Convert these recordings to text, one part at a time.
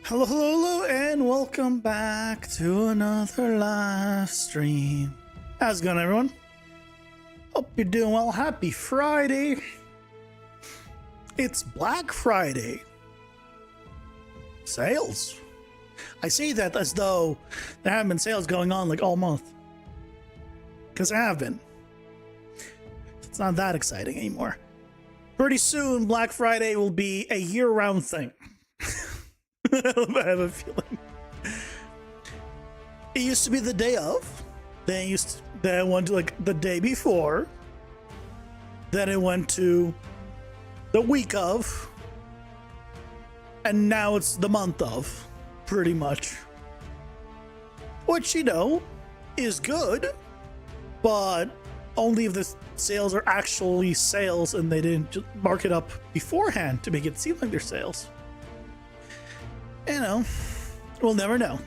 Hello, hello, hello, and welcome back to another live stream. How's it going, everyone? Hope you're doing well. Happy Friday. It's Black Friday. Sales. I say that as though there haven't been sales going on like all month. Because there have been. It's not that exciting anymore. Pretty soon, Black Friday will be a year-round thing. I have a feeling. It used to be the day of. Then it went to like the day before. Then it went to the week of. And now it's the month of, pretty much. Which, you know, is good. But only if the sales are actually sales and they didn't just mark it up beforehand to make it seem like they're sales. You know, we'll never know.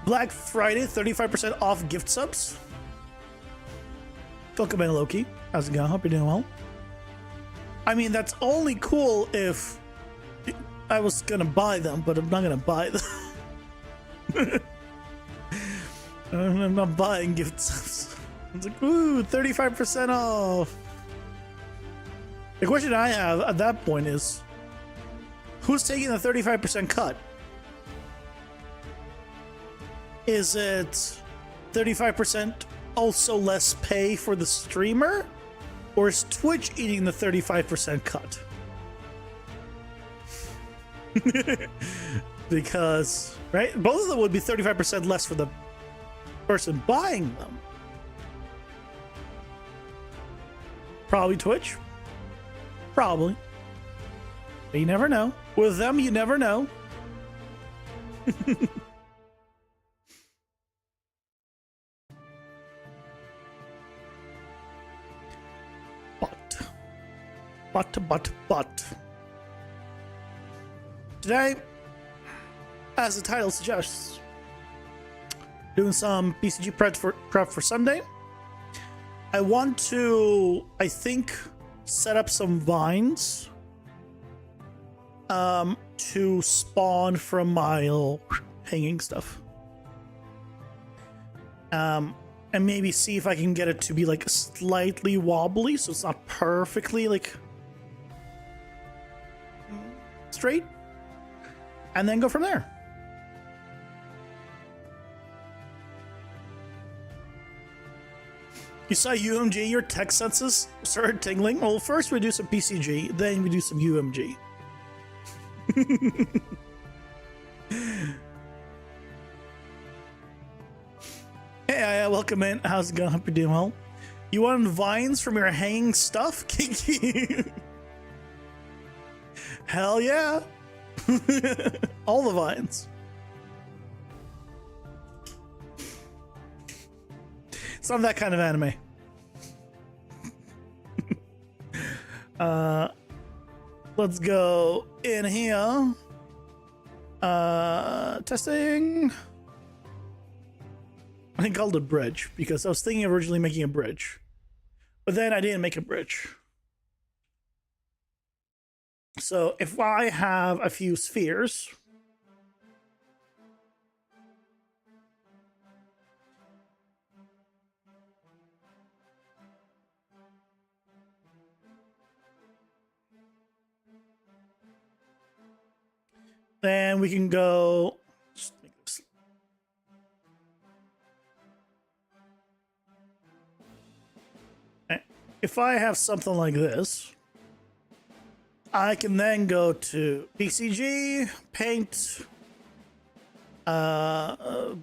Black Friday, 35% off gift subs. Welcome in, Loki. How's it going? Hope you're doing well. I mean, that's only cool if I was gonna buy them, but I'm not gonna buy them. I'm not buying gift subs. It's like, ooh, 35% off. The question I have at that point is, who's taking the 35% cut? Is it 35% also less pay for the streamer? Or is Twitch eating the 35% cut? Because, right? Both of them would be 35% less for the person buying them. Probably Twitch. Probably. But you never know. With them, you never know. But. Today, as the title suggests, doing some PCG prep for Sunday. I want to, I think, set up some vines to spawn from my little hanging stuff. And maybe see if I can get it to be like slightly wobbly so it's not perfectly like straight, and then go from there. You saw UMG, your tech senses started tingling. Well, first we do some PCG, then we do some UMG. Hey, welcome in. How's it going? Hope you're doing well. You want vines from your hanging stuff? Kiki. Hell yeah. All the vines. It's not that kind of anime. Let's go in here. Testing. I called it a bridge because I was thinking of originally making a bridge, but then I didn't make a bridge. So if I have a few spheres, then we can go. Just make this. If I have something like this, I can then go to PCG, paint,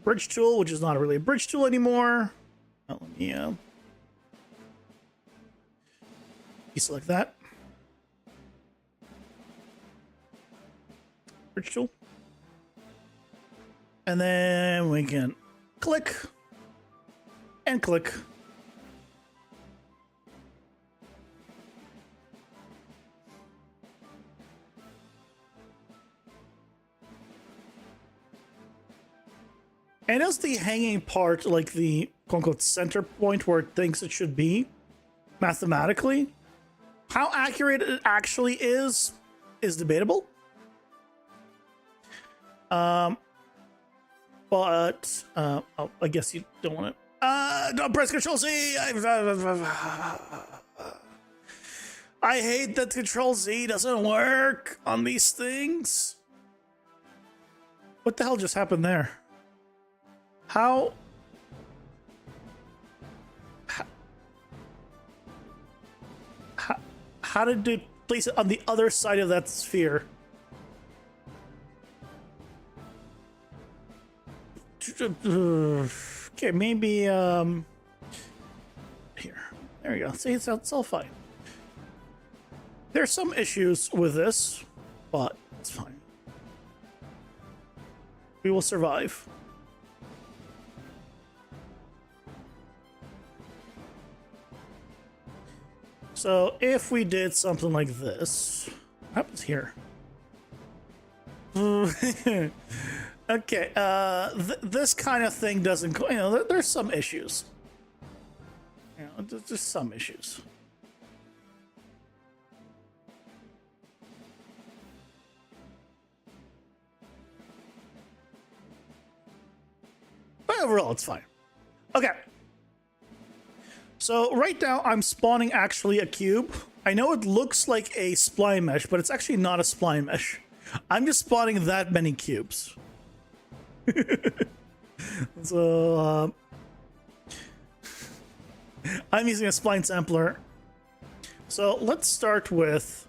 bridge tool, which is not really a bridge tool anymore. Oh, let me deselect that. Bridge tool. And then we can click and click. And is the hanging part like the quote-unquote center point where it thinks it should be mathematically? How accurate it actually is debatable. But oh, I guess you don't want to. Don't press Control Z. I hate that Control Z doesn't work on these things. What the hell just happened there? How did they place it on the other side of that sphere? Okay, maybe here. There we go. See, it's all fine. There's some issues with this, but it's fine. We will survive. So if we did something like this, what happens here? Okay, this kind of thing doesn't go, you know, there's some issues. You know, there's just some issues. But overall, it's fine. Okay. So right now, I'm spawning actually a cube. I know it looks like a spline mesh, but it's actually not a spline mesh. I'm just spawning that many cubes. So, I'm using a spline sampler. So let's start with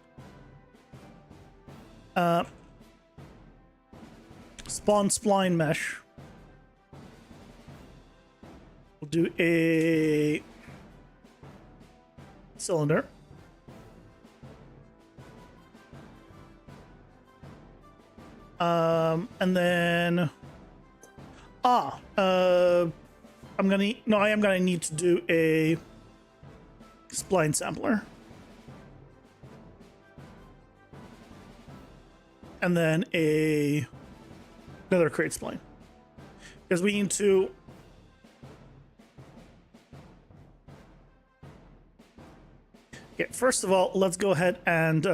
spawn spline mesh. We'll do a cylinder. And then I am gonna need to do a spline sampler. And then another crate spline. Because we need to okay, first of all, let's go ahead and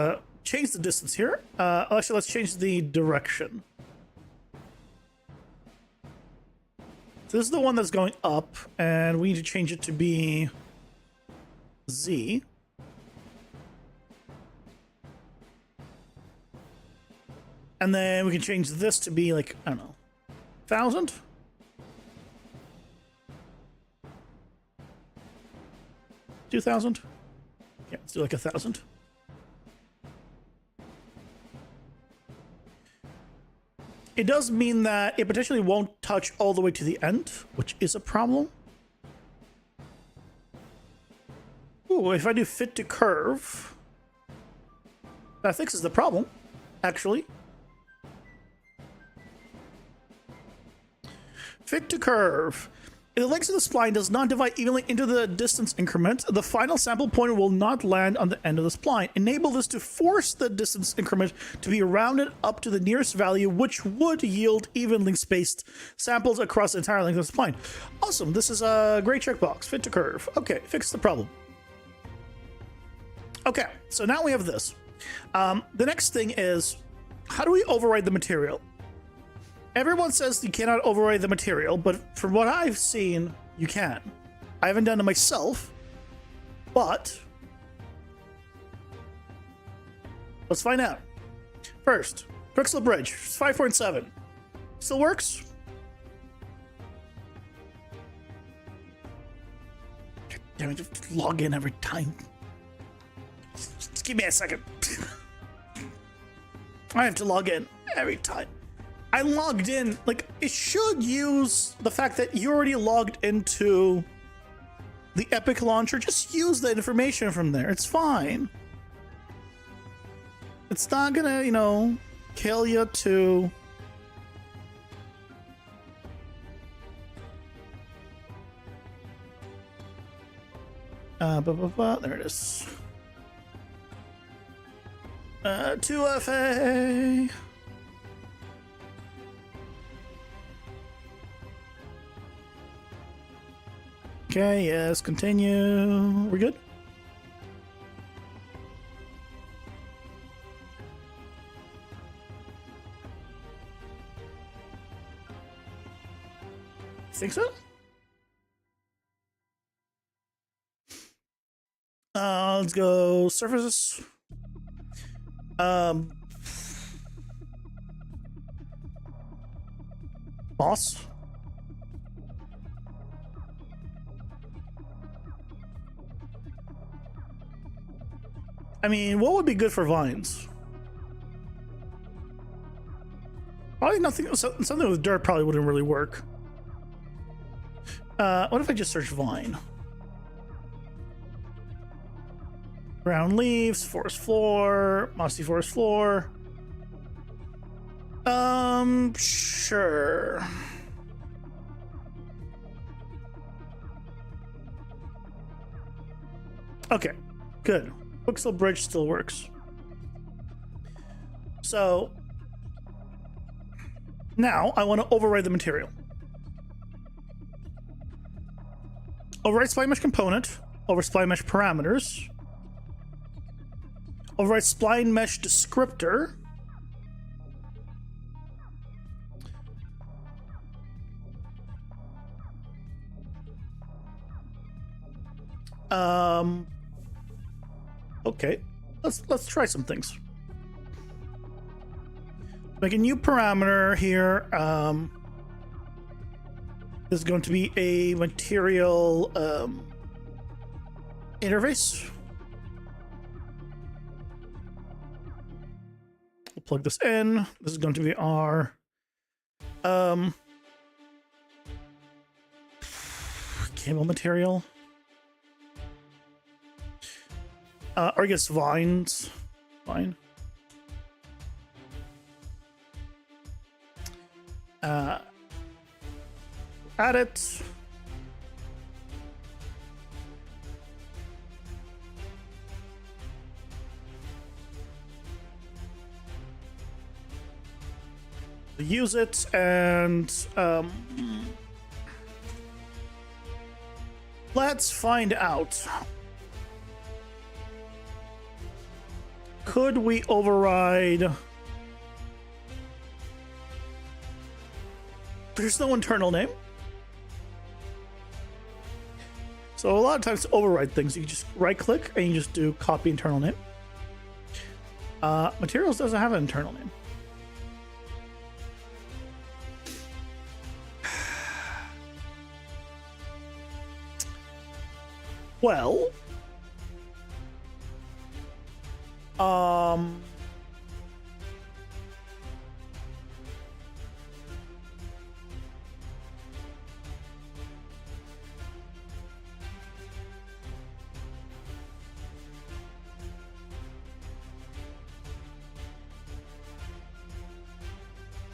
change the distance here. Actually, let's change the direction. So this is the one that's going up, and we need to change it to be Z. And then we can change this to be like, I don't know, 1,000? $2,000? Yeah, let's do like 1,000. It does mean that it potentially won't touch all the way to the end, which is a problem. Ooh, if I do fit to curve, that fixes the problem, actually. Fit to curve. If the length of the spline does not divide evenly into the distance increment, the final sample pointer will not land on the end of the spline. Enable this to force the distance increment to be rounded up to the nearest value, which would yield evenly spaced samples across the entire length of the spline. Awesome, this is a great checkbox. Fit to curve. Okay, fix the problem. Okay, so now we have this. The next thing is, how do we override the material? Everyone says you cannot override the material, but from what I've seen, you can. I haven't done it myself, but let's find out. First, Pixel Bridge, 5.7. Still works? Damn it, just log in every time. Just give me a second. I have to log in every time. I logged in, like, it should use the fact that you already logged into the Epic launcher. Just use the information from there. It's fine. It's not gonna, you know, kill you to... There it is. 2FA. Okay, yes, continue. We're good? Think so? Let's go surfaces. Boss. I mean, what would be good for vines? Probably nothing. Something with dirt probably wouldn't really work. What if I just search vine? Brown leaves, forest floor, mossy forest floor. Sure. Okay, good. Pixel bridge still works. So now I want to override the material. Override spline mesh component, over spline mesh parameters, override spline mesh descriptor, okay, let's try some things. Make a new parameter here. This is going to be a material interface. We'll plug this in. This is going to be our cable material. Or I guess vines. Vine. Add it. Use it and let's find out. Could we override? There's no internal name. So a lot of times to override things, you just right click and you just do copy internal name. Materials doesn't have an internal name. Well,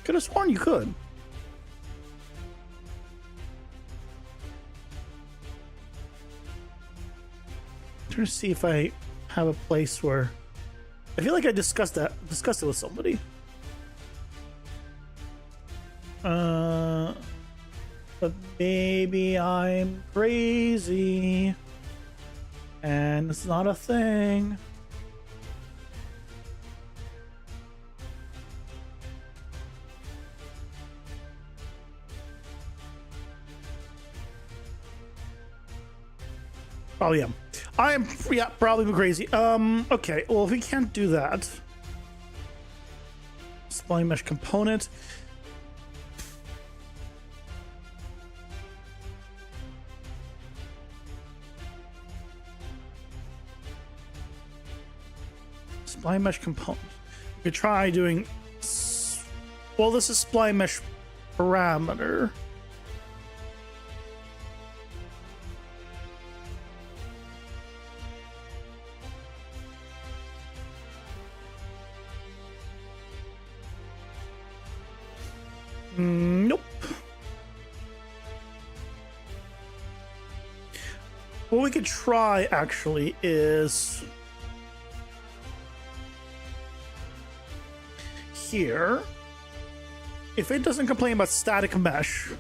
could have sworn you could. I'm trying to see if I have a place where I feel like I discussed it with somebody. But maybe I'm crazy and it's not a thing. Probably am. I am, yeah, probably crazy. Okay, well, if we can't do that, spline mesh component. Spline mesh component. We could try doing, well, this is spline mesh parameter. Nope. What we could try actually is here. If it doesn't complain about static mesh,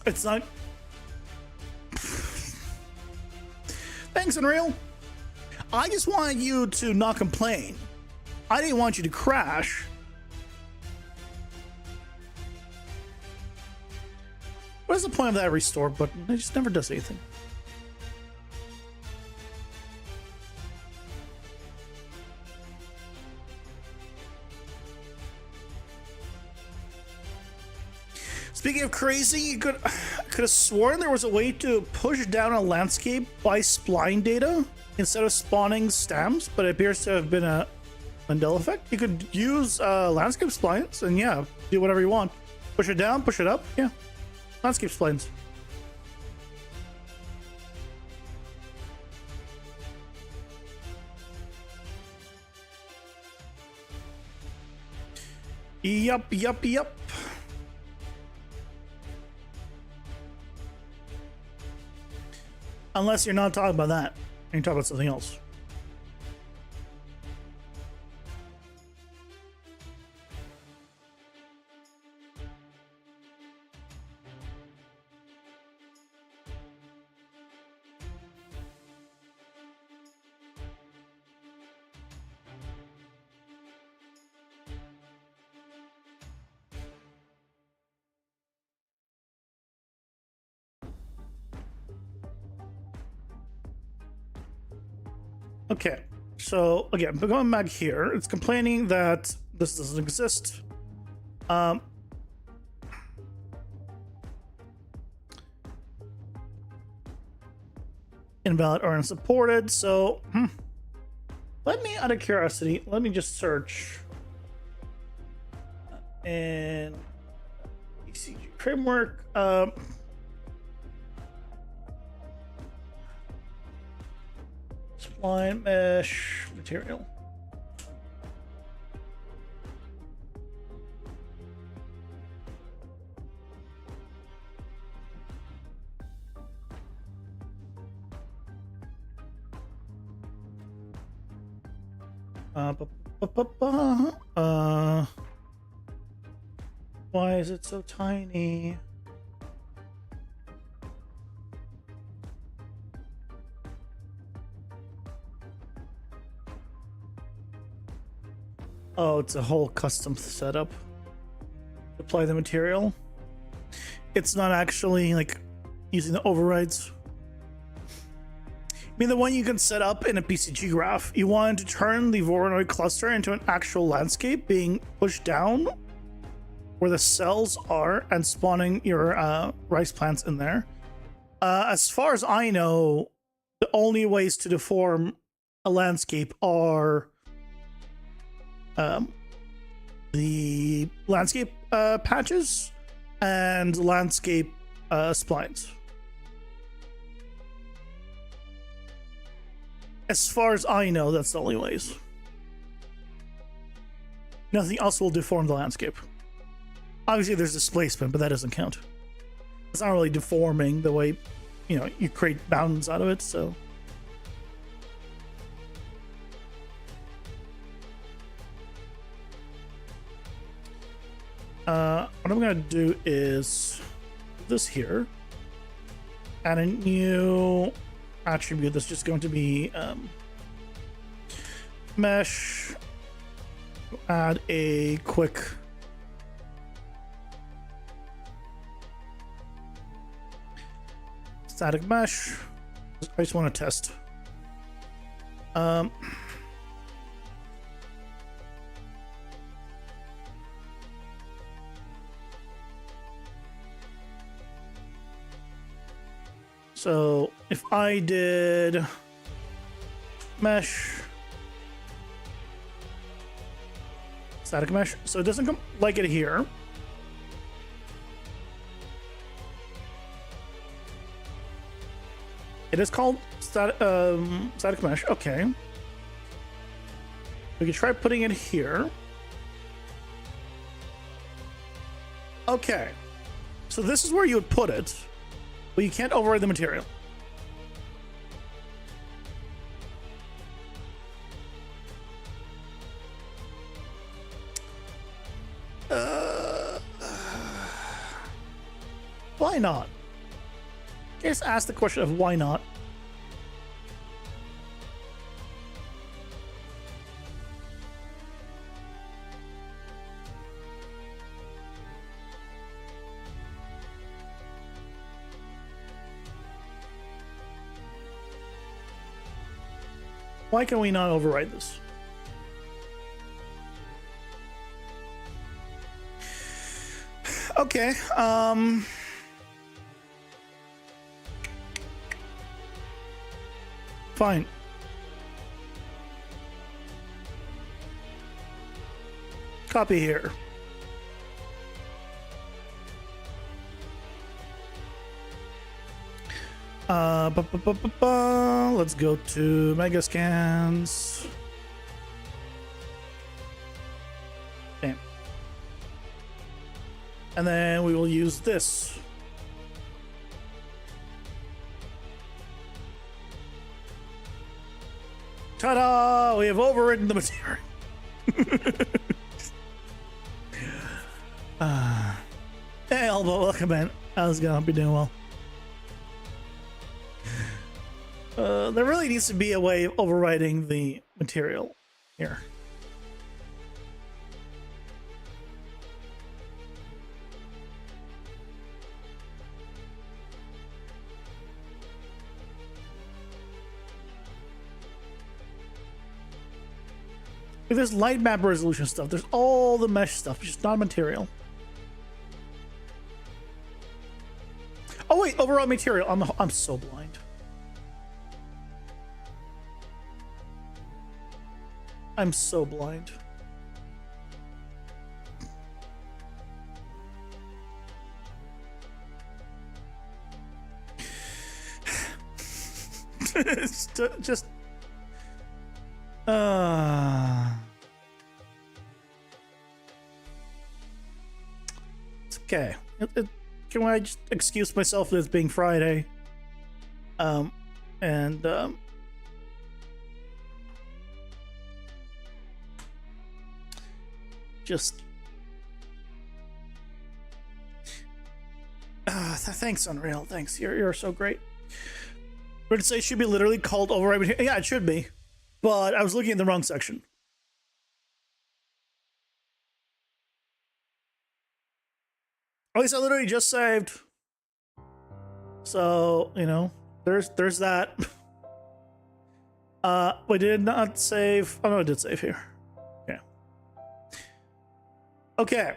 it's not. Thanks, Unreal. I just wanted you to not complain. I didn't want you to crash. What is the point of that restore button? It just never does anything. Speaking of crazy, you could have sworn there was a way to push down a landscape by spline data instead of spawning stems, but it appears to have been a Mandela effect. You could use landscape splines and yeah, do whatever you want. Push it down, push it up, yeah. Landscape splines. Yup. Unless you're not talking about that. You're talking about something else. Okay, so again, going back here, it's complaining that this doesn't exist. Invalid or unsupported. So, let me, out of curiosity, let me just search and ECG framework. Spline mesh material. Why is it so tiny? Oh, it's a whole custom setup. Apply the material. It's not actually like using the overrides. I mean, the one you can set up in a PCG graph. You wanted to turn the Voronoi cluster into an actual landscape being pushed down where the cells are and spawning your rice plants in there. As far as I know, the only ways to deform a landscape are the landscape patches and landscape splines. As far as I know, that's the only ways. Nothing else will deform the landscape. Obviously, there's displacement, but that doesn't count. It's not really deforming the way, you know, you create mountains out of it, so. What I'm gonna do is this here, add a new attribute that's just going to be mesh, add a quick static mesh. I just want to test. So if I did mesh, static mesh, so it doesn't come like it here. It is called static mesh. Okay. We can try putting it here. Okay. So this is where you would put it. But you can't override the material. Why not? Just ask the question of why not. Why can we not override this? Okay, fine. Copy here. Let's go to mega scans. Okay. And then we will use this. Ta-da! We have overridden the material. Hey, Elbow, welcome in. How's it going? Hope you're doing well. There really needs to be a way of overriding the material here. If there's light map resolution stuff, there's all the mesh stuff, just not material. Oh wait, overall material. I'm so blind. I'm so blind. just it's okay. Can I just excuse myself as being Friday? Just thanks, Unreal. Thanks. You're so great. Would say it should be literally called override material. Yeah, it should be. But I was looking at the wrong section. At least I literally just saved. So, you know, there's that. We did not save. Oh no, I did save here. Okay. Okay.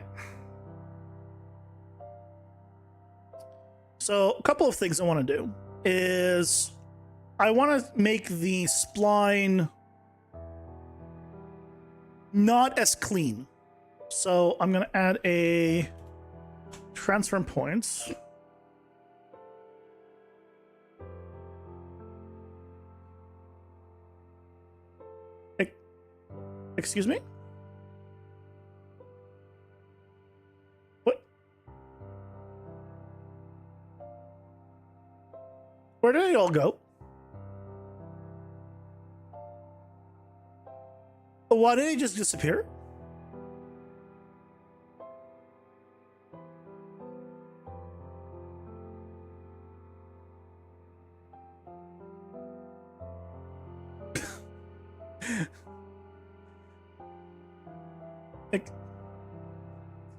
So a couple of things I want to do is I want to make the spline not as clean. So I'm going to add a transform points. Excuse me? What? Where did they all go? Why did they just disappear?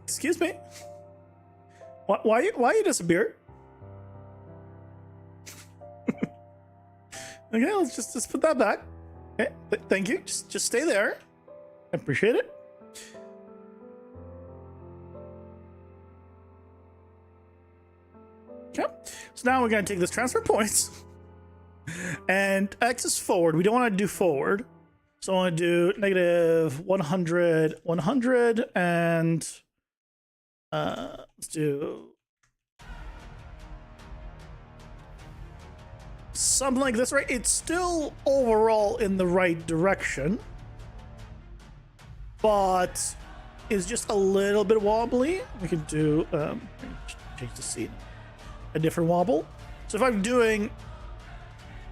Excuse me. Why you disappeared? Okay, let's just put that back. Okay, thank you. Just stay there. I appreciate it. Okay, so now we're gonna take this transfer points and axis forward. We don't want to do forward, so I want to do negative 100, 100, and let's do something like this, right? It's still overall in the right direction, but is just a little bit wobbly. We can do change the scene, a different wobble. So if I'm doing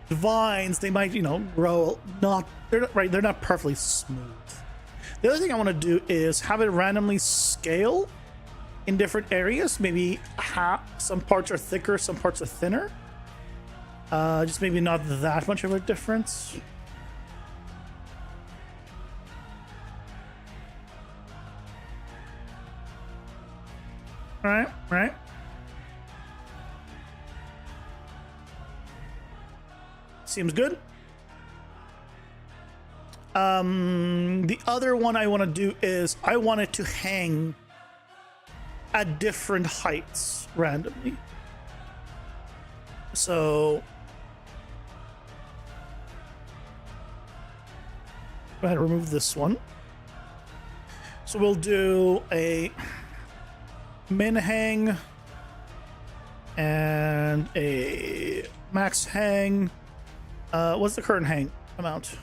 vines, they might, you know, grow they're not perfectly smooth. The other thing I want to do is have it randomly scale in different areas. Maybe some parts are thicker, some parts are thinner. Just maybe not that much of a difference. Right. Seems good. The other one I want to do is I want it to hang at different heights randomly. So go ahead and remove this one. So we'll do a min hang and a max hang. What's the current hang amount?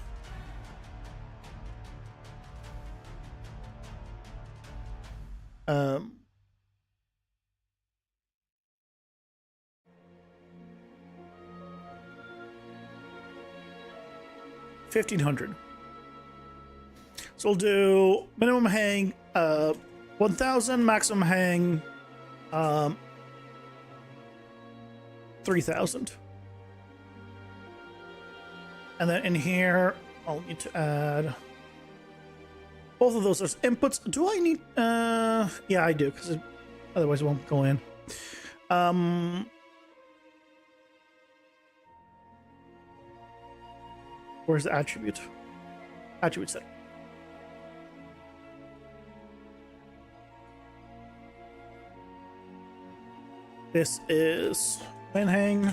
Um, 1,500. So we'll do minimum hang 1,000, maximum hang 3,000. And then in here, I'll need to add both of those as inputs. Do I need? Yeah, I do, because otherwise it won't go in. Where's the attribute? Attribute set. This is min hang.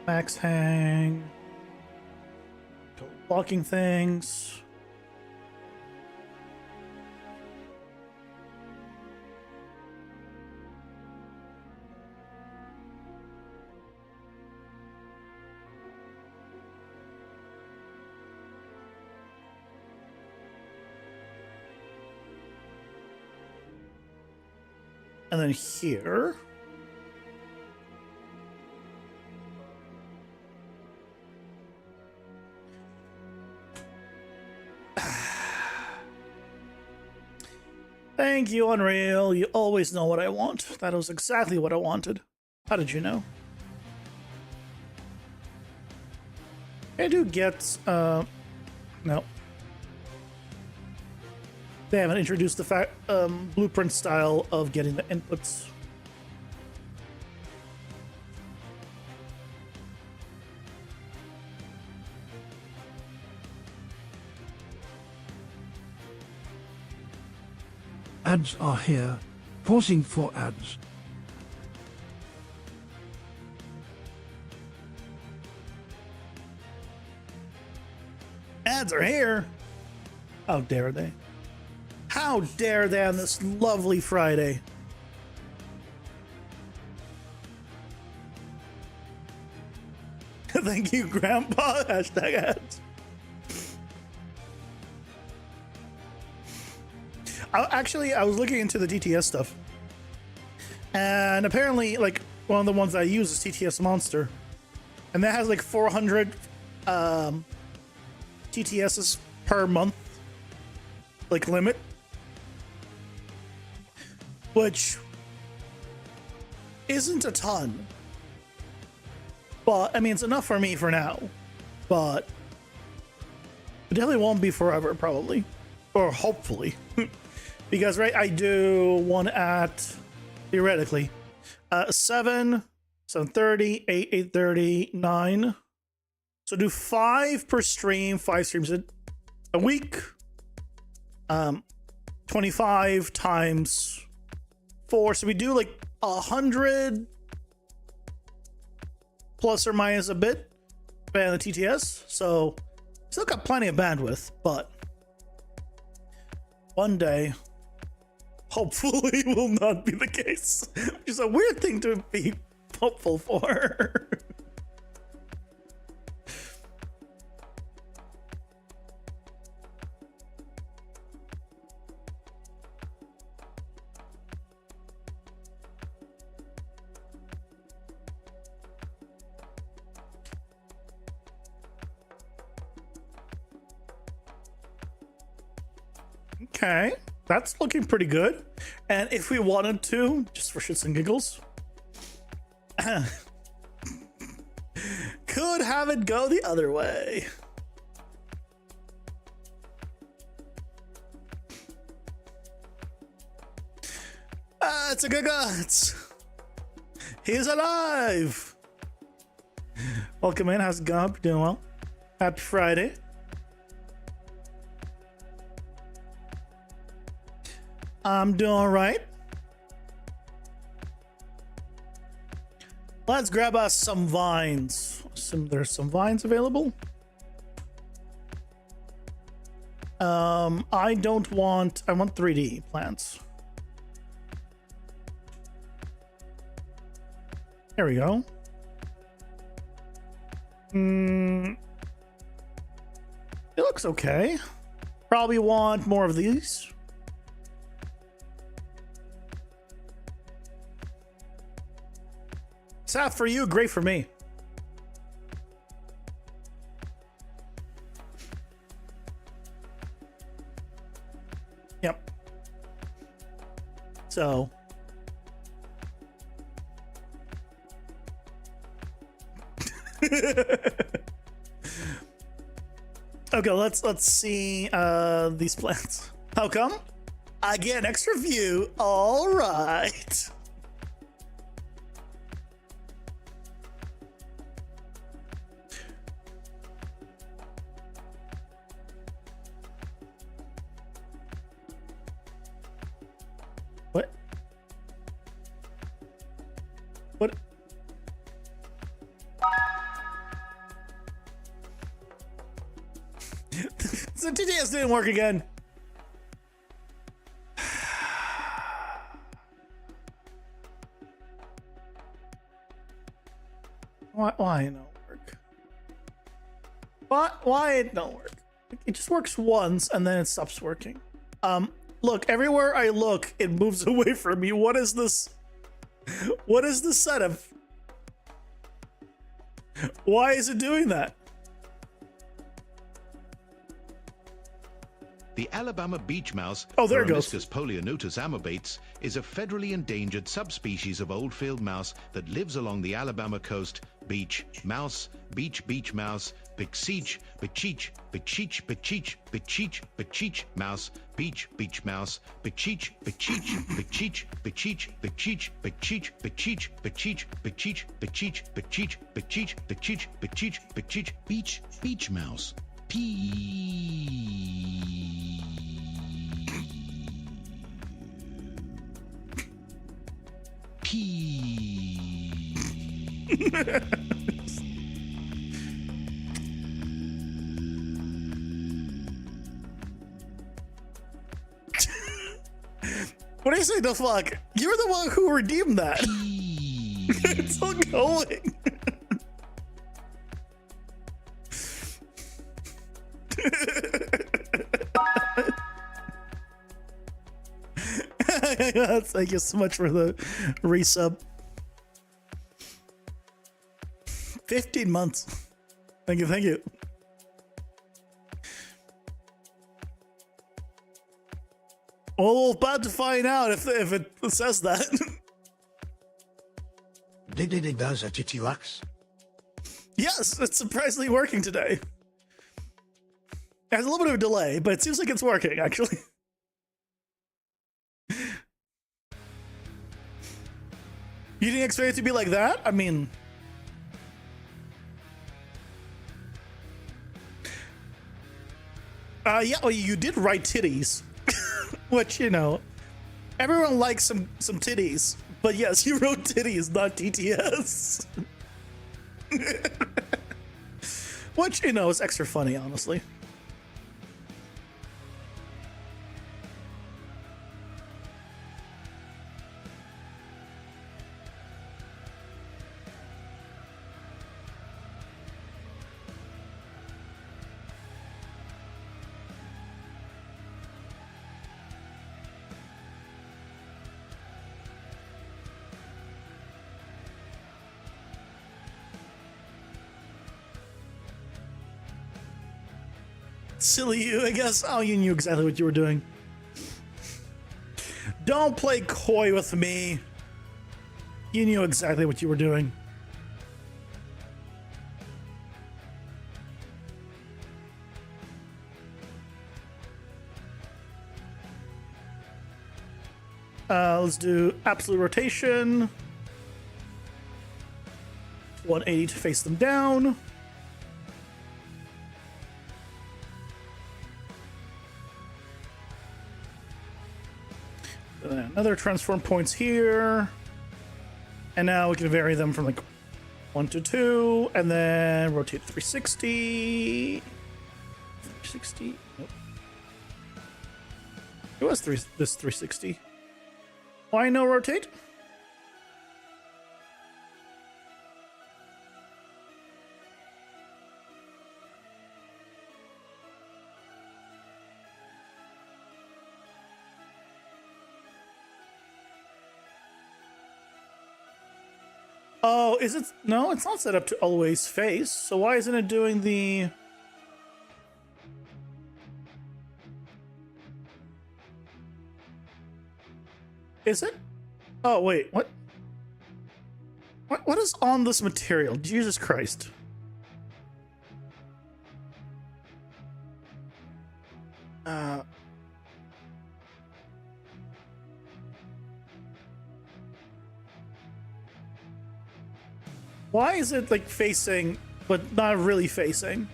Max hang. Blocking things. And then here, thank you, Unreal. You always know what I want. That was exactly what I wanted. How did you know? I do get, no. They haven't introduced the blueprint style of getting the inputs. Ads are here. Pausing for ads. Ads are here. How dare they? How dare they on this lovely Friday? Thank you, Grandpa. Hashtag ads. I was looking into the TTS stuff, and apparently, like, one of the ones I use is TTS Monster, and that has like 400 TTSs per month, like, limit, which isn't a ton, but I mean, it's enough for me for now, but it definitely won't be forever, probably, or hopefully. Because, right, I do one at, theoretically, 7, 7:30, 8, 8:30, 9. So do 5 per stream, 5 streams a week. 25 times 4. So we do like 100 plus or minus a bit on the TTS. So still got plenty of bandwidth, but one day, hopefully, will not be the case. Which is a weird thing to be hopeful for. Okay, that's looking pretty good. And if we wanted to, just for shits and giggles, could have it go the other way. It's a good guts. He's alive. Welcome in. How's it going? Hope you're doing well. Happy Friday. I'm doing all right. Let's grab us some vines. There's some vines available. I want 3D plants. There we go. It looks okay. Probably want more of these. Sad for you, great for me. Yep. So. Okay, let's see these plants. How come? I get an extra view. All right. What? What? So TTS didn't work again. Why it don't work? Why it don't work? It just works once and then it stops working. Look, everywhere I look, it moves away from me. What is this? What is the setup? Why is it doing that? The Alabama beach mouse, oh, there it goes. Polionotus amabates, is a federally endangered subspecies of old-field mouse that lives along the Alabama coast. Beach mouse, beach mouse, bixeech, bicheech, bicheech, bicheech, bicheech, bicheech, mouse, beach mouse, bicheech, bicheech, bicheech, bicheech, bicheech, bicheech, bicheech, bicheech, bicheech, bicheech, bicheech, bicheech, bicheech, bicheech, bicheech, beach mouse. What do you say the fuck? You're the one who redeemed that. It's still going. Thank you so much for the resub. 15 months. Thank you, thank you. Well, we're about to find out if it says that. Did it does at TTX? Yes, it's surprisingly working today. It has a little bit of a delay, but it seems like it's working, actually. You didn't expect it to be like that? I mean... yeah, well, you did write titties. Which, you know, everyone likes some titties. But yes, you wrote titties, not TTS. Which, you know, is extra funny, honestly. Silly you, I guess. Oh, you knew exactly what you were doing. Don't play coy with me. You knew exactly what you were doing. Let's do absolute rotation. 180 to face them down. Another transform points here. And now we can vary them from like 1 to 2, and then rotate 360. 360. Nope. It was this 360. Why no rotate? Oh, is it? No, it's not set up to always face. So why isn't it doing the... Is it? Oh, wait, what? What is on this material? Jesus Christ. Why is it like facing, but not really facing?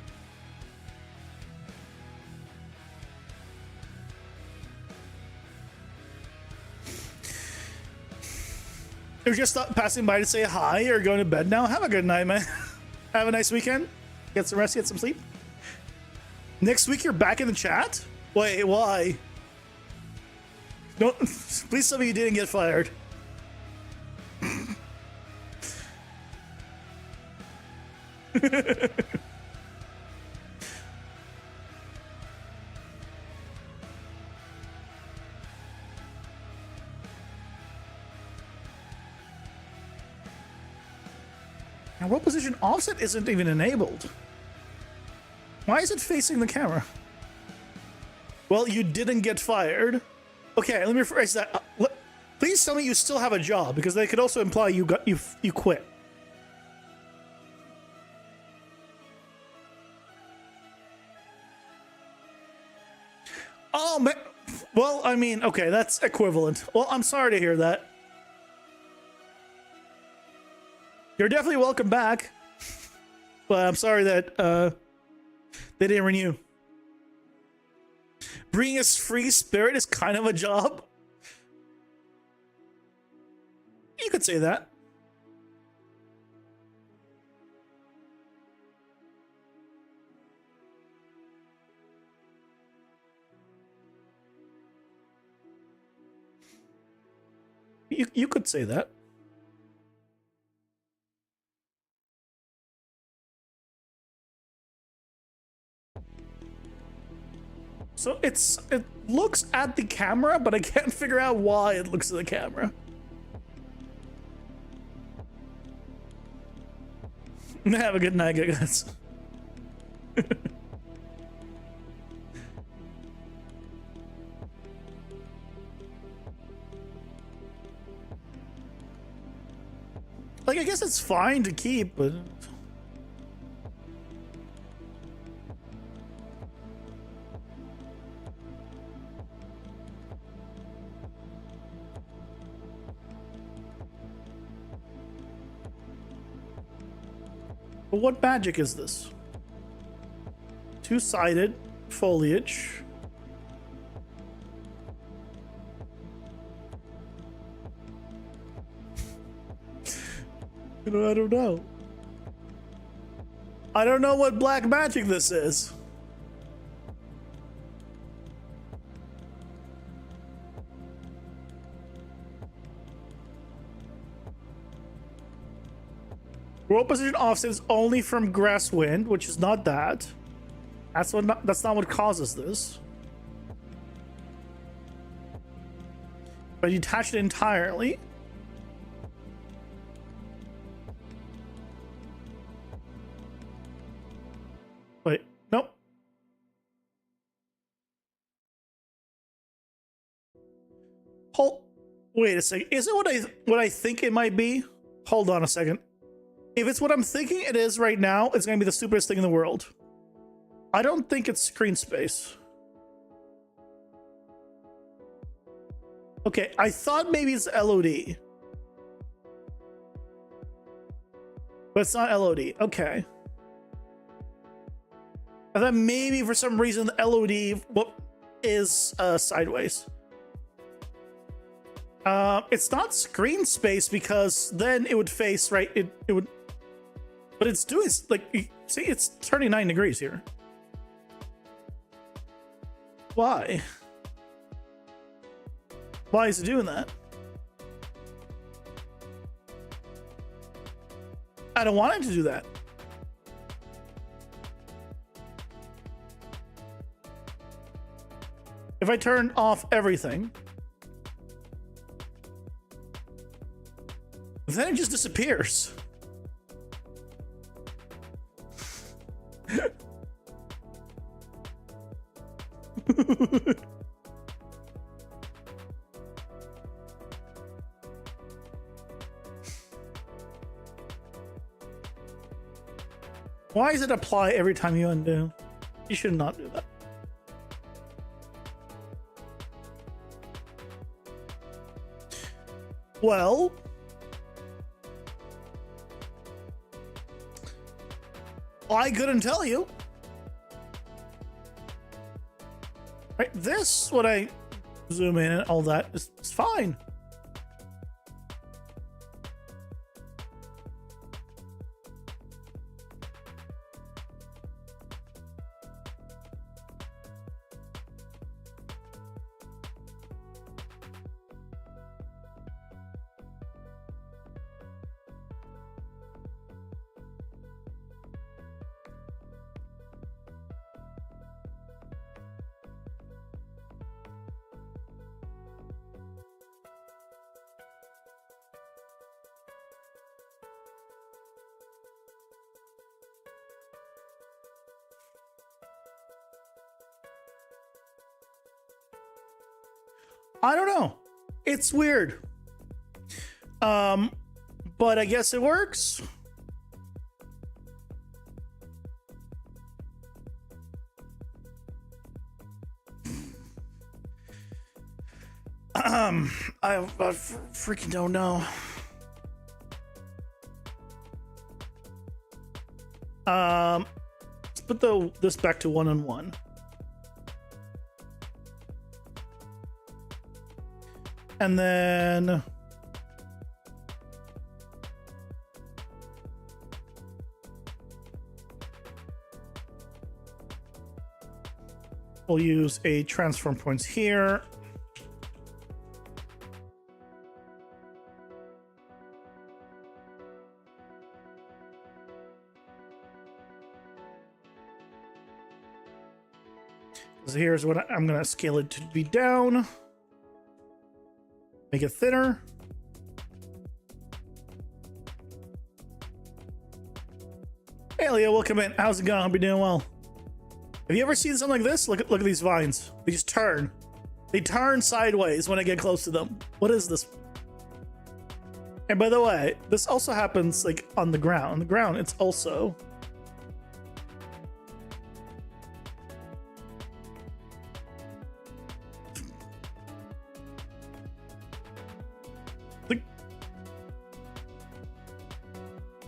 You're just passing by to say hi. You're going to bed now. Have a good night, man. Have a nice weekend. Get some rest, get some sleep. Next week, you're back in the chat? Wait, why? Don't, please tell me you didn't get fired. Now, roll position offset isn't even enabled. Why is it facing the camera? Well, you didn't get fired. Okay, let me rephrase that. Please tell me you still have a job, because that could also imply you quit. Oh, man. Well, I mean, okay, that's equivalent. Well, I'm sorry to hear that. You're definitely welcome back. But I'm sorry that they didn't renew. Bringing us free spirit is kind of a job. You could say that. You could say that. So it looks at the camera, but I can't figure out why it looks at the camera. Have a good night, guys. Like, I guess it's fine to keep, but... But what magic is this? Two-sided foliage. I don't know. I don't know what black magic this is. Roll position offset is only from grass wind, which is not that. That's not what causes this. But you detach it entirely. Wait, nope. Wait a second. Is it what I think it might be? Hold on a second. If it's what I'm thinking it is right now, it's gonna be the stupidest thing in the world. I don't think it's screen space. Okay, I thought maybe it's LOD. But it's not LOD. Okay. I thought maybe for some reason the LOD is sideways. It's not screen space because then it would face right. It would, but it's doing like, see, it's turning 9 degrees here. Why? Why is it doing that? I don't want it to do that. If I turn off everything, then it just disappears. Why does it apply every time you undo? You should not do that. Well, I couldn't tell you. Right, this, when I zoom in and all that, is fine. I don't know. It's weird. But I guess it works. I freaking don't know. Let's put this back to 1-on-1. And then we'll use a transform points here. So here's what I'm going to scale it to be down. Make it thinner. Hey, Leo, welcome in. How's it going? Hope you're doing well. Have you ever seen something like this? Look at these vines. They just turn. They turn sideways when I get close to them. What is this? And by the way, this also happens like on the ground. On the ground, it's also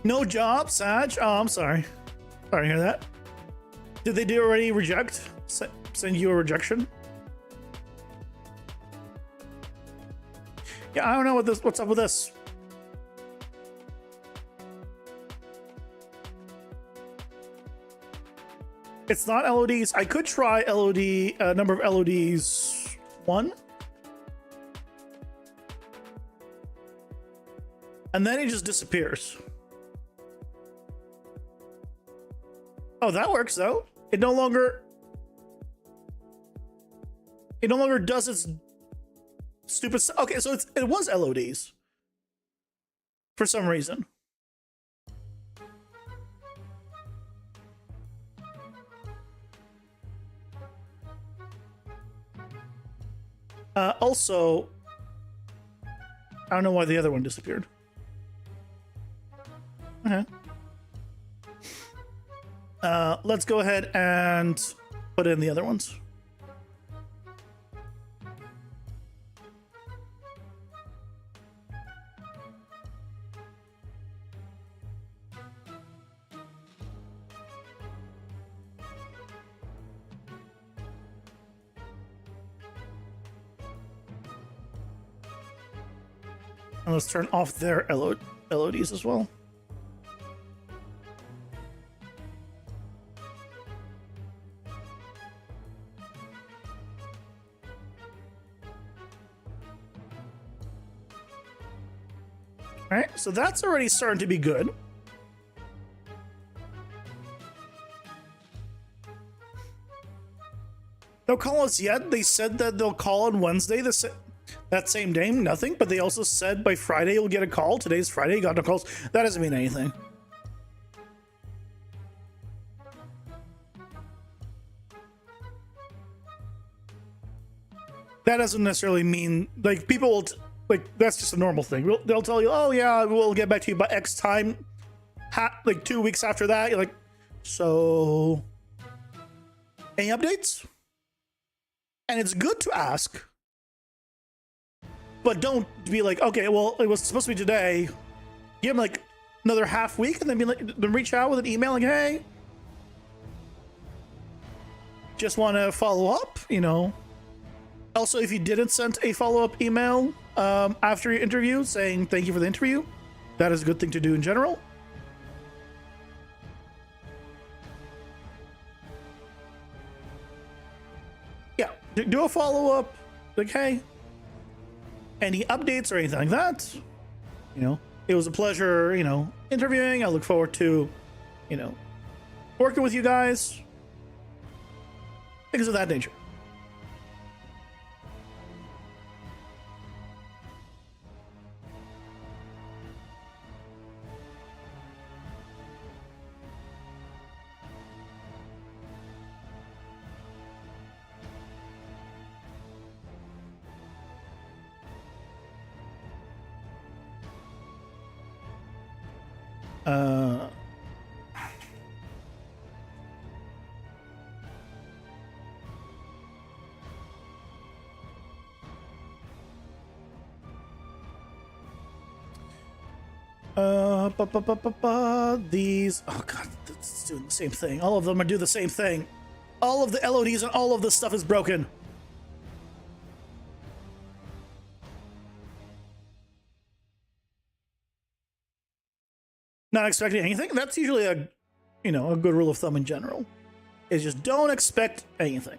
no job, Sag. Oh, I'm sorry. Sorry to hear that. Did they already reject? Send you a rejection? Yeah, I don't know what's up with this. It's not LODs. I could try LOD, number of LODs 1. And then it just disappears. Oh, that works though. It no longer does its stupid stuff. Okay, so it was LODs for some reason. Also, I don't know why the other one disappeared. Okay. Let's go ahead and put in the other ones. And let's turn off their LODs as well. All right, so that's already starting to be good. They'll call us yet. They said that they'll call on Wednesday, that same day, nothing. But they also said by Friday you'll get a call. Today's Friday, you got no calls. That doesn't mean anything. That doesn't necessarily mean, like, people will, like, that's just a normal thing. They'll tell you, oh yeah, we'll get back to you by X time. Like 2 weeks after that, you're like, so any updates? And it's good to ask, but don't be like, okay, well, it was supposed to be today. Give them like another half week and then be like, then reach out with an email like, hey, just want to follow up, you know. Also, if you didn't send a follow-up email after your interview saying thank you for the interview, that is a good thing to do in general. Yeah, do a follow-up, like, hey, any updates or anything like that? You know, it was a pleasure, you know, interviewing. I look forward to, you know, working with you guys. Things of that nature. These, oh god, it's doing the same thing. All of them are doing the same thing. All of the LODs and all of this stuff is broken. Not expecting anything. That's usually a, you know, a good rule of thumb in general. Is just don't expect anything.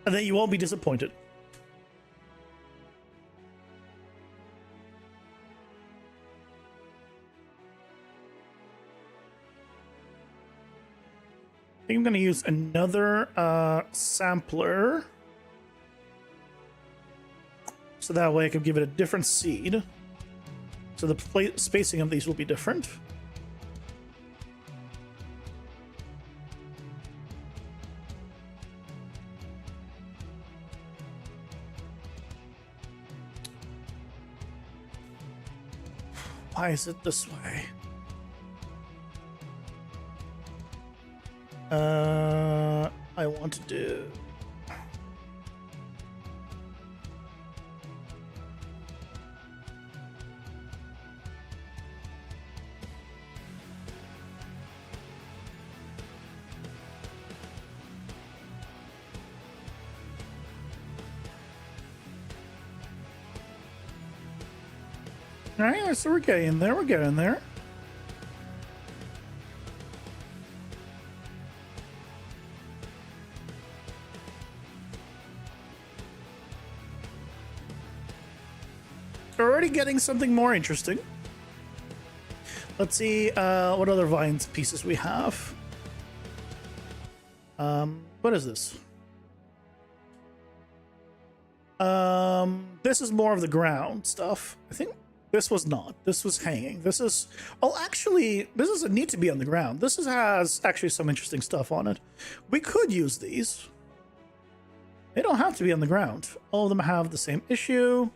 And then you won't be disappointed. I think I'm going to use another sampler. So that way I can give it a different seed. So the spacing of these will be different. Why is it this way? I want to do... All right, so we're getting there. We're getting there. We're already getting something more interesting. Let's see what other vines pieces we have. What is this? This is more of the ground stuff. I think this was not. This was hanging. This is... Oh, actually, this doesn't need to be on the ground. This has actually some interesting stuff on it. We could use these. They don't have to be on the ground. All of them have the same issue.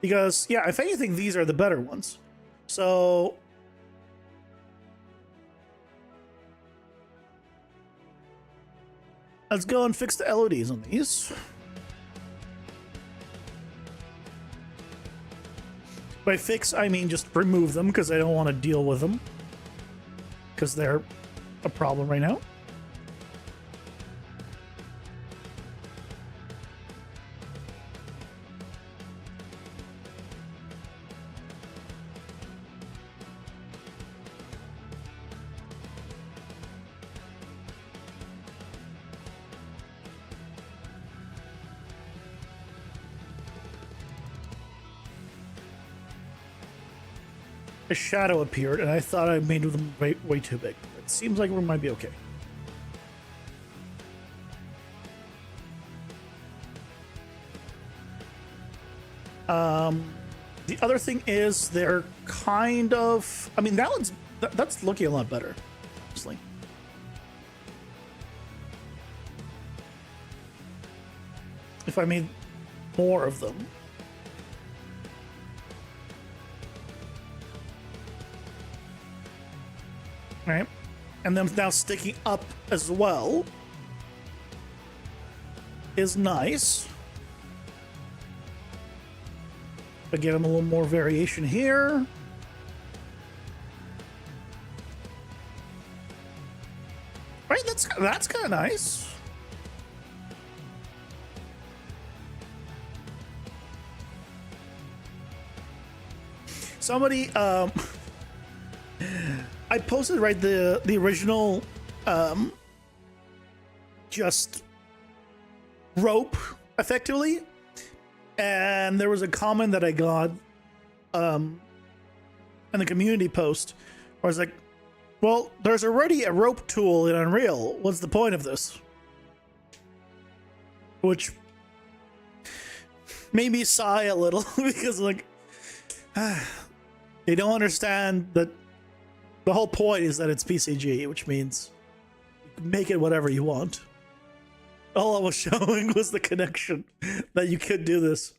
Because, yeah, if anything, these are the better ones. So... let's go and fix the LODs on these. By fix, I mean just remove them, because I don't want to deal with them. Because they're a problem right now. A shadow appeared, and I thought I made them way too big. It seems like we might be okay. The other thing is they're kind of... I mean, that's looking a lot better, honestly. If I made more of them. Right, and them now sticking up as well is nice. But give them a little more variation here. Right, that's kind of nice. Somebody I posted the original just rope effectively, and there was a comment that I got in the community post where I was like, well, there's already a rope tool in Unreal. What's the point of this? Which made me sigh a little because like they don't understand that the whole point is that it's PCG, which means you can make it whatever you want. All I was showing was the connection that you could do this.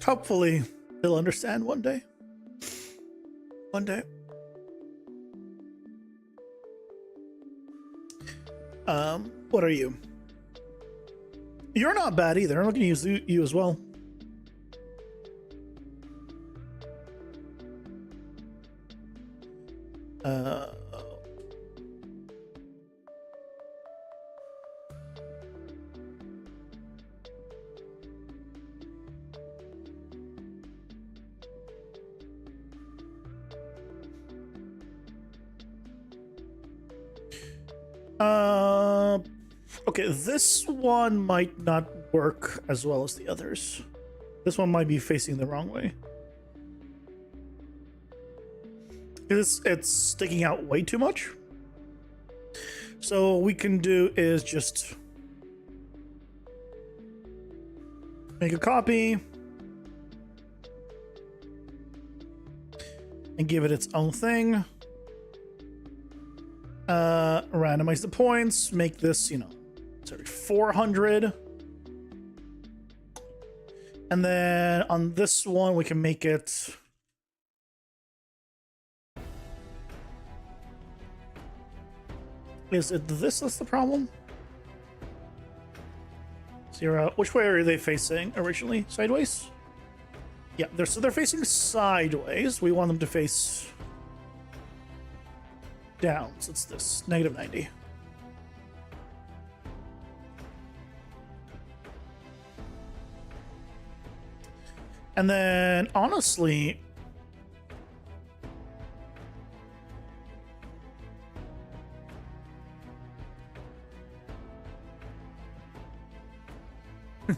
Hopefully they'll understand one day. One day. What are you? You're not bad either. I'm not gonna use you as well. Okay, this one might not work as well as the others. This one might be facing the wrong way. It's sticking out way too much. So what we can do is just make a copy and give it its own thing. Randomize the points, make this, 400. And then on this one, we can make it is it this that's the problem? Zero. Which way are they facing originally? Sideways? Yeah, they're facing sideways. We want them to face down, so it's this -90. And then honestly, to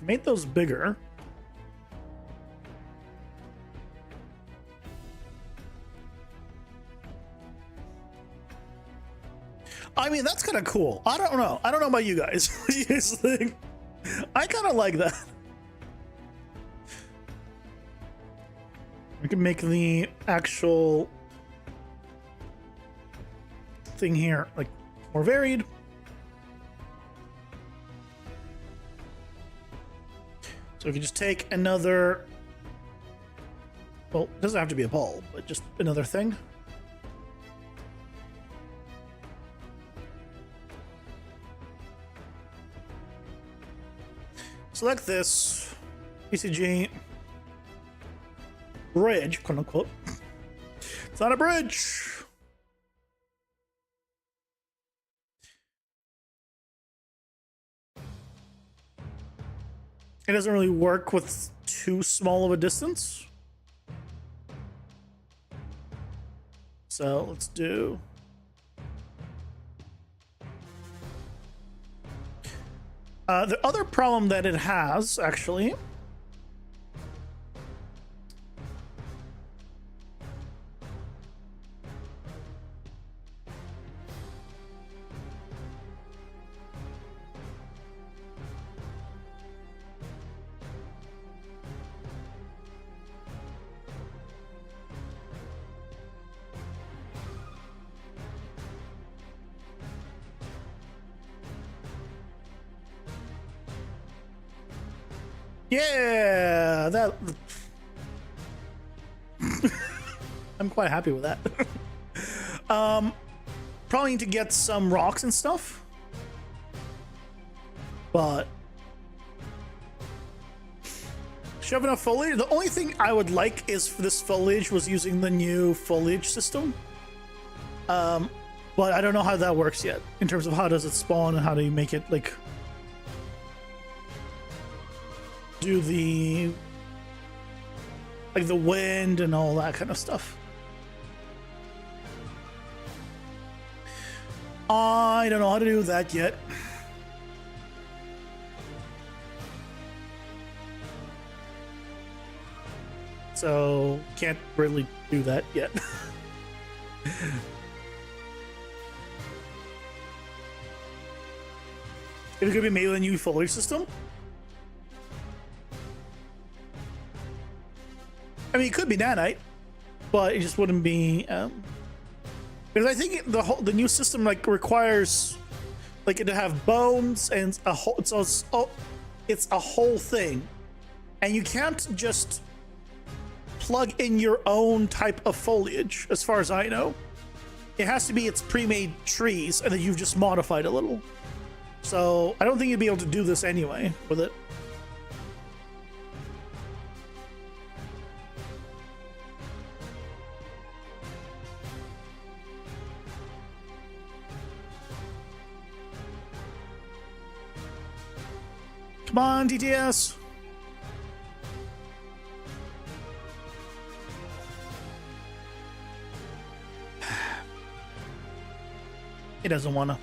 make those bigger, I mean, that's kind of cool. I don't know about you guys. What do you guys think? I kind of like that. We can make the actual thing here like more varied. So we can just take another, well, it doesn't have to be a ball, but just another thing. select this PCG bridge, quote unquote. It's not a bridge. It doesn't really work with too small of a distance. So let's do. The other problem that it has, actually, yeah, that I'm quite happy with that. Probably need to get some rocks and stuff, but should have enough foliage. The only thing I would like is for this foliage was using the new foliage system, but I don't know how that works yet in terms of how does it spawn and how do you make it like do the wind and all that kind of stuff. I don't know how to do that yet. So can't really do that yet. It could be maybe a new foliage system. I mean, it could be nanite, but it just wouldn't be. Because I think the new system like requires like it to have bones and a whole. So it's a whole thing, and you can't just plug in your own type of foliage. As far as I know, it has to be its pre-made trees, and then you've just modified a little. So I don't think you'd be able to do this anyway with it. Come on, TTS. He doesn't want to.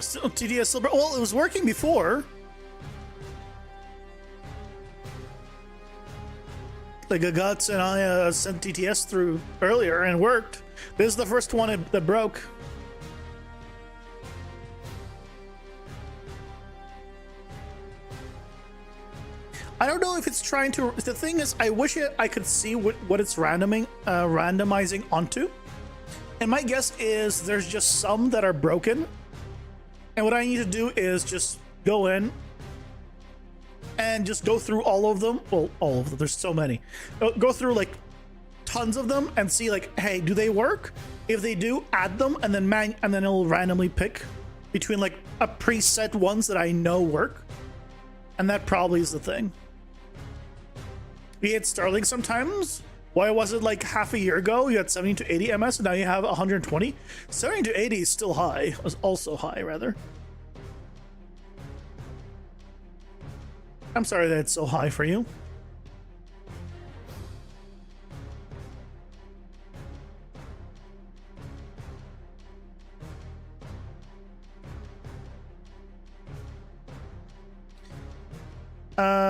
Still TDS Silver. Well, it was working before. Like Guts and I sent TTS through earlier and it worked. This is the first one that broke. I don't know if it's trying to. The thing is, I wish I could see what it's randomizing onto. And my guess is there's just some that are broken. And what I need to do is just go in and just go through all of them. Well, all of them. There's so many. Go through like tons of them and see like, hey, do they work? If they do, add them, and then it'll randomly pick between like a preset ones that I know work. And that probably is the thing. We hit Starlink sometimes. Why was it like half a year ago you had 70 to 80 MS and now you have 120? 70 to 80 is still high. Was also high, rather. I'm sorry that it's so high for you.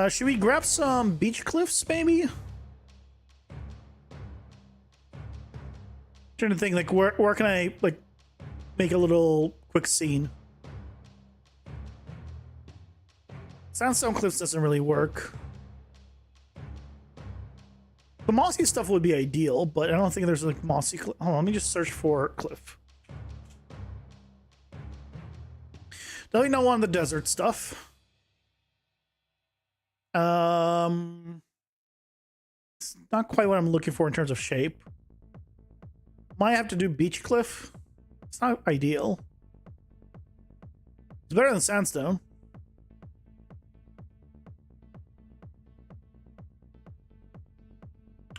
Should we grab some beach cliffs, maybe? Trying to think, like, where can I, like, make a little quick scene? Sandstone cliffs doesn't really work. The mossy stuff would be ideal, but I don't think there's, like, mossy cliff. Hold on, let me just search for cliff. Definitely not one of the desert stuff. It's not quite what I'm looking for in terms of shape. Might have to do beach cliff. It's not ideal. It's better than sandstone.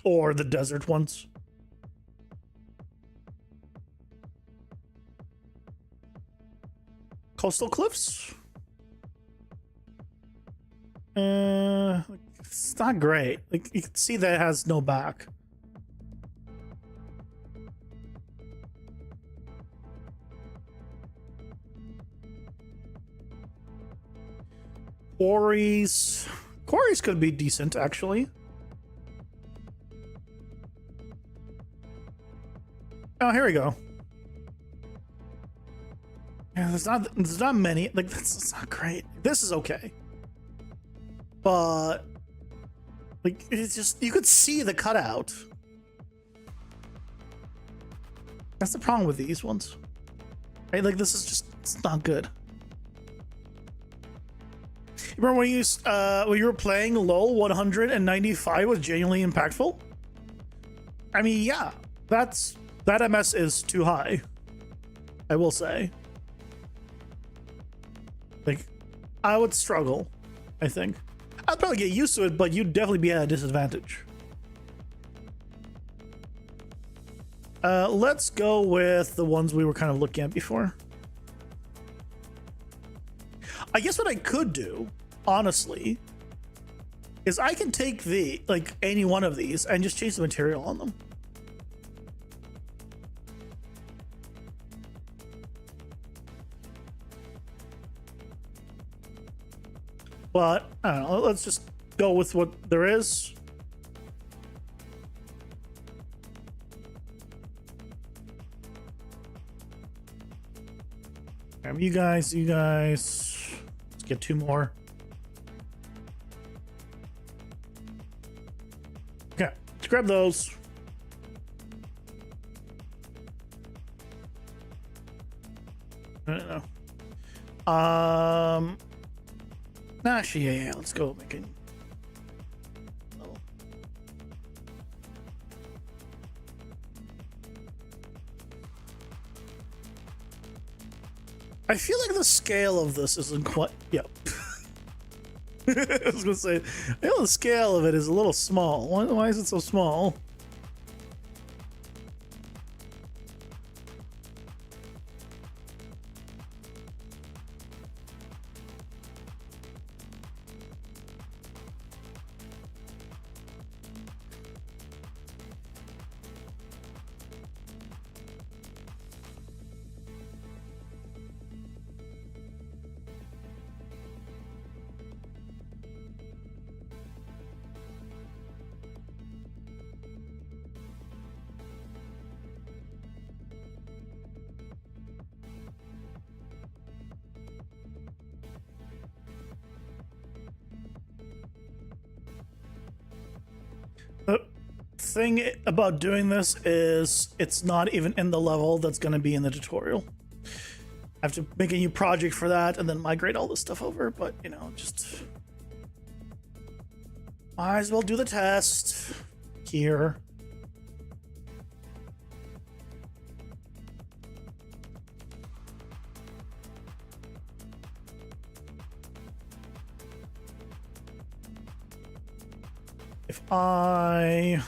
Or the desert ones. Coastal cliffs? It's not great. Like, you can see that it has no back. Quarries. Quarries could be decent, actually. Oh, here we go. Yeah, there's not many. Like, that's not great. This is okay. But like, it's just, you could see the cutout. That's the problem with these ones. Right? Like, this is just, it's not good. Remember when you were playing LOL 195 was genuinely impactful? I mean, yeah, that MS is too high. I will say. Like, I would struggle, I think. I'd probably get used to it, but you'd definitely be at a disadvantage. Let's go with the ones we were kind of looking at before. I guess what I could do, honestly, is I can take any one of these and just change the material on them. But I don't know, let's just go with what there is. You guys, let's get two more. Okay, let's grab those. I don't know. Actually, yeah, let's go make it. I feel like the scale of this isn't quite. Yep. I was gonna say, I feel the scale of it is a little small. Why is it so small? The thing about doing this is it's not even in the level that's going to be in the tutorial. I have to make a new project for that and then migrate all this stuff over, but you know, just might as well do the test here. If I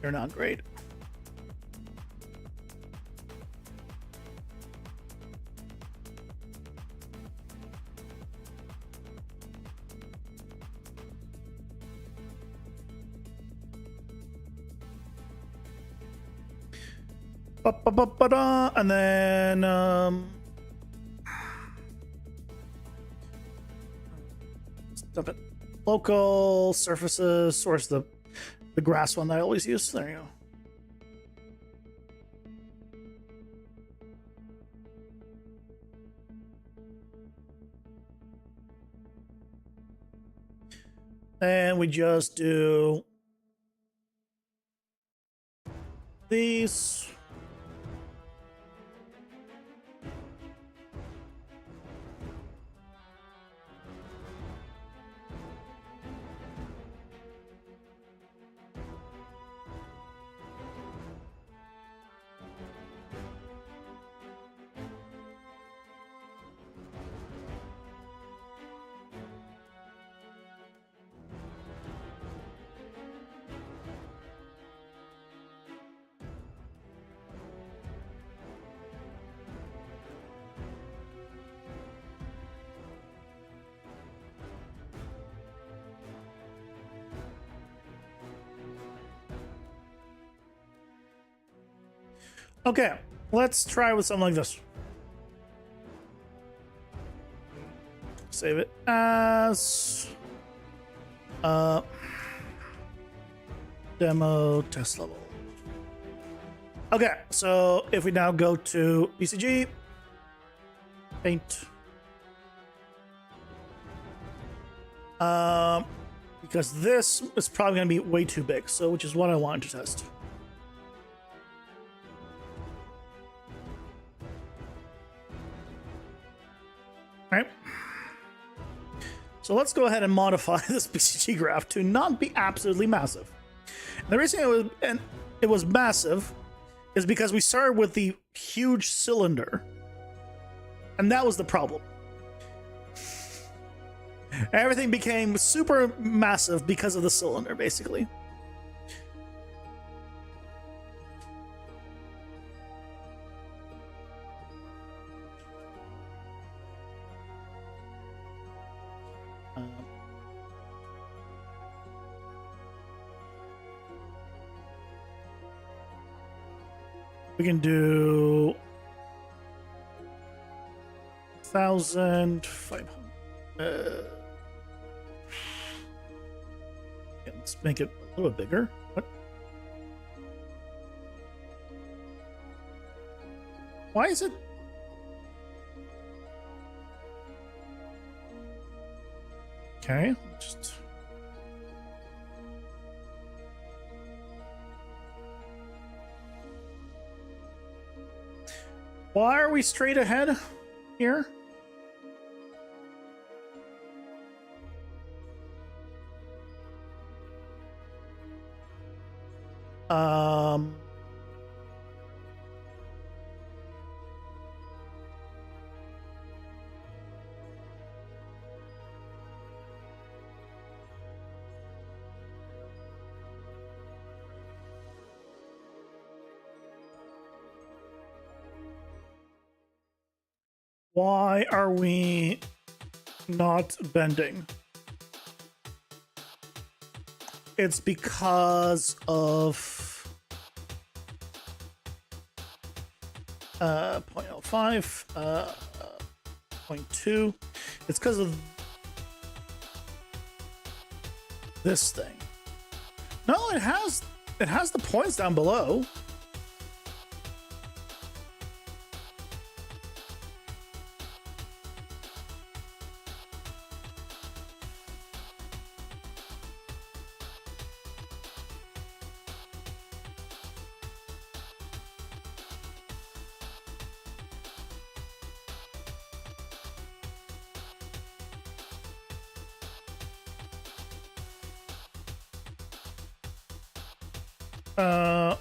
you're not great. And then stop it. Local surfaces, source the grass one that I always use. There you go. And we just do these. Okay, let's try with something like this. Save it as demo test level. Okay, so if we now go to BCG, paint, because this is probably going to be way too big, so which is what I wanted to test. Right. So let's go ahead and modify this BCG graph to not be absolutely massive. And the reason it was massive is because we started with the huge cylinder, and that was the problem. Everything became super massive because of the cylinder, basically. We can do 1,500. Let's make it a little bit bigger. What? Why is it? Okay, just. Why are we straight ahead here? Why are we not bending? It's because of 0.05, 0.2. It's because of this thing. No, it has the points down below.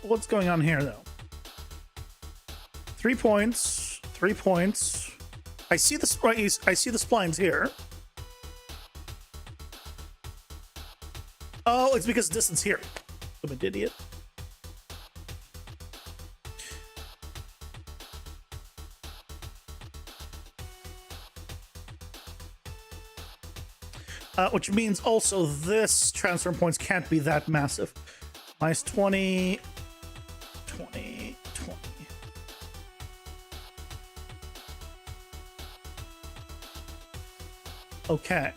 What's going on here, though? 3 points. 3 points. I see the I see the splines here. Oh, it's because distance here. I'm an idiot. Which means also this transfer points can't be that massive. Minus 20, 20, 20. Okay.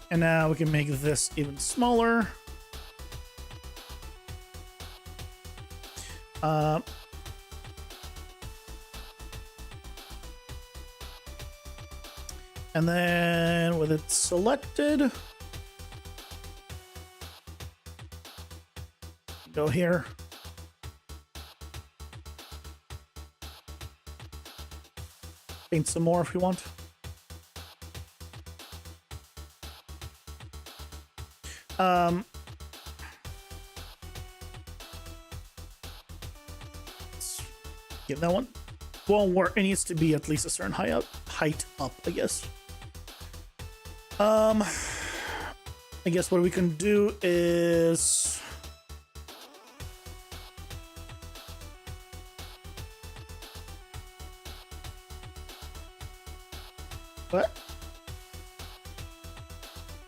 And now we can make this even smaller. And then with it selected, go here. Paint some more if you want. Let's give that one. Won't work. It needs to be at least a certain height up, I guess. I guess what we can do is what?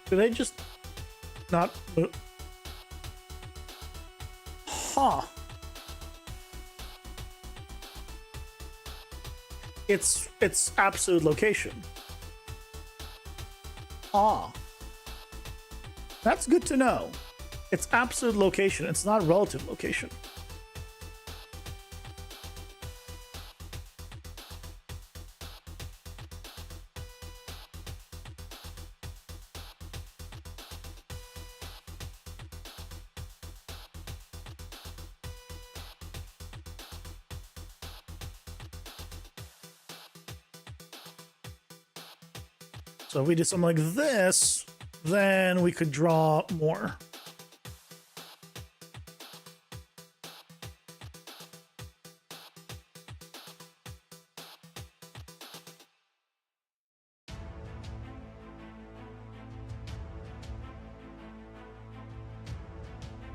Did I just not move? Huh. It's absolute location. Ah. That's good to know. It's absolute location. It's not relative location. So if we do something like this, then we could draw more.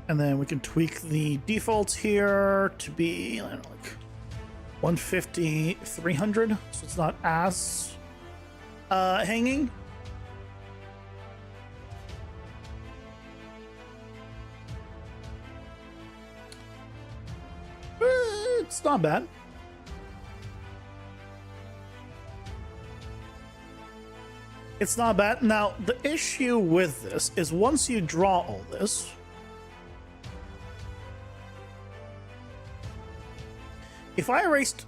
And then we can tweak the defaults here to be, I don't know, like 150, 300. So it's not as hanging. It's not bad. It's not bad. Now, the issue with this is once you draw all this, if I erased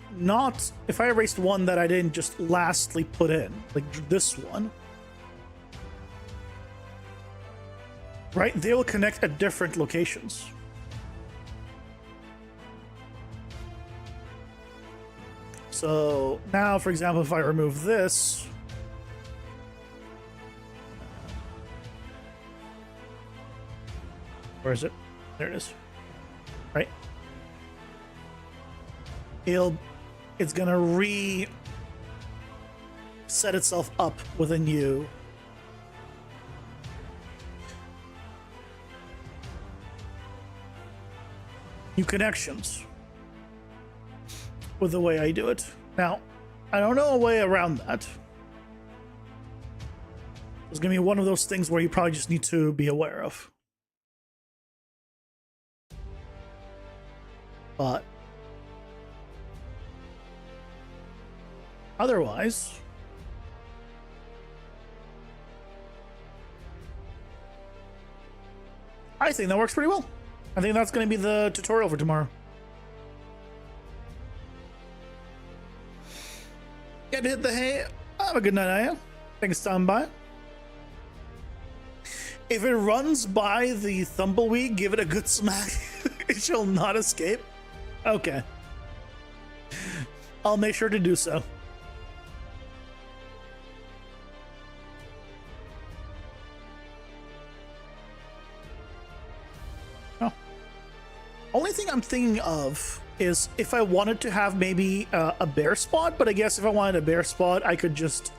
one that I didn't just lastly put in, like this one, right? They will connect at different locations. So now, for example, if I remove this, where is it? There it is. Right? It's gonna set itself up with a new connections with the way I do it. Now, I don't know a way around that. It's gonna be one of those things where you probably just need to be aware of. But otherwise, I think that works pretty well. I think that's going to be the tutorial for tomorrow. Get to hit the hay. Have a good night, Aya. Thanks for stopping by. If it runs by the Thumbleweed, give it a good smack. It shall not escape. Okay. I'll make sure to do so. Oh. Only thing I'm thinking of is if I wanted to have maybe a bear spot, but I guess if I wanted a bear spot, I could just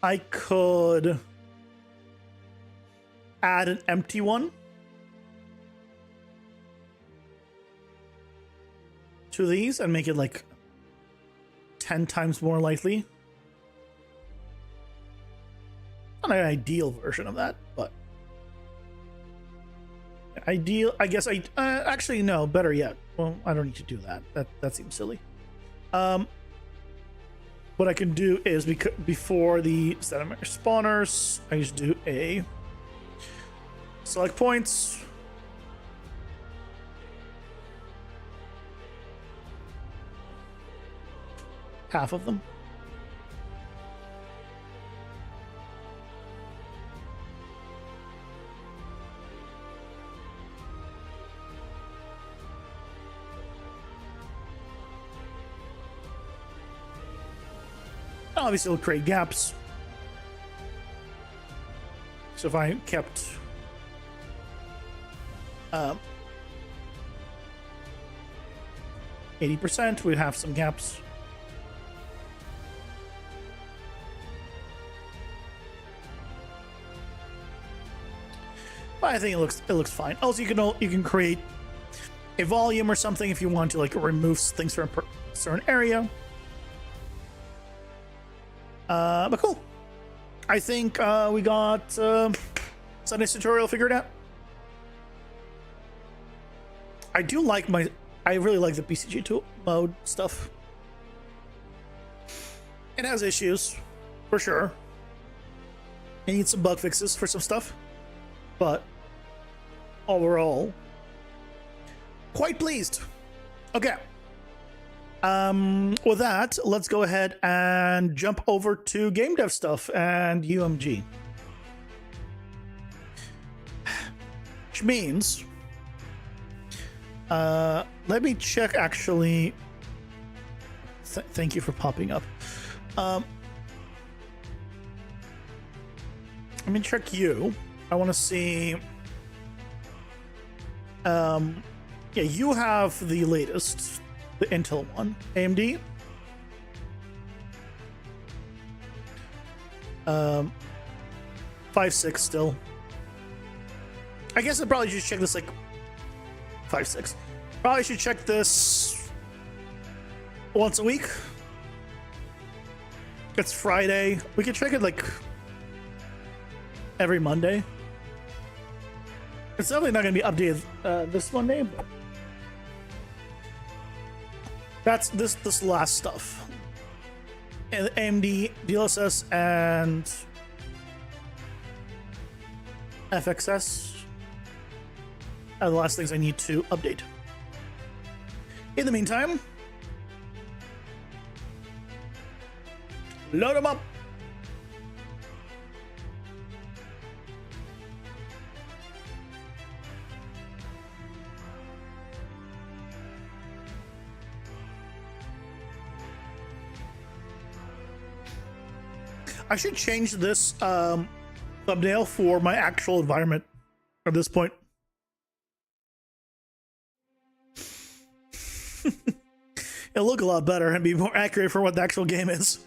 I could add an empty one to these and make it like 10 times more likely. Not an ideal version of that, but ideal, I guess. Actually, no, better yet. Well, I don't need to do that. That seems silly. What I can do is before the sediment spawners, I just do a select points, half of them. Obviously, it'll create gaps. So if I kept 80%, we'd have some gaps. But I think it looks fine. Also, you can create a volume or something if you want to like remove things from a certain area. But cool. I think we got Sunday's tutorial figured out. I really like the PCG tool mode stuff. It has issues, for sure. It needs some bug fixes for some stuff, but overall, quite pleased. Okay. With that, let's go ahead and jump over to game dev stuff and UMG. Which means, let me check actually. Thank you for popping up. Let me check you. I want to see. Yeah, you have the latest. The Intel one. AMD. 5.6 still. I guess I probably should check this like 5.6. Probably should check this once a week. It's Friday. We can check it like every Monday. It's definitely not going to be updated this Monday, but that's this last stuff. And AMD, DLSS, and FXS are the last things I need to update. In the meantime, load them up. I should change this thumbnail for my actual environment at this point. It'll look a lot better and be more accurate for what the actual game is.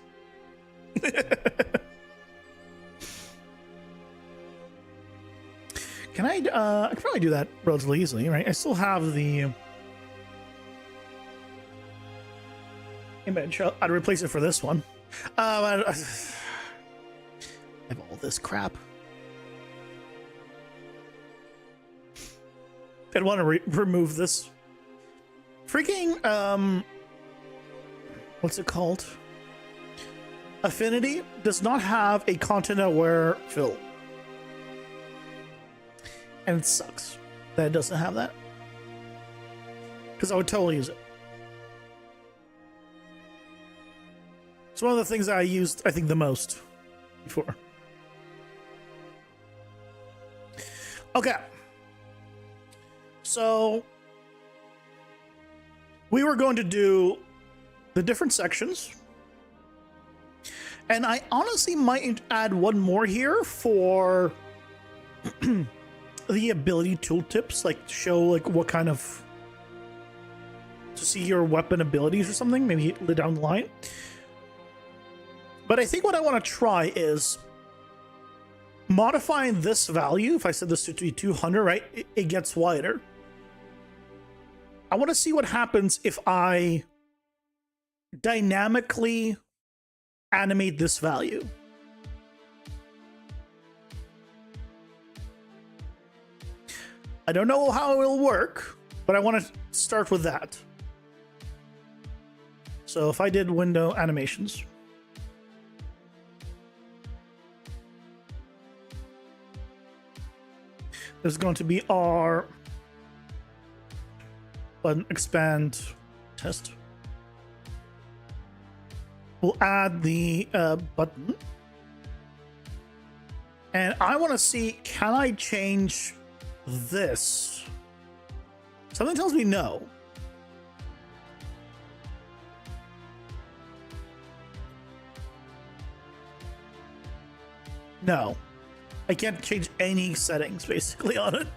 Can I can probably do that relatively easily, right? I still have the image. I'd replace it for this one. I have all this crap. I'd want to remove this. Freaking, what's it called? Affinity does not have a content-aware fill. And it sucks that it doesn't have that. Because I would totally use it. It's one of the things that I used, I think, the most before. Okay. So we were going to do the different sections. And I honestly might add one more here for the ability tooltips, like to show like what kind of, to see your weapon abilities or something, maybe down the line. But I think what I want to try is modifying this value. If I set this to be 200, right, it gets wider. I want to see what happens if I dynamically animate this value. I don't know how it will work, but I want to start with that. So if I did window animations, there's going to be our button expand test. we'll add the button. And I want to see, can I change this? Something tells me no. No. I can't change any settings basically on it.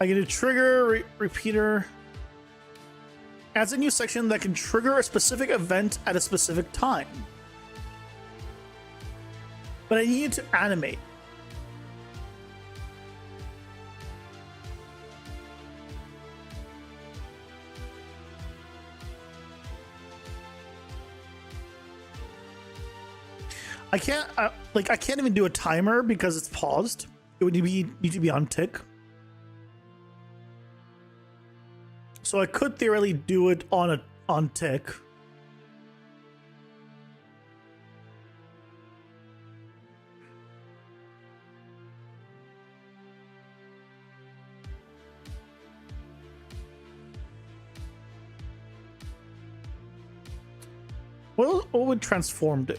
I get a trigger repeater. Adds a new section that can trigger a specific event at a specific time. But I need to animate. I can't I can't even do a timer because it's paused. It would need to be on tick. So I could theoretically do it on tick. What would transform do?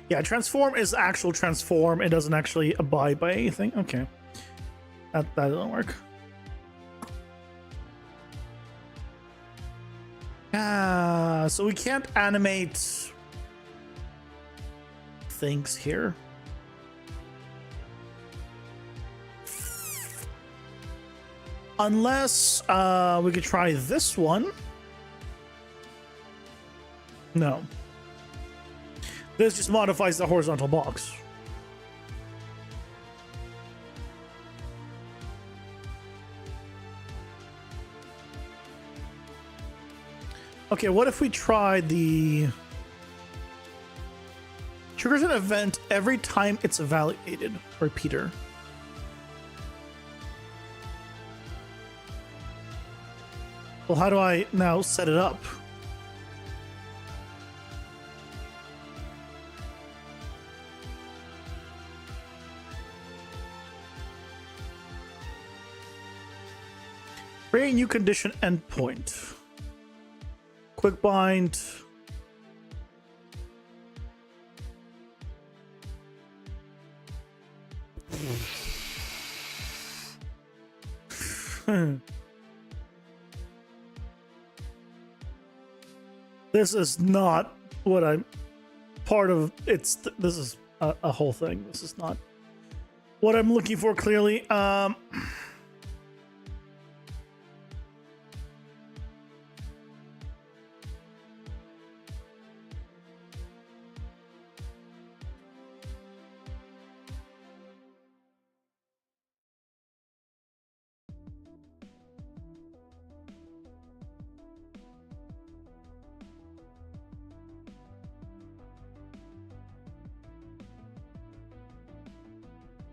Yeah, transform is actual transform. It doesn't actually abide by anything. Okay. That doesn't work. So we can't animate things here. Unless we could try this one. No. This just modifies the horizontal box. Okay, what if we try the triggers an event every time it's evaluated? Repeater. Well, how do I now set it up? Create a new condition endpoint. Quick bind. This is not what I'm part of. This is a whole thing. This is not what I'm looking for clearly.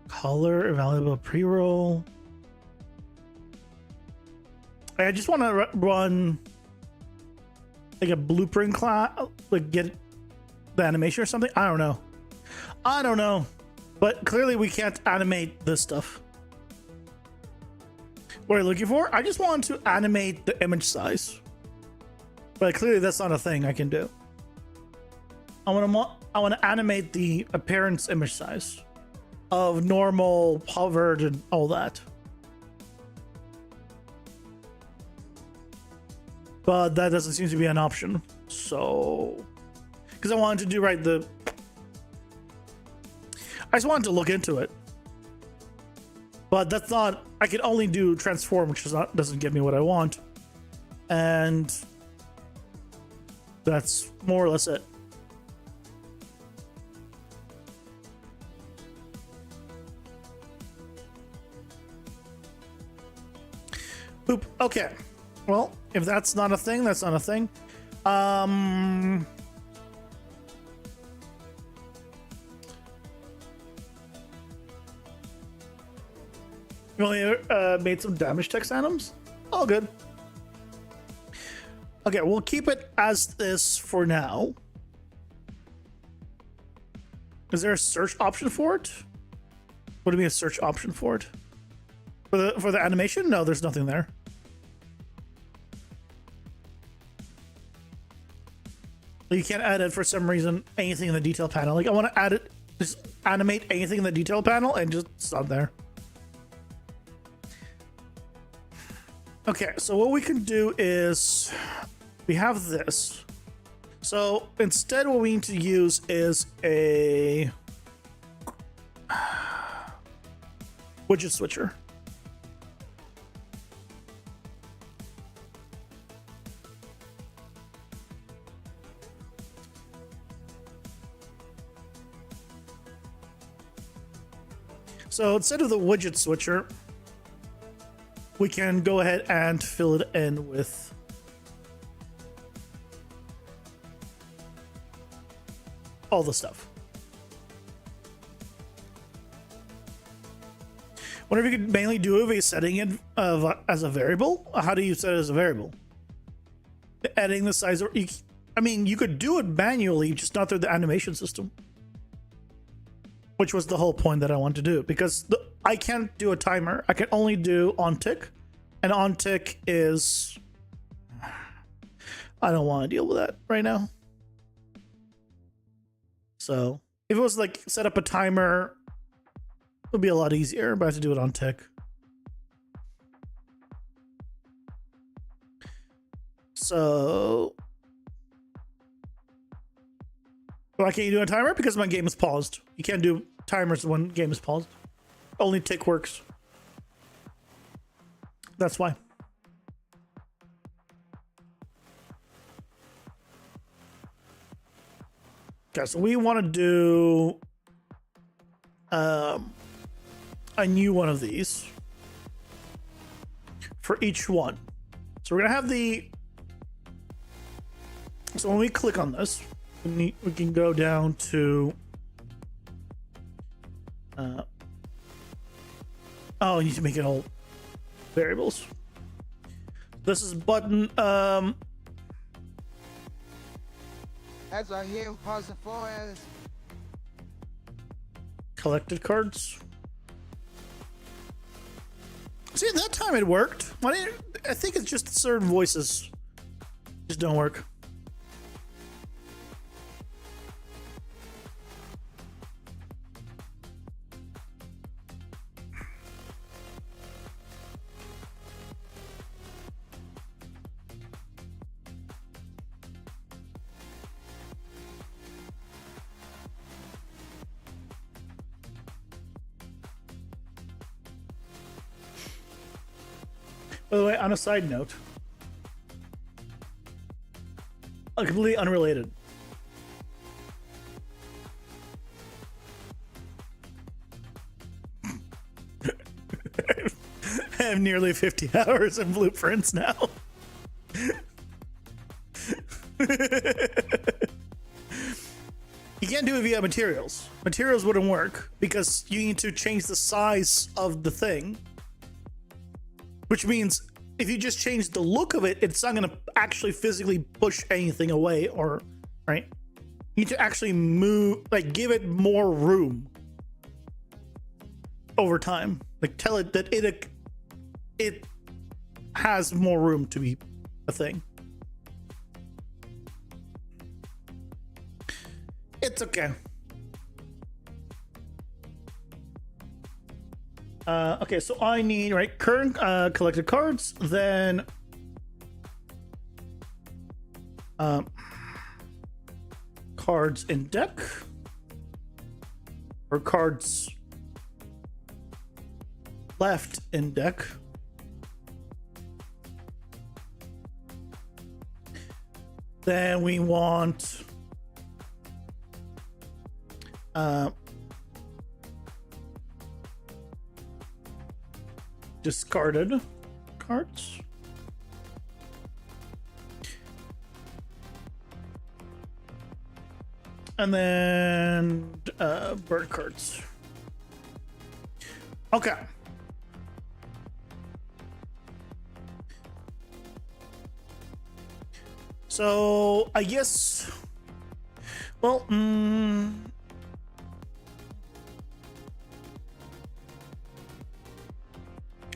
Color, evaluable pre-roll. I just want to run like a blueprint class, like get the animation or something. I don't know. But clearly we can't animate this stuff. What are you looking for? I just want to animate the image size. But clearly that's not a thing I can do. I want to animate the appearance image size of normal, hovered, and all that. But that doesn't seem to be an option. So, because I wanted to do I just wanted to look into it. But that's not, I can only do transform, which doesn't give me what I want. And that's more or less it. Boop. Okay. Well, if that's not a thing, that's not a thing. You only made some damage text items? All good. Okay, we'll keep it as this for now. Is there a search option for it? What do you mean a search option for it? For the animation, no, there's nothing there. You can't add it for some reason, anything in the detail panel. Like I want to add it, just animate anything in the detail panel and just stop there. Okay, so what we can do is we have this. So instead what we need to use is a widget switcher. So instead of the widget switcher, we can go ahead and fill it in with all the stuff. Whenever you could mainly do it by setting it as a variable, how do you set it as a variable? Adding the size, I mean, you could do it manually, just not through the animation system. Which was the whole point that I want to do, because I can't do a timer. I can only do on tick, and on tick is, I don't want to deal with that right now. So if it was like set up a timer, it would be a lot easier, but I have to do it on tick. So why can't you do a timer? Because my game is paused. You can't do timers when game is paused. Only tick works. That's why. Okay, so we want to do a new one of these for each one. So we're gonna have the. So when we click on this, we can go down to oh, you need to make it all variables. This is button as I hear pause for as collected cards. See, that time it worked. Why didn't, I think it's just certain voices just don't work. By the way, on a side note, completely unrelated. I have nearly 50 hours in blueprints now. You can't do it via materials. Materials wouldn't work because you need to change the size of the thing. Which means if you just change the look of it, it's not going to actually physically push anything away, or right? You need to actually move, like give it more room over time. Like tell it that it has more room to be a thing. It's okay. Okay, so I need, right, current collected cards, then cards in deck, or cards left in deck. Then we want discarded cards. And then bird cards. Okay. So I guess, well,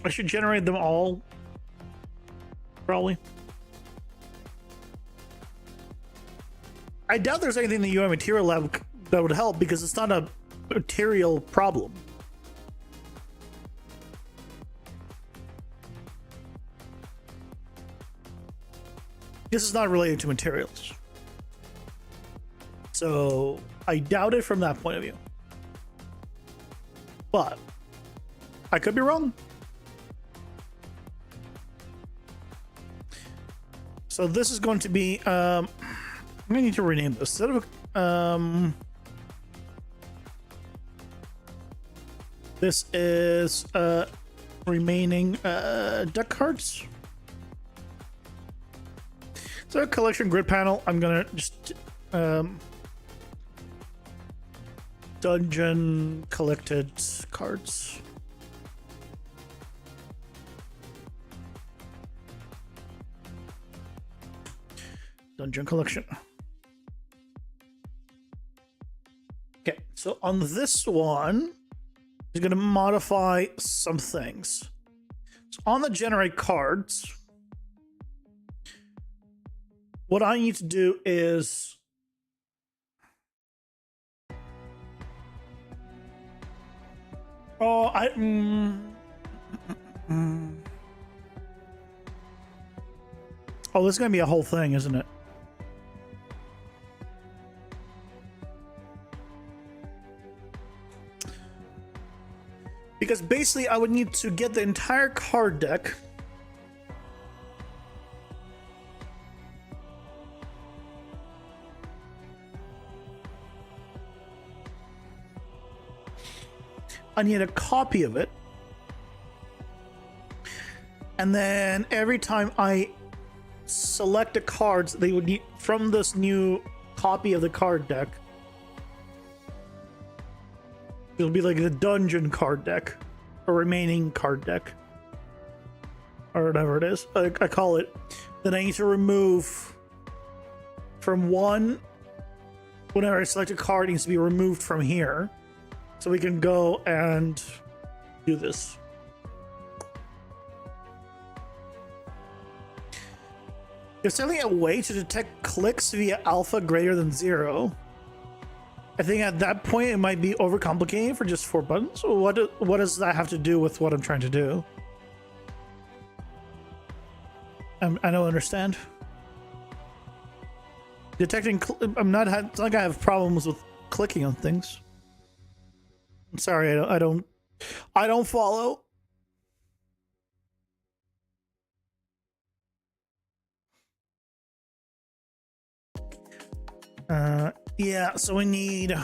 I should generate them all. Probably. I doubt there's anything in the UI material lab that would help because it's not a material problem. This is not related to materials. So I doubt it from that point of view. But I could be wrong. So this is going to be I'm gonna need to rename this. Instead of this is remaining deck cards. So collection grid panel, I'm gonna just dungeon collected cards. Dungeon collection. Okay, so on this one, I'm gonna modify some things. So on the generate cards, what I need to do is oh, oh, this is gonna be a whole thing, isn't it? Because basically I would need to get the entire card deck. I need a copy of it. And then every time I select the cards, they would need from this new copy of the card deck. It'll be like the dungeon card deck, or remaining card deck, or whatever it is. I call it. Then I need to remove from one. Whenever I select a card, it needs to be removed from here, so we can go and do this. There's certainly a way to detect clicks via alpha greater than 0. I think at that point it might be overcomplicated for just 4 buttons. What does that have to do with what I'm trying to do? I don't understand. Detecting, it's not like I have problems with clicking on things. I'm sorry, I don't follow. Yeah, so we need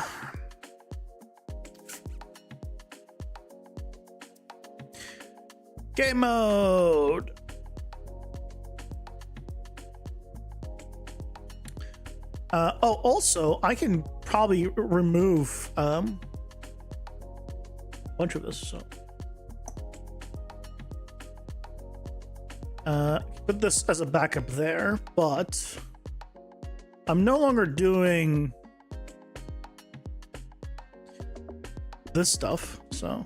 game mode. Oh, also I can probably remove a bunch of this, so put this as a backup there, but I'm no longer doing this stuff, so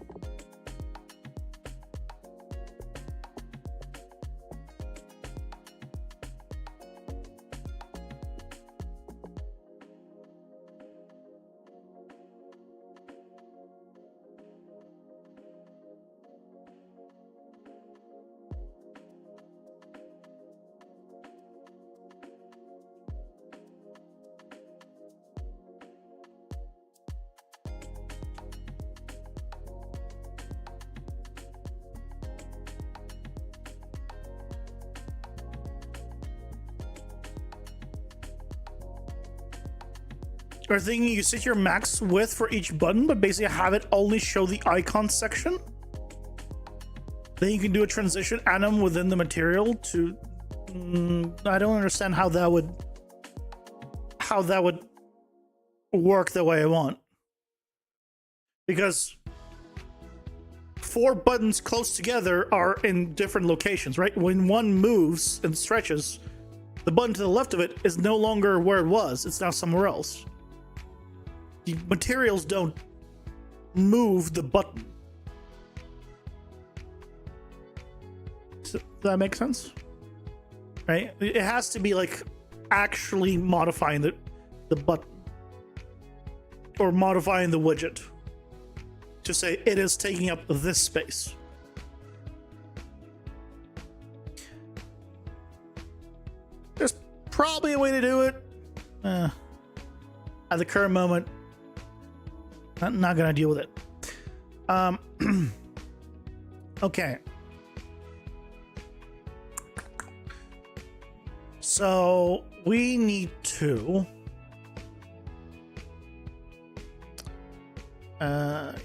or thinking you set your max width for each button, but basically have it only show the icon section. Then you can do a transition anim within the material to. I don't understand how that would work the way I want. Because 4 buttons close together are in different locations, right? When one moves and stretches, the button to the left of it is no longer where it was. It's now somewhere else. The materials don't move the button. Does that make sense? Right? It has to be like actually modifying the button or modifying the widget to say it is taking up this space. There's probably a way to do it. At the current moment, I'm not gonna deal with it. Okay. So we need to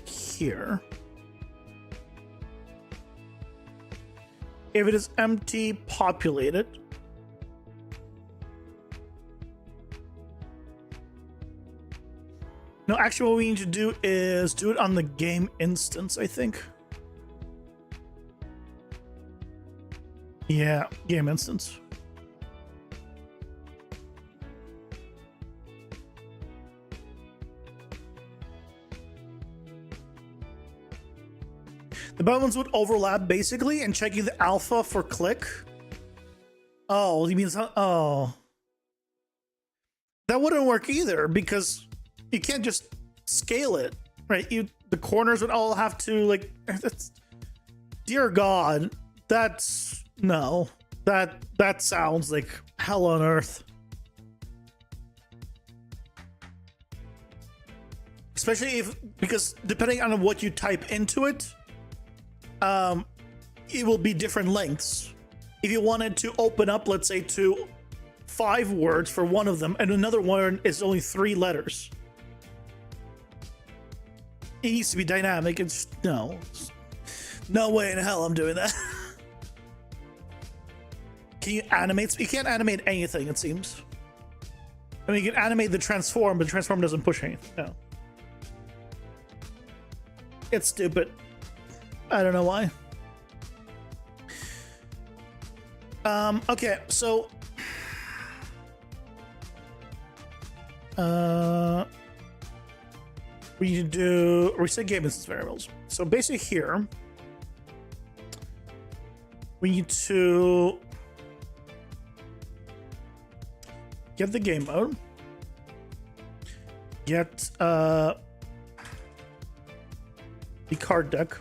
here. If it is empty, populate it. No, actually what we need to do is do it on the game instance, I think. Yeah, game instance. The buttons would overlap basically, and checking the alpha for click. Oh, you mean, oh. That wouldn't work either because you can't just scale it, right? The corners would all have to like, that's, dear God, that's, no, that sounds like hell on earth. Especially because depending on what you type into it, it will be different lengths. If you wanted to open up, let's say, to 5 words for one of them, and another one is only 3 letters, it needs to be dynamic. It's no way in hell I'm doing that. Can you animate? You can't animate anything, it seems. I mean, you can animate the transform, but the transform doesn't push anything. No. It's stupid. I don't know why. Okay, so we need to do reset game instance variables. So basically here we need to get the game mode, get the card deck,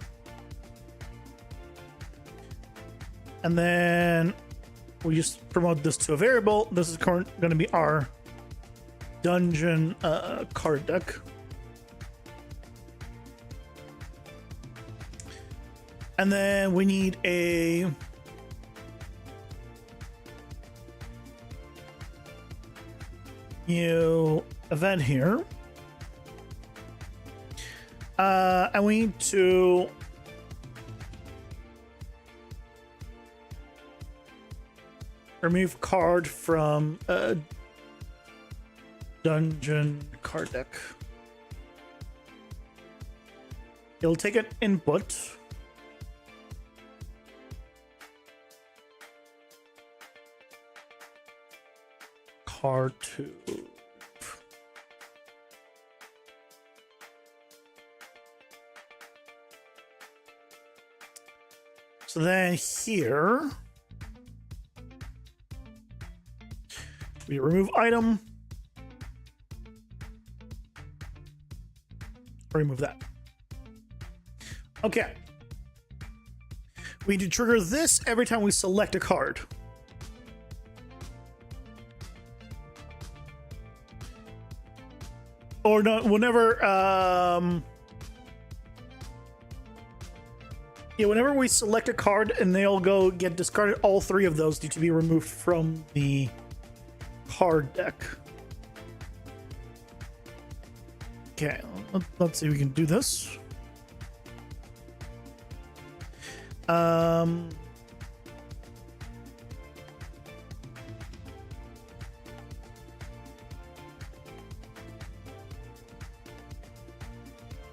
and then we just promote this to a variable. This is going to be our dungeon card deck. And then we need a new event here. And we need to remove card from dungeon card deck. It'll take an input. Card 2. So then here we remove item. Remove that. Okay. We need to trigger this every time we select a card. Or no, whenever whenever we select a card and they'll go get discarded, all 3 of those need to be removed from the card deck. Okay, let's see if we can do this.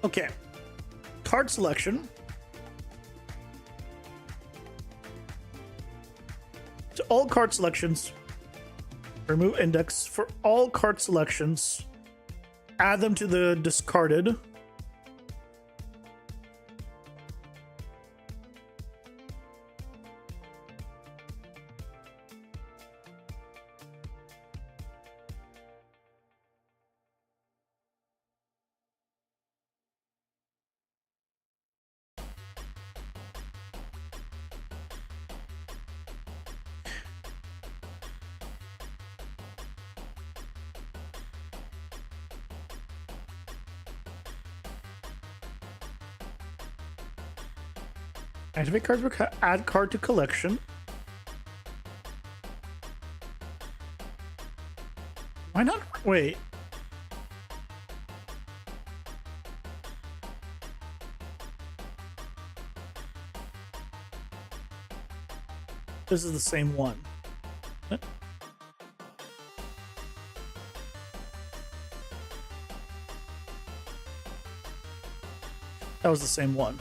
Okay, card selection. To all card selections, remove index. For all card selections, add them to the discarded. Activate card book, add card to collection. Why not? Wait. This is the same one. That was the same one.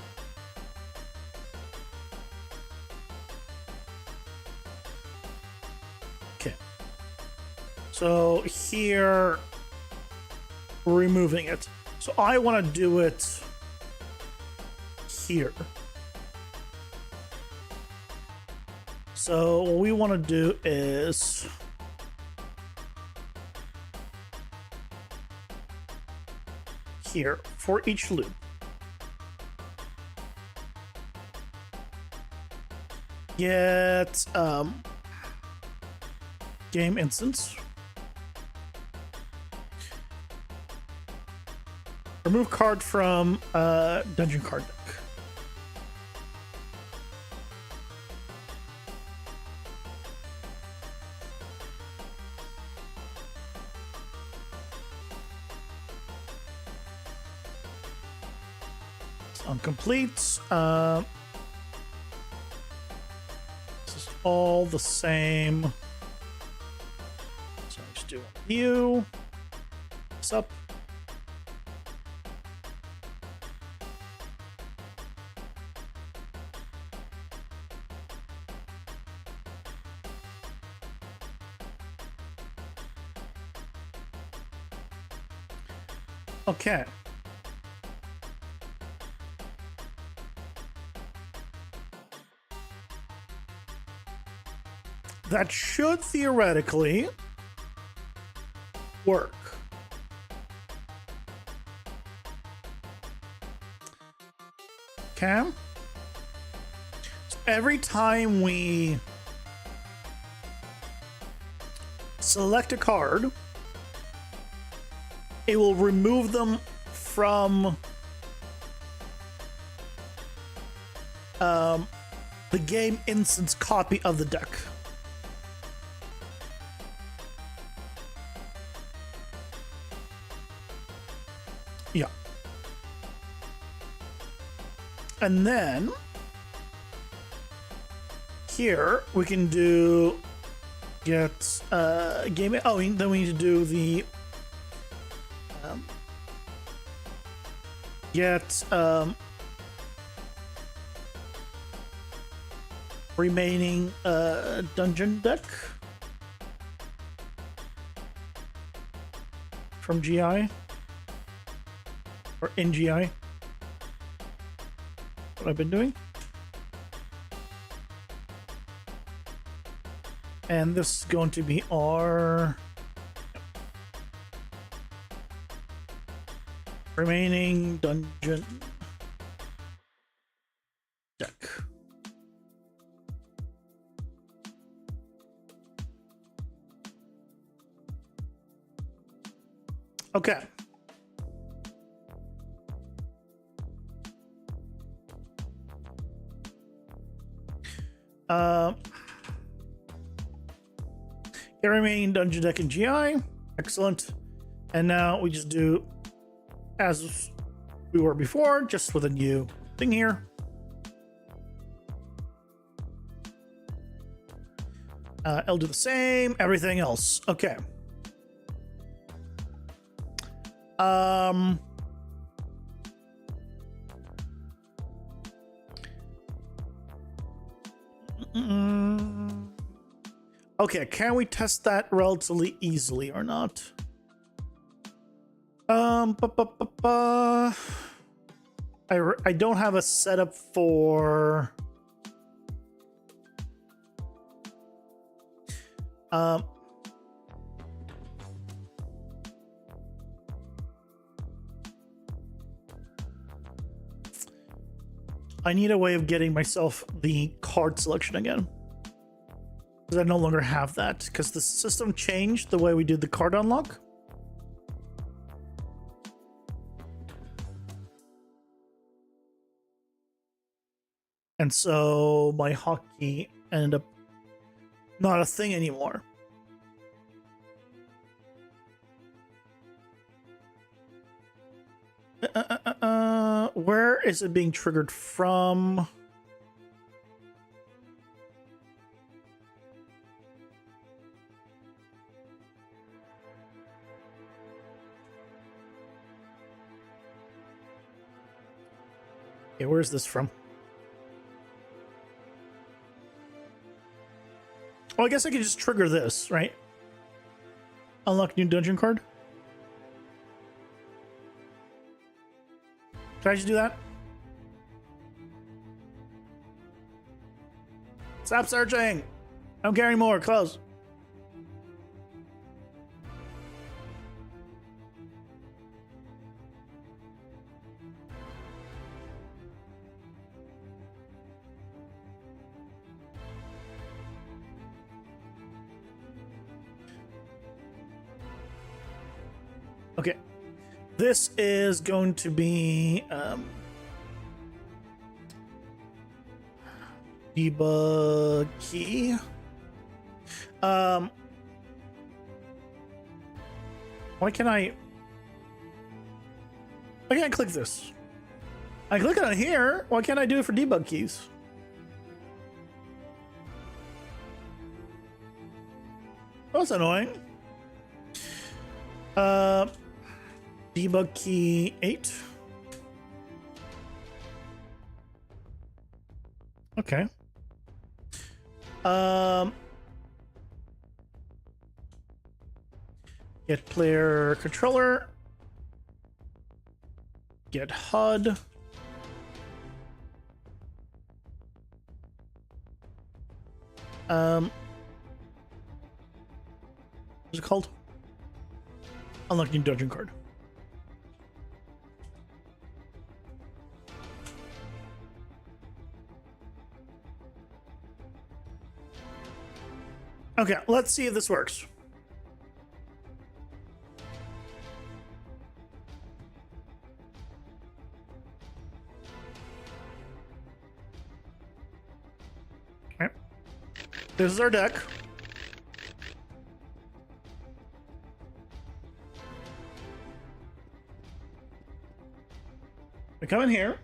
Okay. So here, we're removing it. So I want to do it here. So what we want to do is here for each loop. Get game instance. Remove card from dungeon card deck. Complete. This is all the same. So I just do view. What's up? Okay. That should theoretically work. Okay. So every time we select a card, it will remove them from the game instance copy of the deck. Yeah. And then here we can do get game. Oh, then we need to do the get remaining dungeon deck from GI or in GI. What I've been doing. And this is going to be our remaining dungeon deck. Okay. Get remaining dungeon deck in GI. Excellent. And now we just do as we were before, just with a new thing here. I'll do the same, everything else. Okay. Okay, can we test that relatively easily or not? I don't have a setup for I need a way of getting myself the card selection again, because I no longer have that because the system changed the way we do the card unlock. And so my hotkey ended up not a thing anymore. Where is it being triggered from? Okay, where's this from? Oh, I guess I could just trigger this, right? Unlock new dungeon card. Can I just do that? Stop searching! I don't care anymore. Close. Okay. This is going to be debug key. Why can't I click this? I click it on here. Why can't I do it for debug keys? That's annoying. Debug key 8. Okay. Get player controller. Get HUD. What's it called? Unlock new dungeon card. Okay, let's see if this works. Okay. This is our deck. We come in here.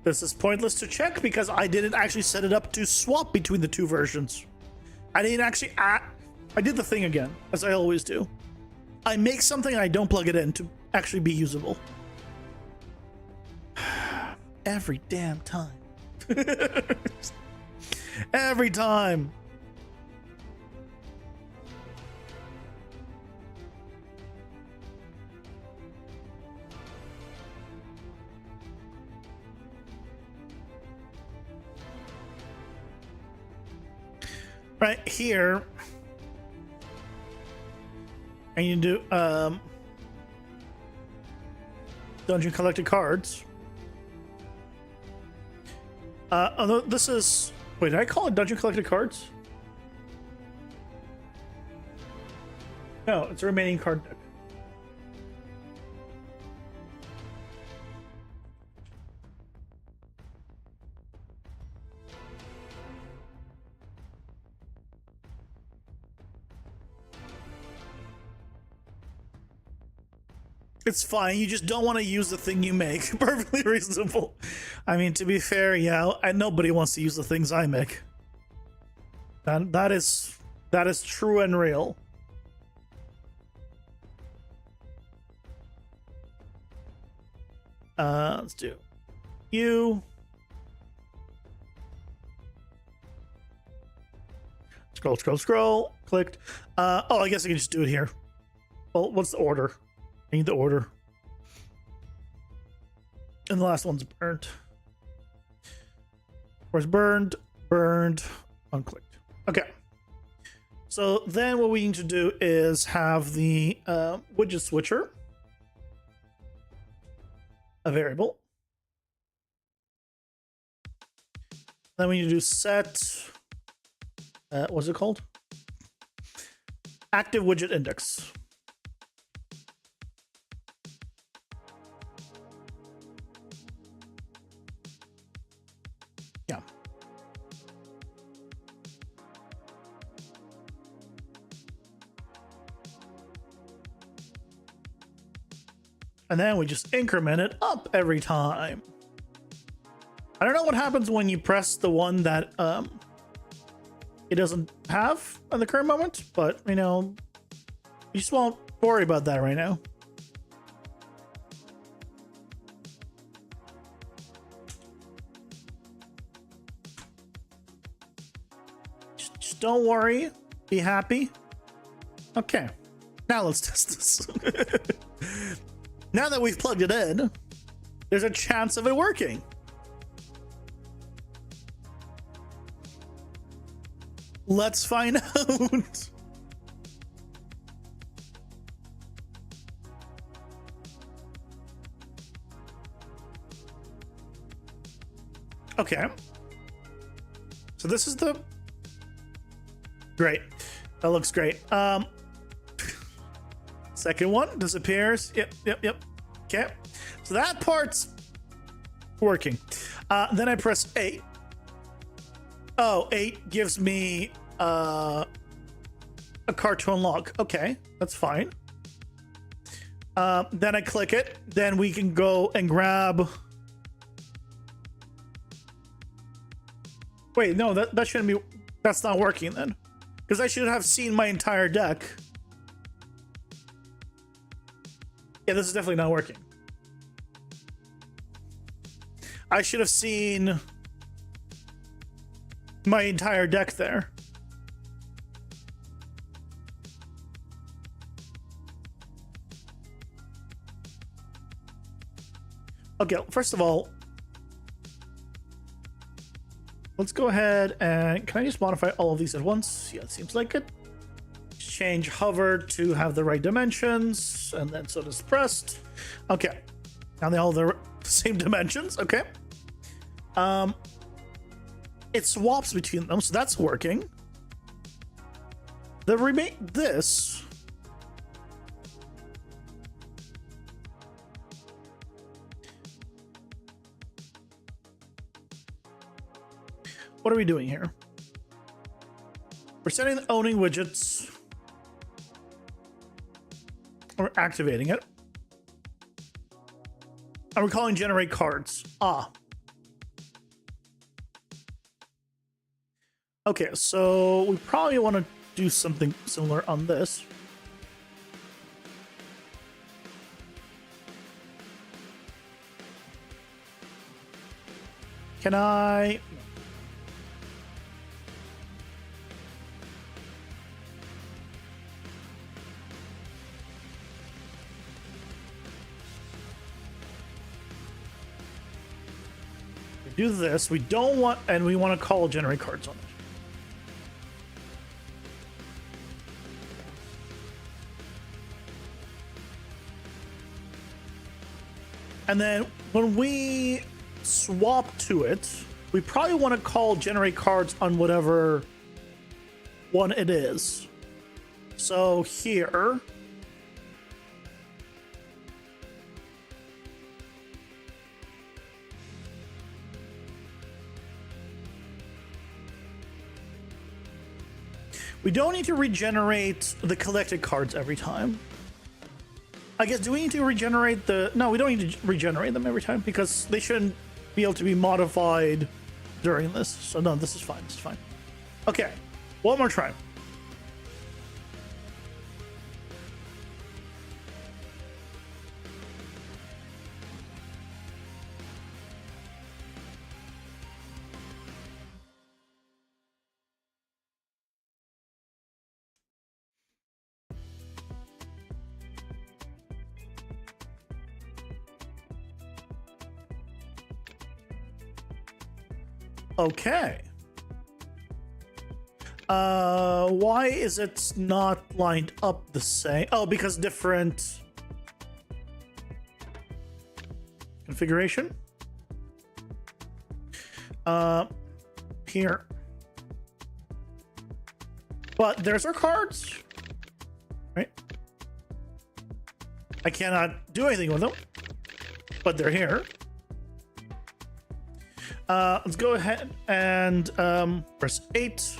This is pointless to check because I didn't actually set it up to swap between the two versions. I didn't actually I did the thing again, as I always do. I make something and I don't plug it in to actually be usable. Every damn time. Every time. Right here, and you do dungeon collected cards. Although this is, wait, did I call it dungeon collected cards? No, it's a remaining card deck. It's fine. You just don't want to use the thing you make. Perfectly reasonable. I mean, to be fair, yeah, and nobody wants to use the things I make. That is true and real. Let's do you. Scroll, scroll, scroll. Clicked. Oh, I guess I can just do it here. Well, what's the order? I need the order. And the last one's burnt. Where's burned, burned, unclicked. Okay. So then what we need to do is have the widget switcher, a variable. Then we need to do set, what's it called? Active widget index. 。 . 。 . 。 . . . . . . . . . . . 。 . . . . . . . . . . . . . . . . . . . . . . . . . . . . . . . . . . . . . . Yeah. And then we just increment it up every time. I don't know what happens when you press the one that it doesn't have at the current moment, but you know, you just won't worry about that right now. Just don't worry. Be happy. Okay. Now let's test this. Now that we've plugged it in, there's a chance of it working. Let's find out. Okay. So this is the... Great. That looks great. Second one disappears. Yep. Okay. So that part's working. Then I press 8. Oh, 8 gives me a card to unlock. Okay, that's fine. Then I click it. Then we can go and grab... Wait, no, that shouldn't be... That's not working then. Because I should have seen my entire deck. Yeah, this is definitely not working. I should have seen my entire deck there. Okay, first of all, let's go ahead and... Can I just modify all of these at once? Yeah, it seems like it. Change hover to have the right dimensions, and then so does pressed. Okay, now they all have the same dimensions. Okay. It swaps between them, so that's working. This... What are we doing here? We're setting the owning widgets. We're activating it. And we're calling generate cards. Okay, so we probably want to do something similar on this. Can I... do this. We don't want, and we want to call generate cards on it. And then when we swap to it, we probably want to call generate cards on whatever one it is. So here, we don't need to regenerate the collected cards every time. I guess, do we need to regenerate the... No, we don't need to regenerate them every time because they shouldn't be able to be modified during this. So no, this is fine. This is fine. Okay, one more try. Okay. Why is it not lined up the same? Oh, because different configuration. Here. But there's our cards. Right? I cannot do anything with them. But they're here. Let's go ahead and press 8,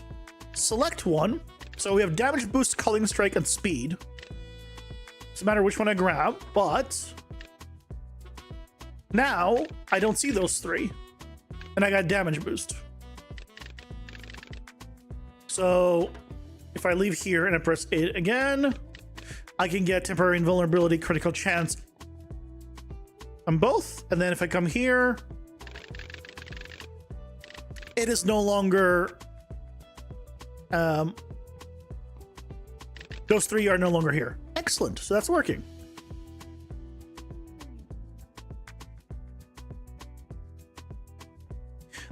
select one. So we have damage boost, culling strike, and speed. Doesn't matter which one I grab, but now I don't see those 3, and I got damage boost. So if I leave here and I press 8 again, I can get temporary invulnerability, critical chance on both. And then if I come here, it is no longer those 3 are no longer here. Excellent. So that's working.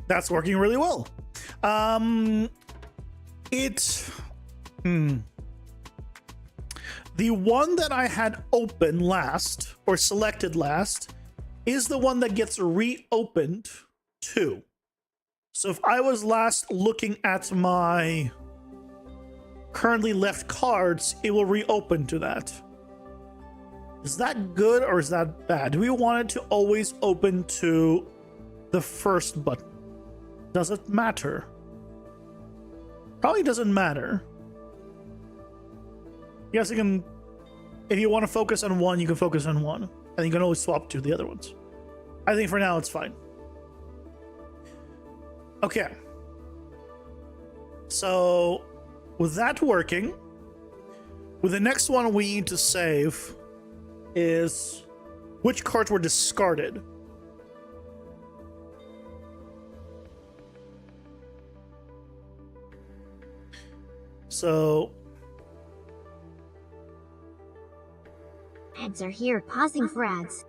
That's working really well. The one that I had open last, or selected last, is the one that gets reopened too. So if I was last looking at my currently left cards, it will reopen to that. Is that good or is that bad? Do we want it to always open to the first button? Does it matter? Probably doesn't matter. Yes, you can. If you want to focus on one, you can focus on one, and you can always swap to the other ones. I think for now it's fine. Okay. So with that working, with the next one we need to save is which cards were discarded. So ads are here, pausing for ads.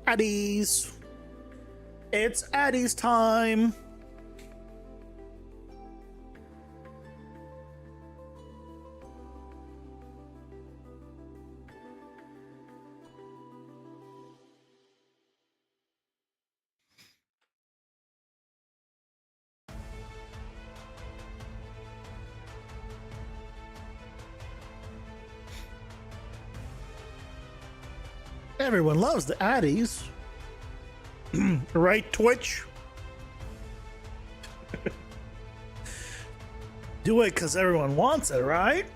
Addies. It's Addies time. Everyone loves the Addies. Right, Twitch? Do it because everyone wants it, right?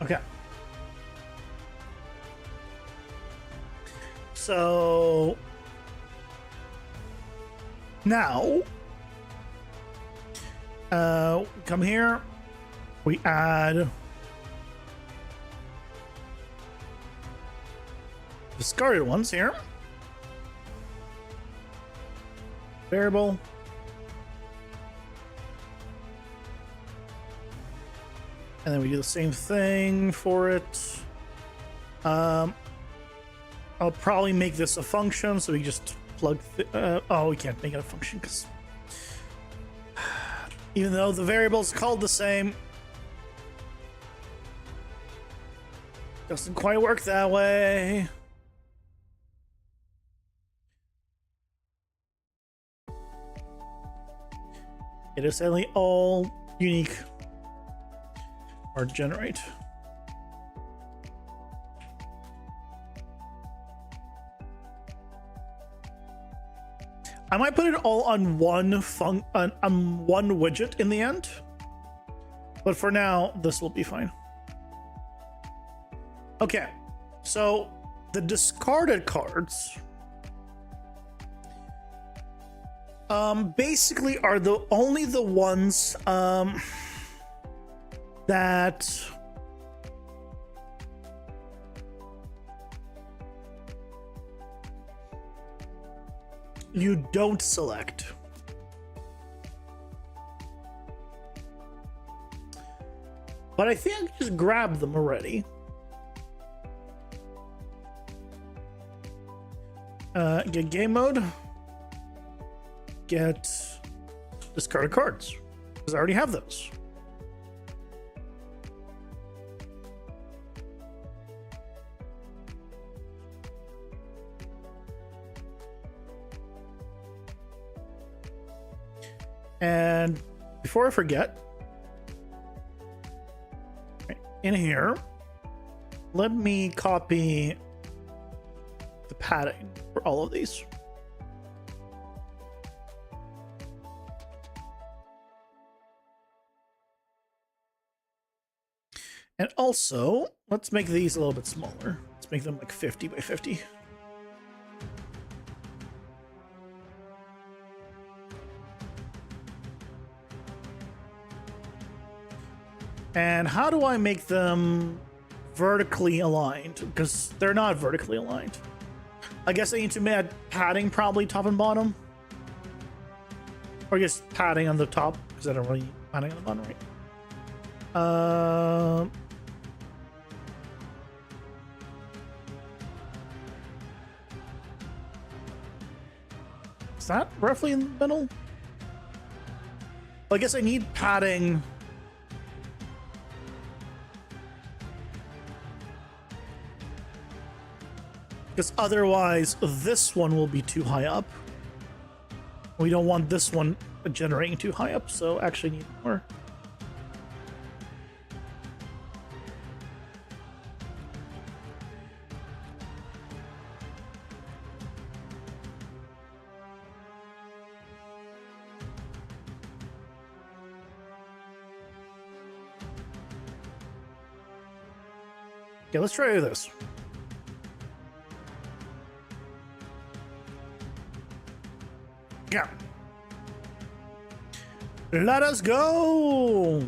Okay. So now, come here. We add discarded ones here. Variable. And then we do the same thing for it. I'll probably make this a function, so we just plug. Oh, we can't make it a function because even though the variable is called the same, doesn't quite work that way. It is only all unique. Or generate. I might put it all on one one widget in the end, but for now this will be fine. Okay, so the discarded cards basically are only the ones that you don't select. But I think I can just grab them already. Get game mode. Get discarded cards. Because I already have those. And before I forget, in here, let me copy the padding for all of these. And also, let's make these a little bit smaller. Let's make them like 50 by 50. And how do I make them vertically aligned? Because they're not vertically aligned. I guess I need to add padding probably top and bottom. Or I guess padding on the top, because I don't really need padding on the bottom, right? Is that roughly in the middle? Well, I guess I need padding. Because otherwise, this one will be too high up. We don't want this one generating too high up, so actually need more. Okay, let's try this. Yeah. Let us go.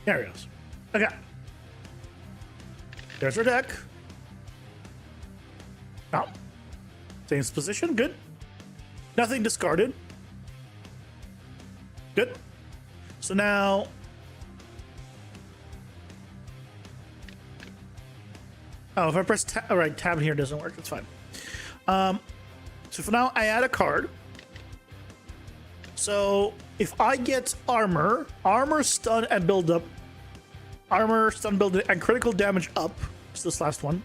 There it goes. Okay. There's our deck. Oh. Same position. Good. Nothing discarded. Good. So now... Oh, if I press tab... All right, tab here doesn't work. That's fine. So for now, I add a card. So if I get armor, stun, and build up, armor, stun, build, and critical damage up, it's this last one,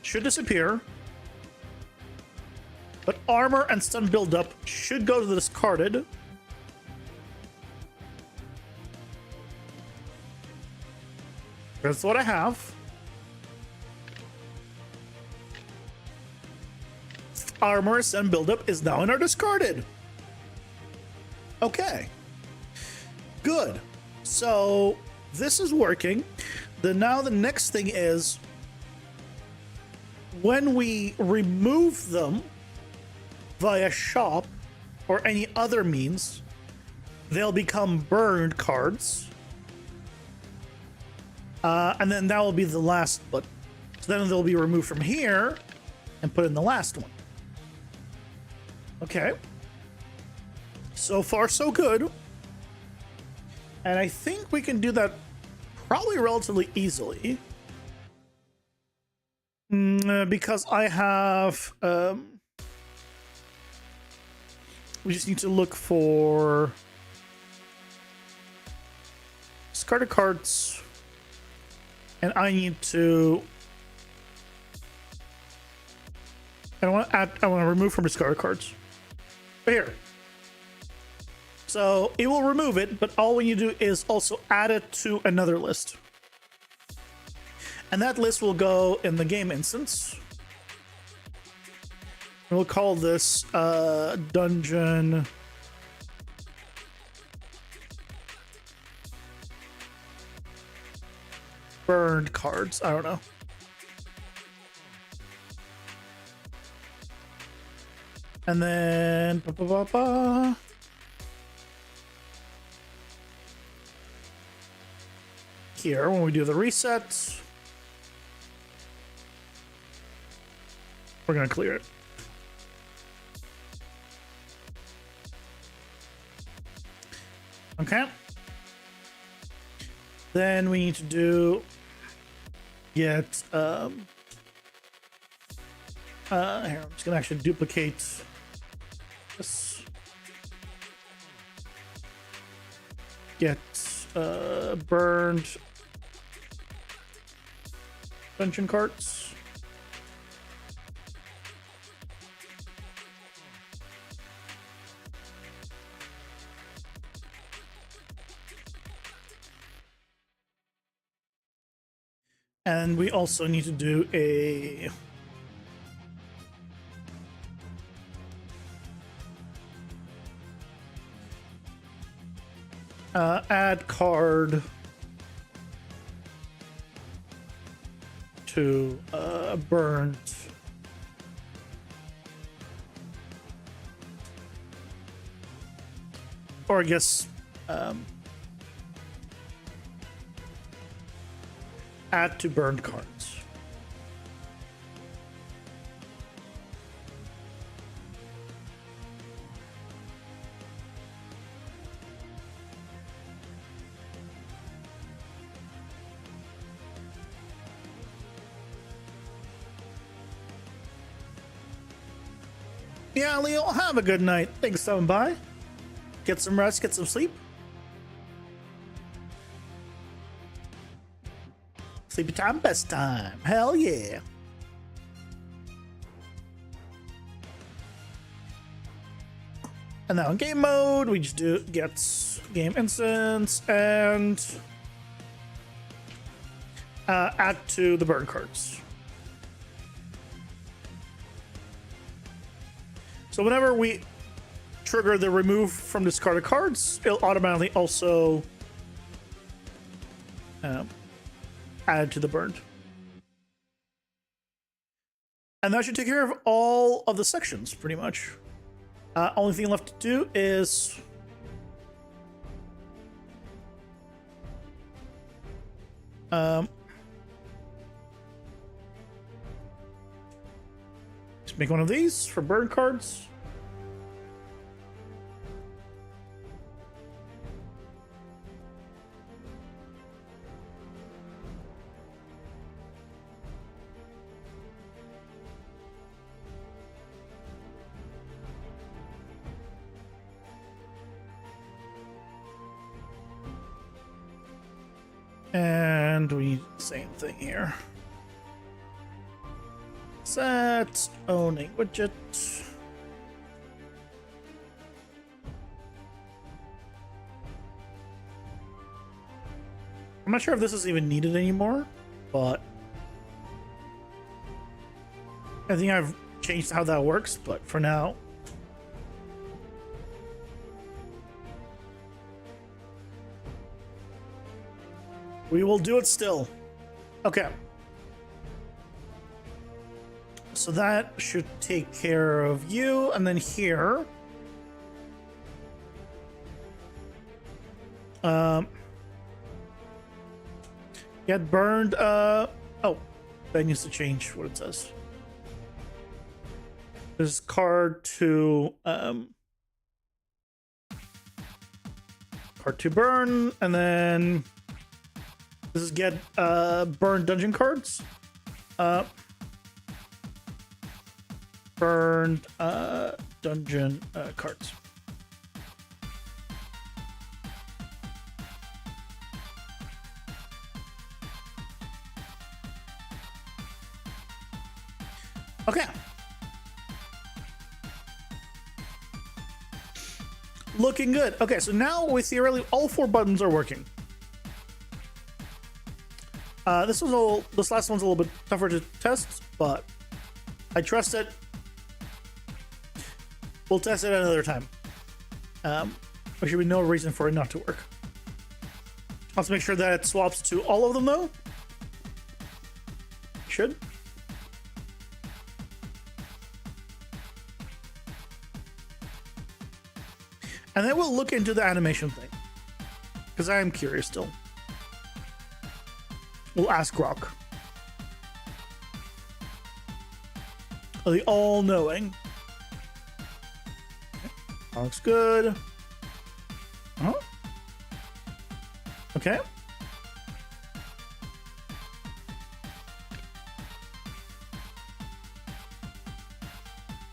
should disappear. But armor and stun buildup should go to the discarded. That's what I have. Armor and stun buildup is now in our discarded. Okay. Good. So this is working. Now the next thing is when we remove them via shop or any other means, they'll become burned cards. And then that will be the last, but so then they'll be removed from here and put in the last one. Okay. So far, so good. And I think we can do that probably relatively easily. Because I have... we just need to look for discarded cards, and I need to. I want to add. I want to remove from discarded cards. Right here. So it will remove it, but all we need to do is also add it to another list, and that list will go in the game instance. We'll call this dungeon burned cards. I don't know. And then here when we do the reset, we're going to clear it. Okay. Then we need to do get here, I'm just gonna actually duplicate this. Get burned dungeon carts. And we also need to do a add card to burned or I guess add to burned cards. Yeah, Leo, have a good night. Thanks for stopping by. Get some rest, get some sleep. Sleepy time, best time. Hell yeah. And now in game mode, we just do gets game instance and add to the burn cards. So whenever we trigger the remove from discarded cards, it'll automatically also add to the burned. And that should take care of all of the sections, pretty much. Only thing left to do is just make one of these for burn cards. And we need the same thing here. Set owning widget. I'm not sure if this is even needed anymore, but I think I've changed how that works, but for now. We will do it still. Okay. So that should take care of you. And then here. Get burned. Oh, that needs to change what it says. This card to burn, and then this is get burned dungeon cards. Burned dungeon cards. Okay. Looking good. Okay, so now with theoretically all 4 buttons are working. This last one's a little bit tougher to test, but I trust it. We'll test it another time. There should be no reason for it not to work. Let's make sure that it swaps to all of them, though. Should. And then we'll look into the animation thing, because I am curious still. We'll ask Grok. The all-knowing. Okay. Looks good. Huh? Okay.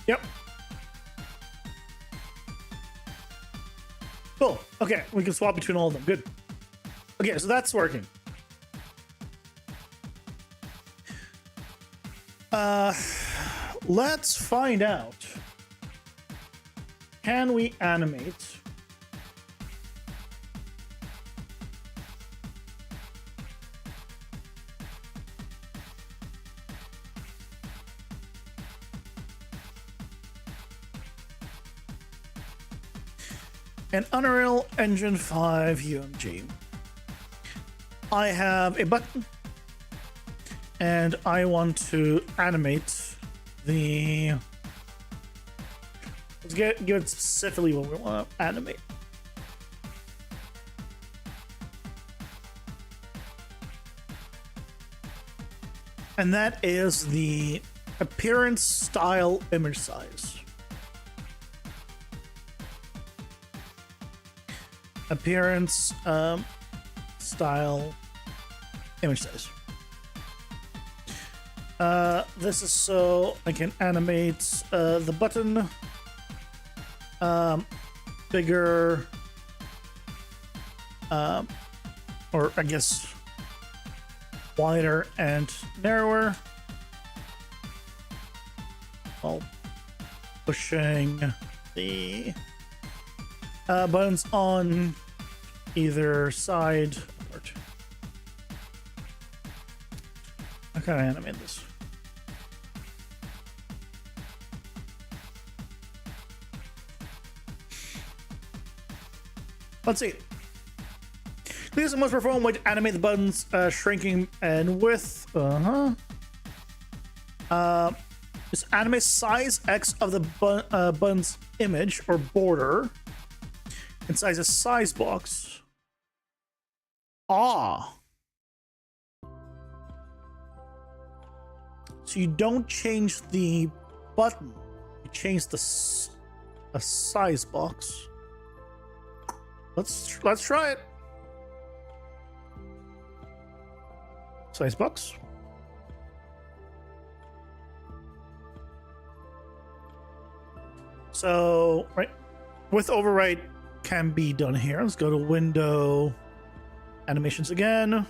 Yep. Cool. Okay, we can swap between all of them. Good. Okay, so that's working. Let's find out. Can we animate an Unreal Engine 5 UMG? I have a button and I want to animate the... Let's give it specifically what we want to animate. And that is the appearance style image size. Appearance style image size. This is so I can animate the button bigger, or I guess wider and narrower, while pushing the buttons on either side. How can I animate this? Let's see. This must perform way to animate the buttons shrinking and width. Just animate size X of the button's image or border and size a size box. Ah. So you don't change the button, you change the a size box. Let's try it. Size box. So, right, with overwrite can be done here. Let's go to window, animations again.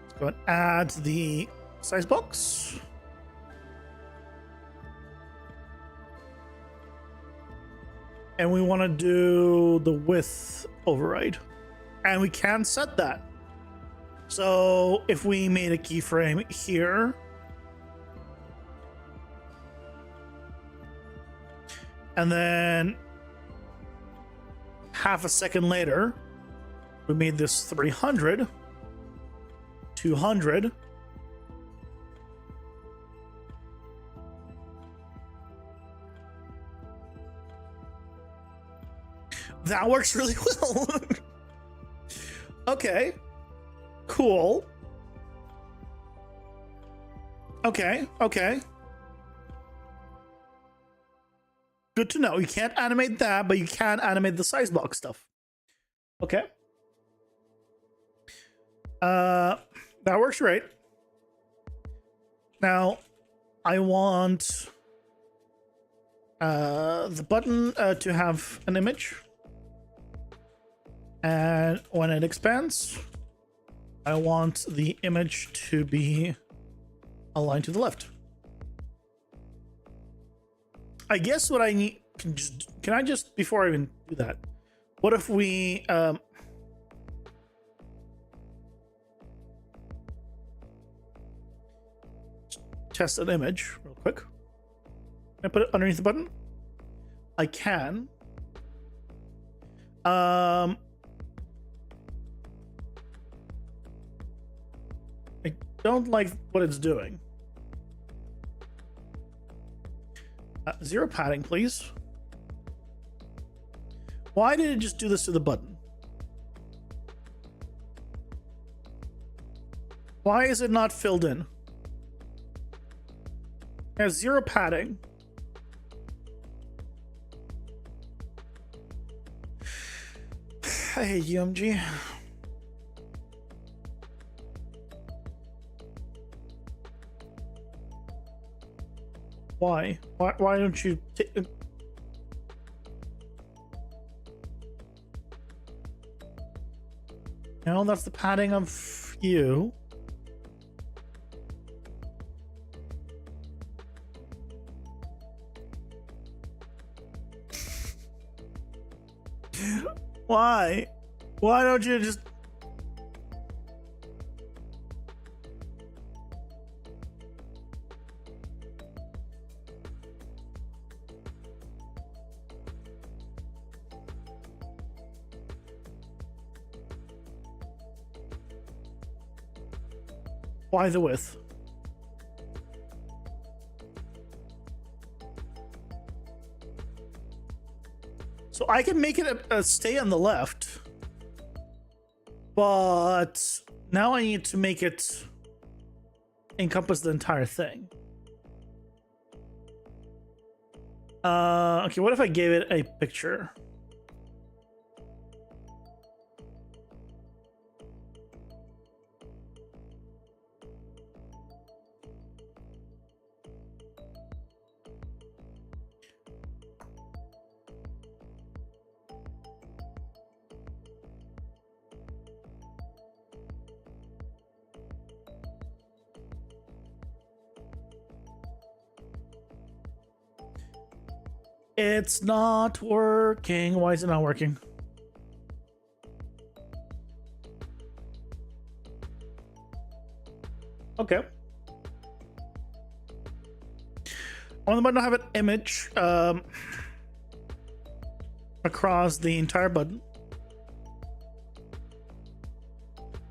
Let's go and add the size box. And we want to do the width override. And we can set that. So if we made a keyframe here, and then half a second later, we made this 300, 200, that works really well. Okay. Cool. Okay. Good to know. You can't animate that, but you can animate the size box stuff. Okay. That works right. Now, I want the button to have an image. And when it expands, I want the image to be aligned to the left. I guess what I need, can I just, before I even do that, what if we test an image real quick? Can I put it underneath the button? I can. I don't like what it's doing. 0 padding, please. Why did it just do this to the button? Why is it not filled in? It has 0 padding. I hate UMG. Why? Why don't you take... No, that's the padding of you. Why? Why don't you just... Why the width? So I can make it a stay on the left, but now I need to make it encompass the entire thing. Okay, what if I gave it a picture? It's not working. Why is it not working? Okay. On the button, I have an image across the entire button.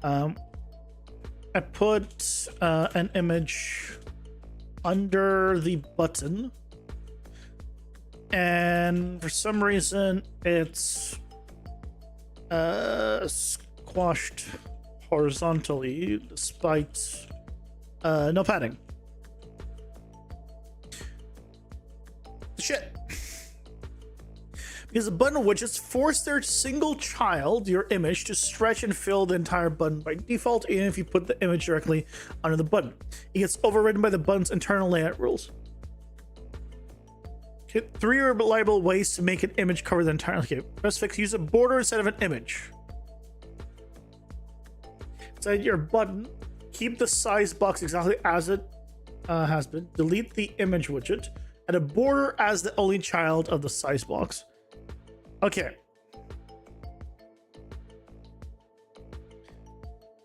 I put an image under the button. And for some reason, it's squashed horizontally despite no padding. Shit. Because the button widgets force their single child, your image, to stretch and fill the entire button by default, even if you put the image directly under the button. It gets overridden by the button's internal layout rules. 3 reliable ways to make an image cover the entire... Okay, press fix. Use a border instead of an image. Inside your button, keep the size box exactly as it has been. Delete the image widget. Add a border as the only child of the size box. Okay.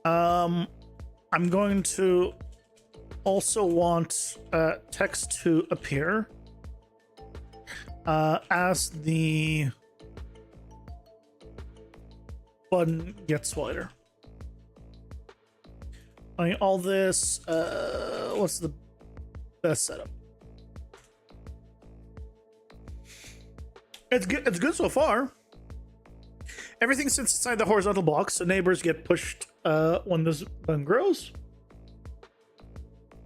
I'm going to also want text to appear as the button gets wider. I mean, all this, what's the best setup? It's good so far. Everything sits inside the horizontal box, so neighbors get pushed when this button grows.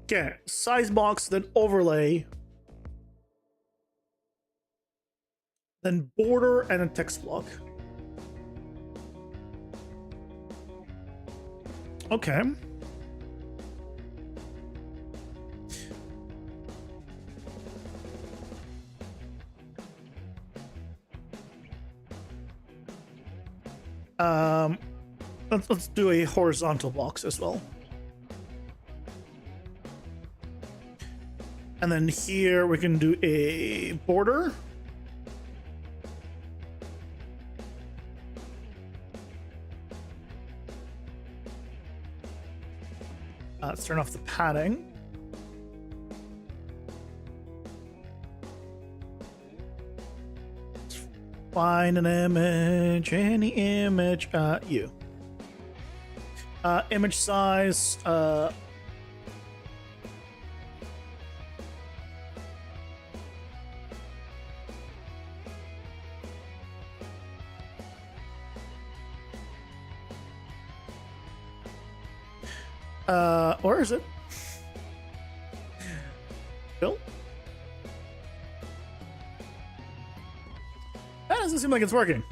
Okay, size box, then overlay, then border, and a text block. Okay. Let's do a horizontal box as well. And then here we can do a border. Let's turn off the padding. Find an image, any image, you. Image size, Or is it? Bill? That doesn't seem like it's working.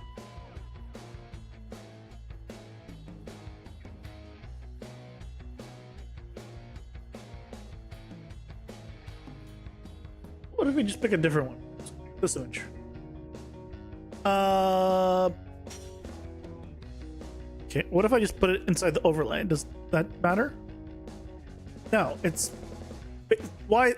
What if we just pick a different one? This image. Okay, what if I just put it inside the overlay? Does that matter? No, it's... Why?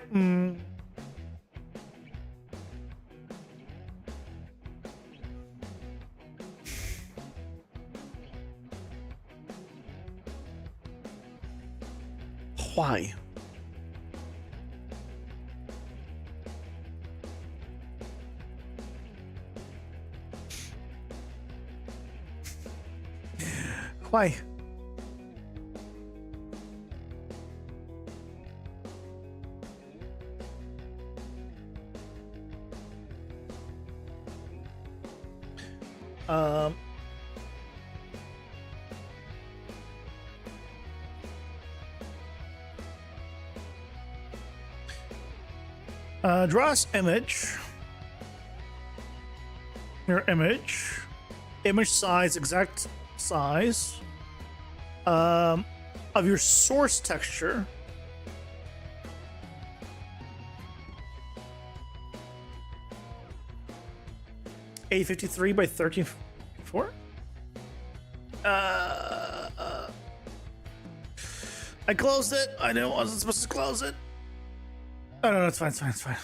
Why? Why? Draw us image. Your image. Image size, exact size. Of your source texture. A53 by 13.4. I closed it. I know I wasn't supposed to close it. Oh no, it's fine, it's fine, it's fine.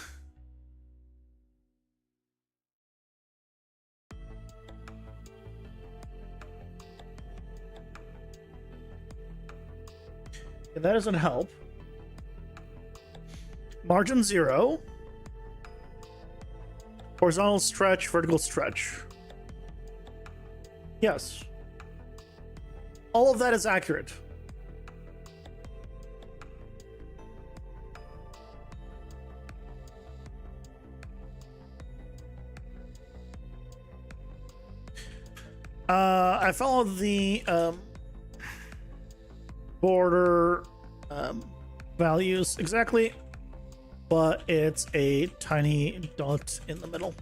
Okay, that doesn't help. Margin 0. Horizontal stretch, vertical stretch. Yes. All of that is accurate. I followed the border values exactly, but it's a tiny dot in the middle.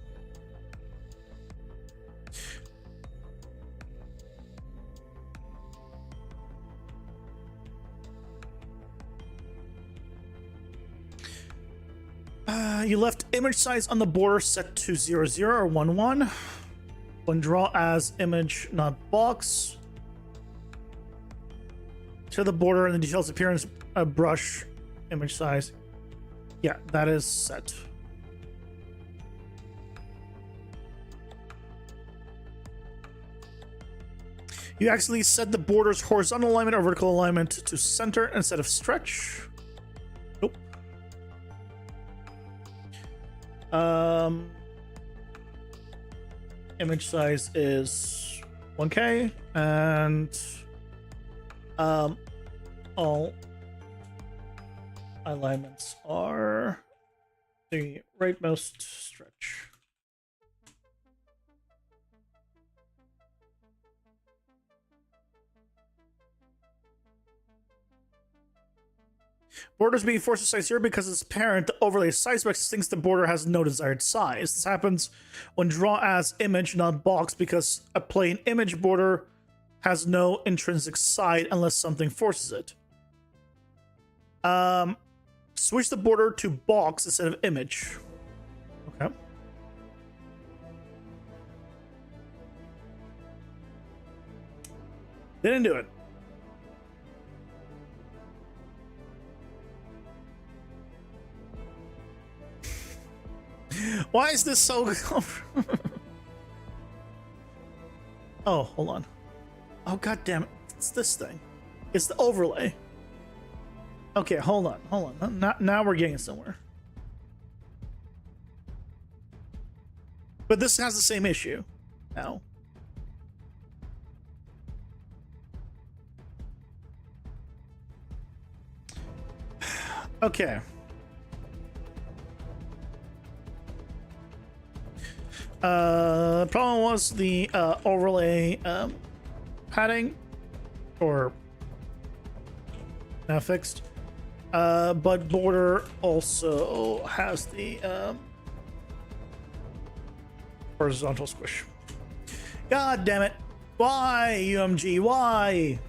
You left image size on the border set to 00 or 11. When draw as image, not box. To the border and the details appearance, brush, image size. Yeah, that is set. You actually set the border's horizontal alignment or vertical alignment to center instead of stretch. Nope. Image size is 1K and all alignments are the rightmost stretch. Borders being forced to size 0 because its parent, the overlay size box, thinks the border has no desired size. This happens when draw as image, not box, because a plain image border has no intrinsic side unless something forces it. Switch the border to box instead of image. Okay. Didn't do it. Why is this so... Oh, hold on. Oh, god damn it. It's this thing. It's the overlay. Okay, hold on. Now we're getting somewhere. But this has the same issue now. Okay. The problem was the overlay padding, or now fixed. But border also has the horizontal squish. God damn it. Why, UMG? Why?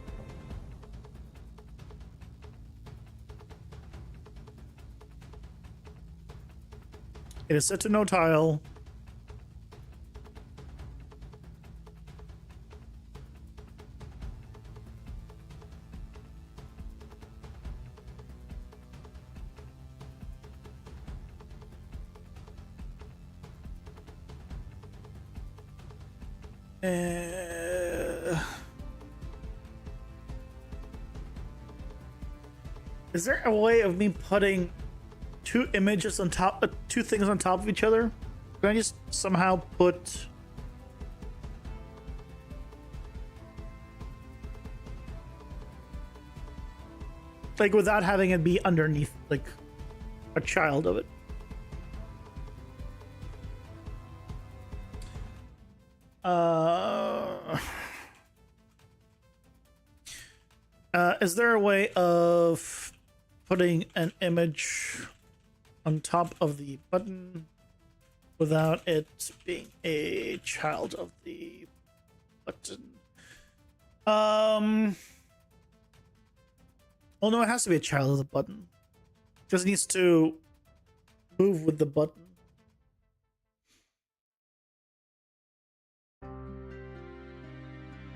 It is set to no tile. Is there a way of me putting two images on top, two things on top of each other? Can I just somehow put like without having it be underneath like a child of it? Is there a way of putting an image on top of the button without it being a child of the button? Oh no, it has to be a child of the button. Just needs to move with the button.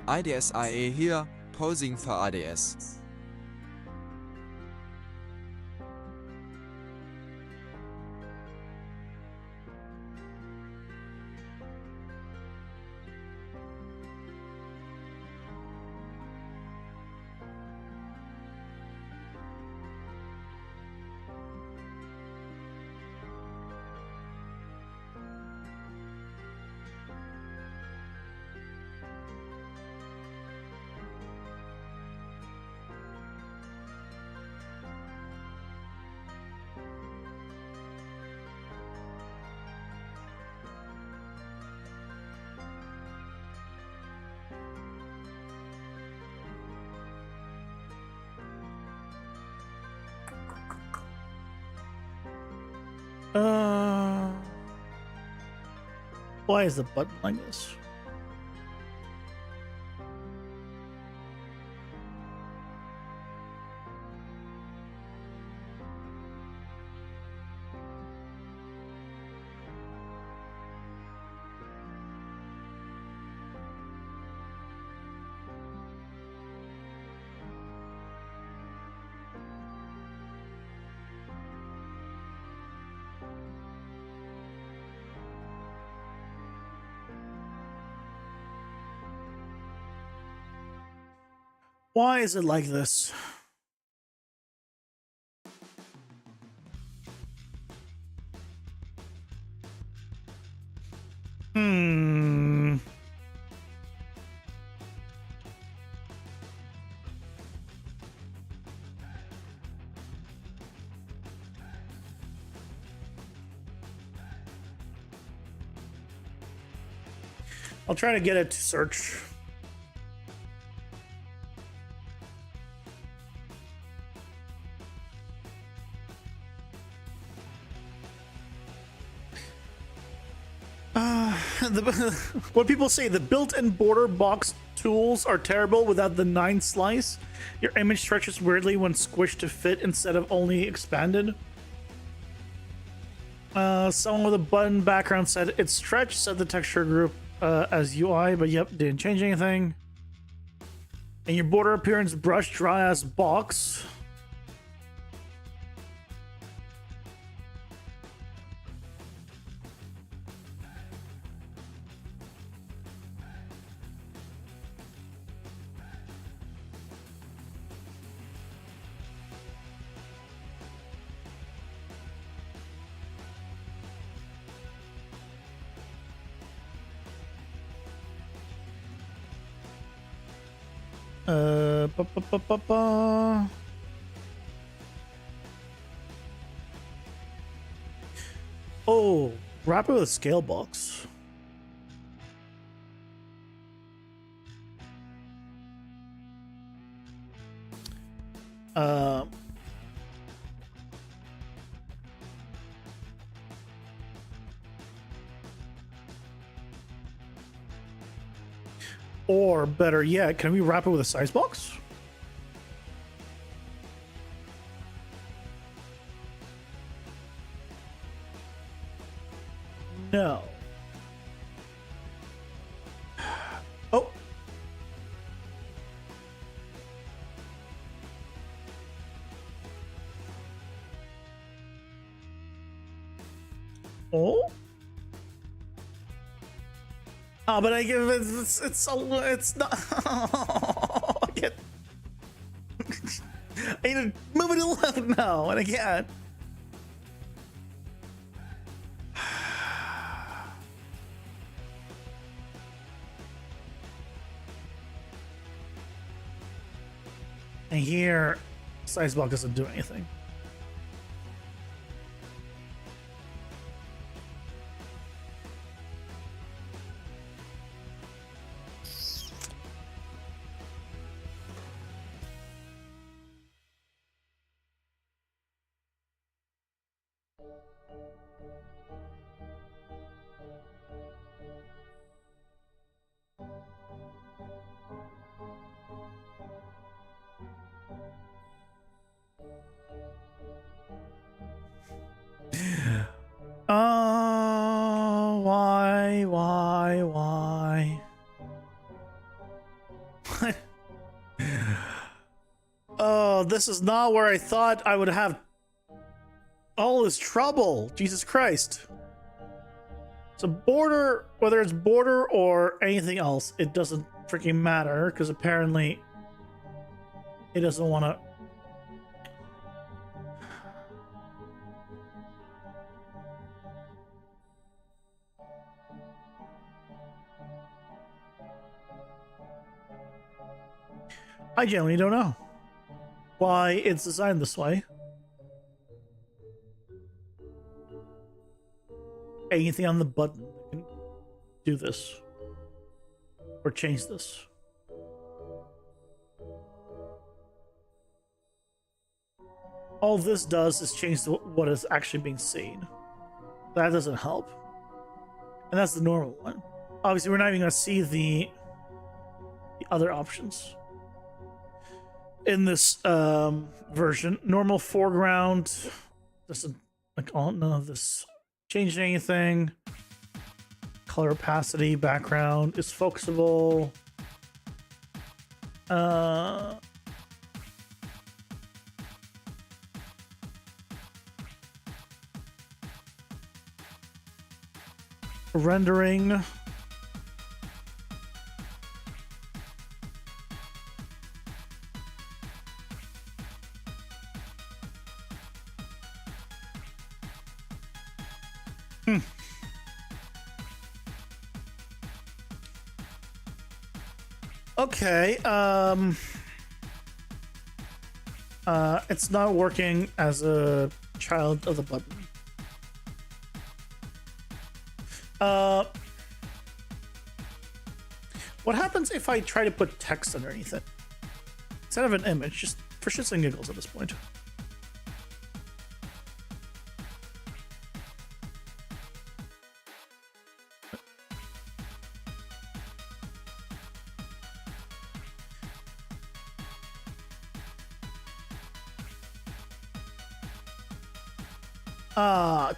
IDSIA here, posing for ADS. Why is the button like this? Why is it like this? I'll try to get it to search. What people say, the built-in border box tools are terrible without the 9 slice. Your image stretches weirdly when squished to fit instead of only expanded. Someone with a button background said it stretched, set the texture group as UI, but yep, didn't change anything. And your border appearance brush dry ass box. Ba, ba, ba, ba, ba. Oh, wrap it with a scale box. Or better yet, can we wrap it with a size box? No. Oh. Oh. Oh, but I give it. It's not. I can't. I need to move it along now, and I can't. And here, size block doesn't do anything. Oh, why? Oh, this is not where I thought I would have all this trouble. Jesus Christ. It's a border, whether it's border or anything else, it doesn't freaking matter, because apparently it doesn't want to. I genuinely don't know why it's designed this way. Anything on the button that can do this or change this. All this does is change what is actually being seen. That doesn't help. And that's the normal one. Obviously, we're not even going to see the other options. In this version, normal foreground doesn't, like, none of this changed anything. Color opacity, background is focusable. Rendering. Okay, it's not working as a child of the button. What happens if I try to put text underneath it? Instead of an image, just for shits and giggles at this point.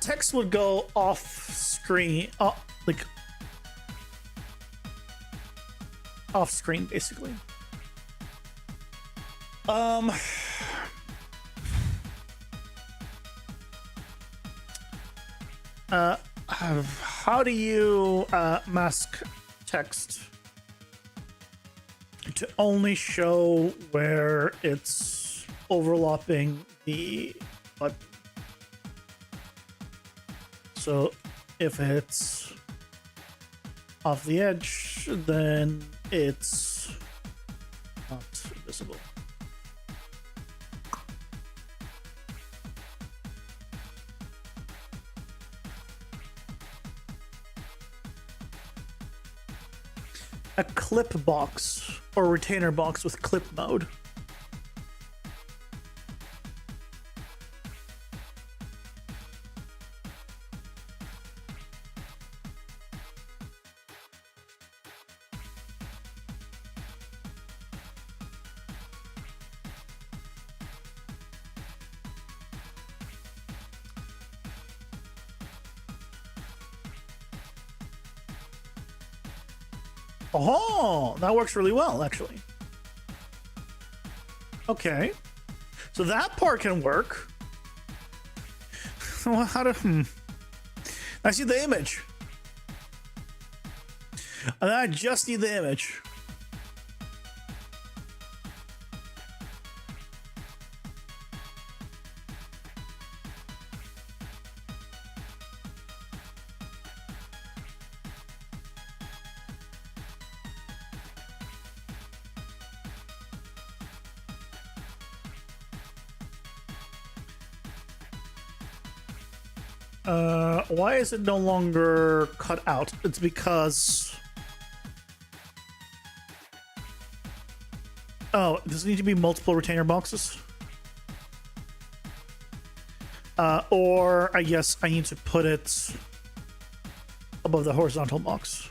Text would go off screen, like off screen, basically. How do you mask text to only show where it's overlapping the button? So if it's off the edge, then it's not visible. A clip box or retainer box with clip mode. Oh, that works really well, actually. Okay. So that part can work. Well, how do... I see the image. And I just need the image. Why is it no longer cut out? It's because... Oh, does it need to be multiple retainer boxes? Or I guess I need to put it above the horizontal box.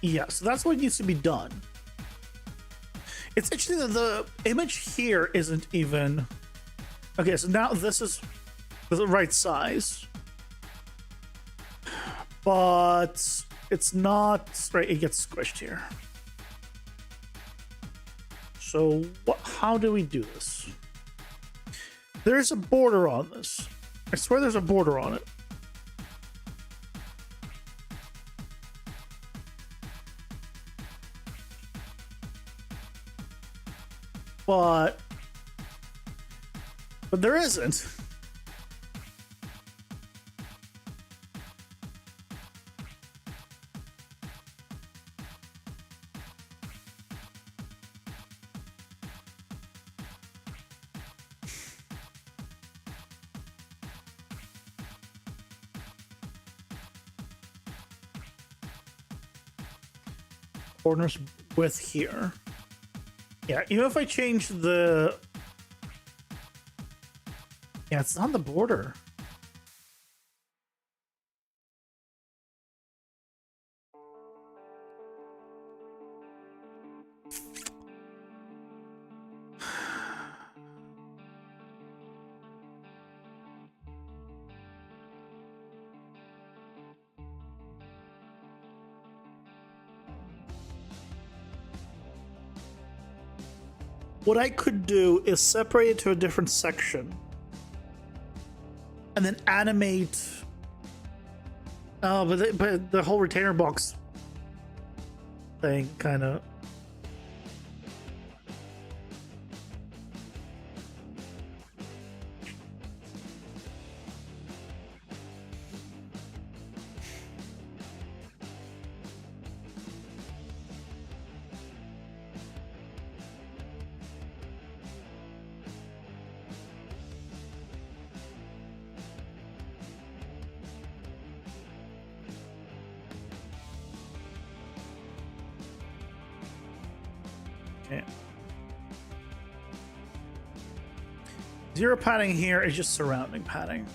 Yeah, so that's what needs to be done. It's actually that the image here isn't even... Okay, so now this is the right size. But it's not... Right, it gets squished here. So how do we do this? There's a border on this. I swear there's a border on it. But there isn't. Corners width here. Yeah, even if I change the... Yeah, it's on the border. What I could do is separate it to a different section and then animate. Oh, but the whole retainer box thing kind of. Okay. Zero padding here is just surrounding padding.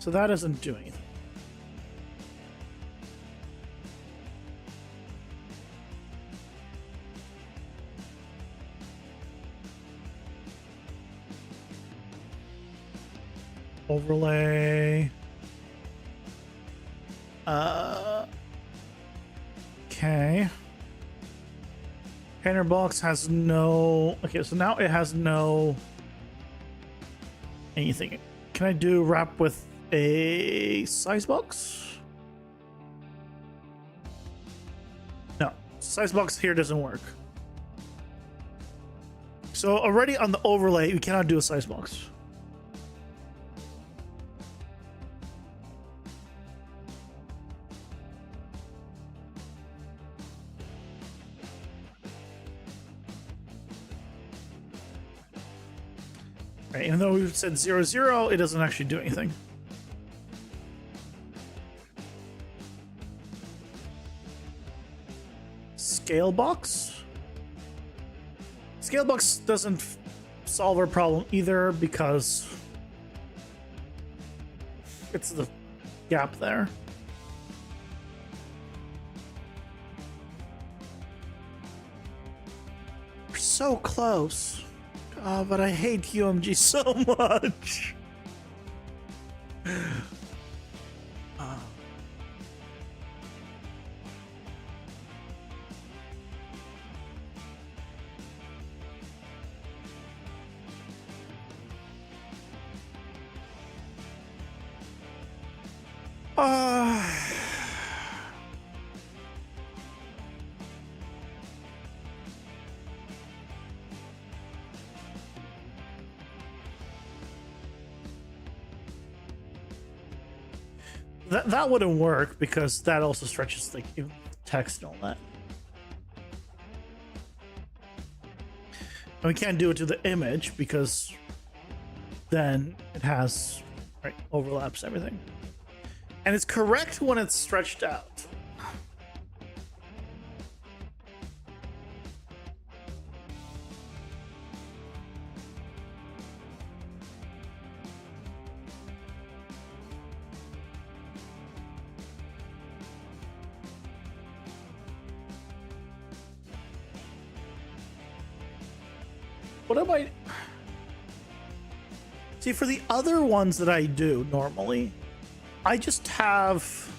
So that doesn't do anything. Overlay. Okay. Painter box has no... Okay, so now it has no... anything. Can I do wrap with a size box? No. Size box here doesn't work. So already on the overlay, we cannot do a size box. Right, even though we've said 0, 0, it doesn't actually do anything. Scale box? Scale box doesn't solve our problem either because it's the gap there. We're so close. God. Oh, but I hate UMG so much. That wouldn't work because that also stretches like text and all that. And we can't do it to the image because then it has overlaps everything. And it's correct when it's stretched out. What am I... See, for the other ones that I do normally, I just have...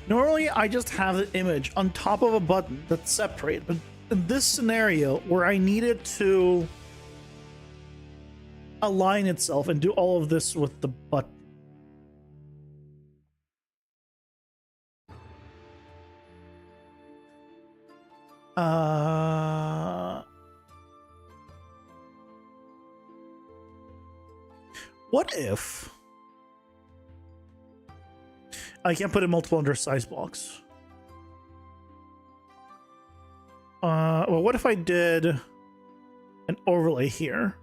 Normally, I just have the image on top of a button that's separate. But in this scenario, where I need it to align itself and do all of this with the button, what if I can't put in multiple under size blocks? Well, what if I did an overlay here?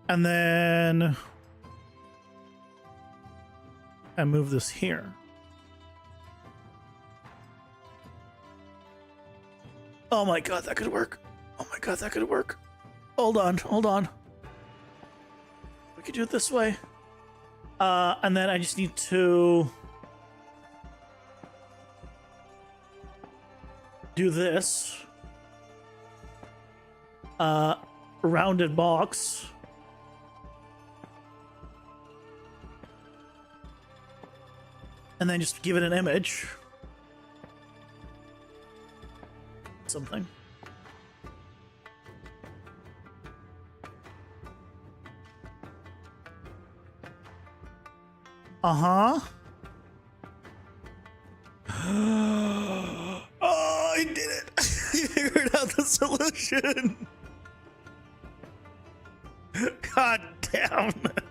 And then I move this here. Oh my god, that could work. Oh my god, that could work. Hold on, hold on. We could do it this way. And then I just need to do this. Rounded box. And then just give it an image. Something. Uh-huh. Oh, I did it. I figured out the solution. God damn it.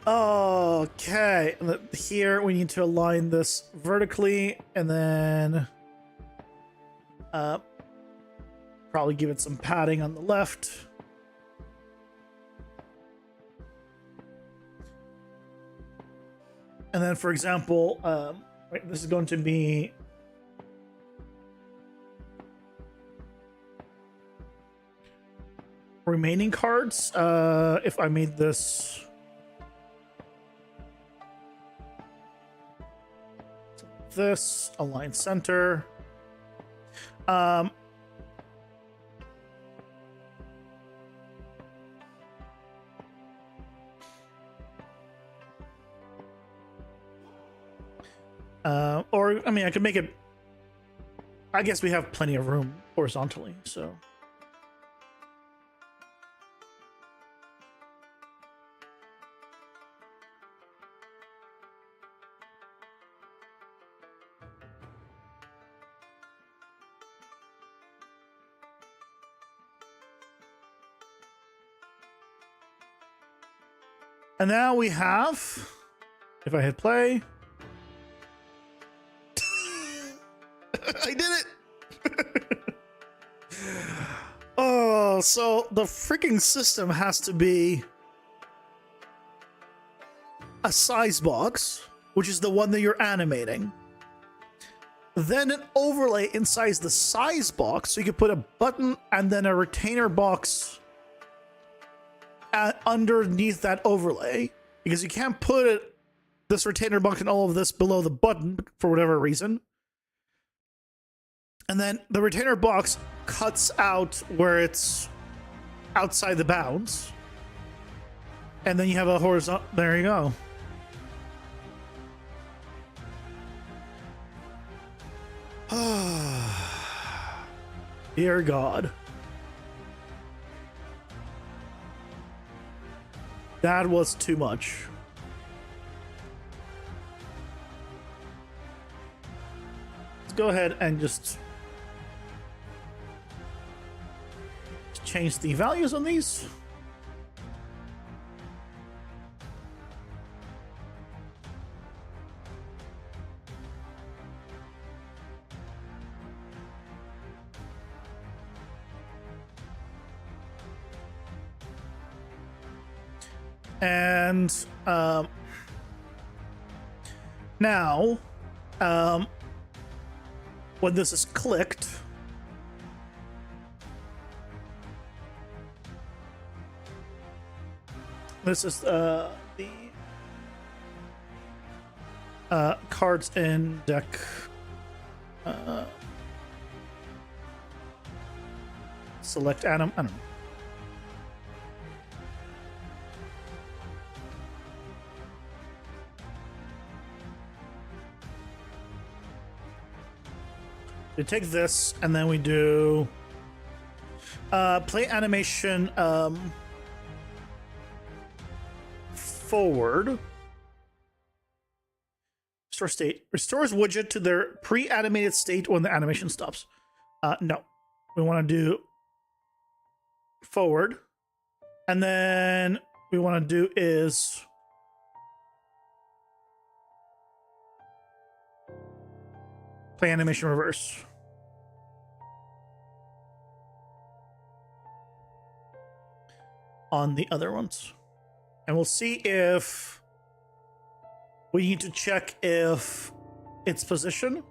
Okay, here we need to align this vertically and then probably give it some padding on the left. And then, for example, this is going to be remaining cards. If I made this align center. Or I mean, I could make it. I guess we have plenty of room horizontally, so. And now we have, if I hit play, I did it. Oh, so the freaking system has to be a size box which is the one that you're animating. Then an overlay inside the size box, so you can put a button and then a retainer box underneath that overlay, because you can't put this retainer box and all of this below the button for whatever reason. And then the retainer box cuts out where it's outside the bounds. And then you have a horizontal, there you go. Dear God. That was too much. Let's go ahead and just change the values on these. And now, when this is clicked, this is the cards in deck. Select anim. I don't know. We take this and then we do play animation forward. Restore state. Restores widget to their pre-animated state when the animation stops. No. We want to do forward. And then we want to do is play animation reverse. On the other ones. And we'll see if we need to check if its position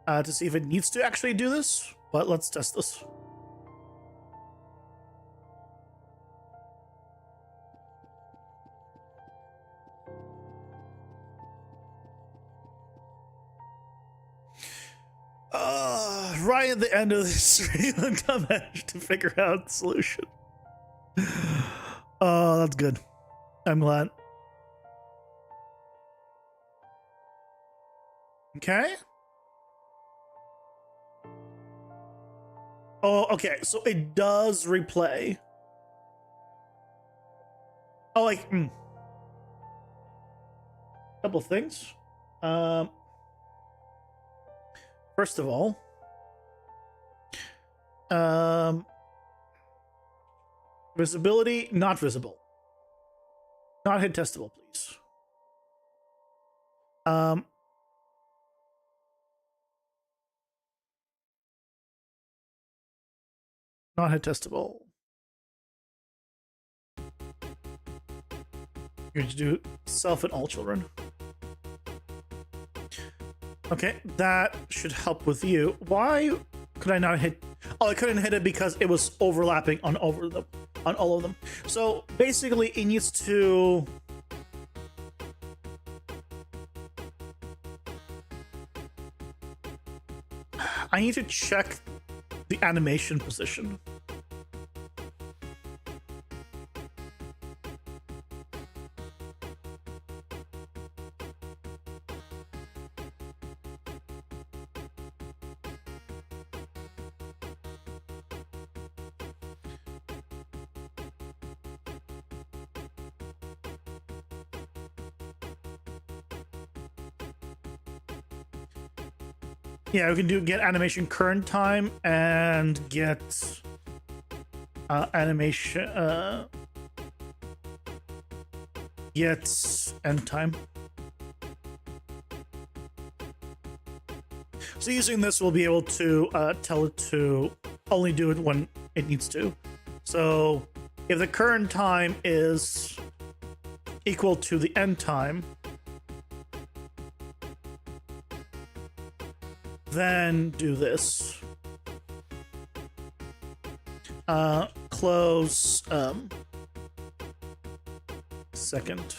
to see if it needs to actually do this, but let's test this. Right at the end of this stream, I managed to figure out the solution. Oh, that's good. I'm glad. Okay. Oh, okay. So it does replay. Oh, like, couple things. First of all, visibility, not visible. Not hit testable, please. Not hit testable. You're going to do self and all children. Okay, that should help with you. Why could I not hit? Oh, I couldn't hit it because it was overlapping on all of them. So basically, it needs to. I need to check the animation position. Yeah, we can do get animation current time and get animation get end time. So using this, we'll be able to tell it to only do it when it needs to. So if the current time is equal to the end time, then do this. Close second.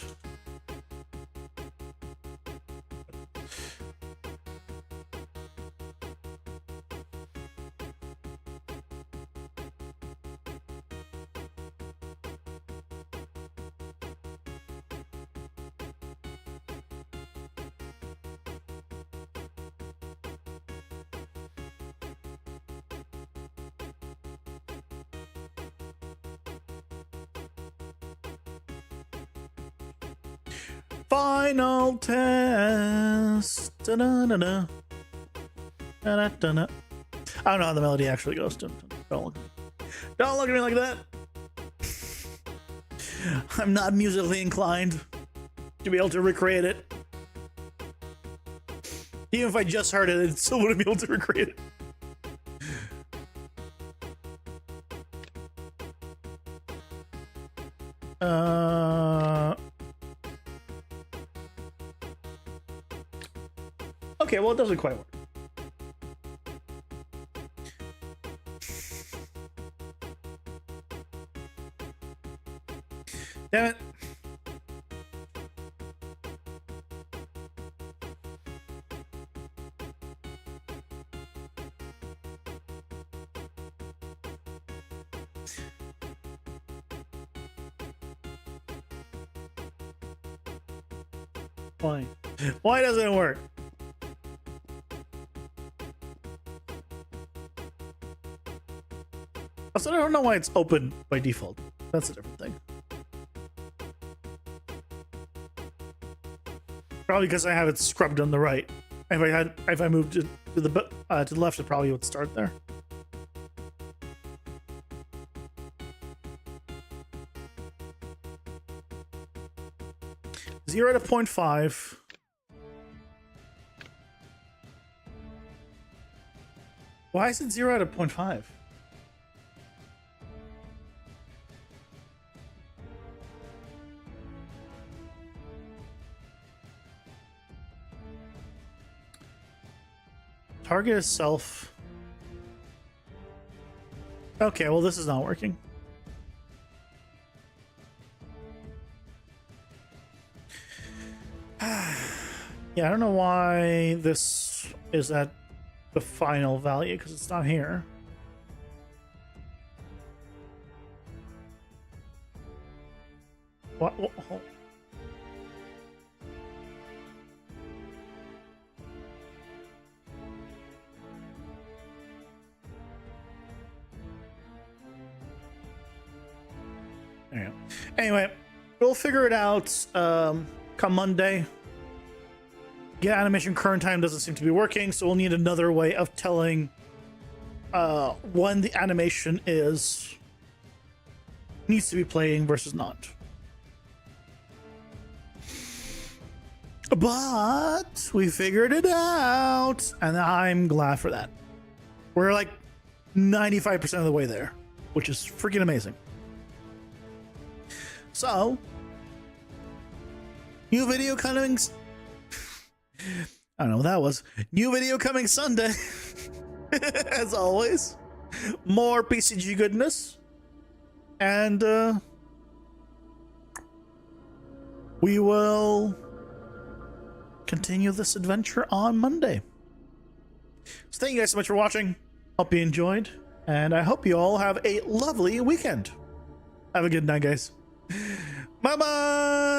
Final test. Da-da-da-da. Da-da-da-da. I don't know how the melody actually goes. Don't look at me. Don't look at me like that. I'm not musically inclined to be able to recreate it. Even if I just heard it, I still wouldn't be able to recreate it. Okay, well, it doesn't quite work. Damn it. Why? Why doesn't it work? Also, I don't know why it's open by default. That's a different thing. Probably because I have it scrubbed on the right. If I moved it to the left, it probably would start there. Zero to 0.5. Why is it 0 out of 0.5? Target itself. Okay, well, this is not working. Yeah, I don't know why this is at the final value, because it's not here. What? Oh. There you go. Anyway, we'll figure it out come Monday. Get animation current time doesn't seem to be working, so we'll need another way of telling when the animation needs to be playing versus not. But we figured it out, and I'm glad for that. We're like 95% of the way there, which is freaking amazing. So, new video coming. I don't know what that was. New video coming Sunday. As always. More PCG goodness. And we will continue this adventure on Monday. So thank you guys so much for watching. Hope you enjoyed. And I hope you all have a lovely weekend. Have a good night, guys. Bye-bye.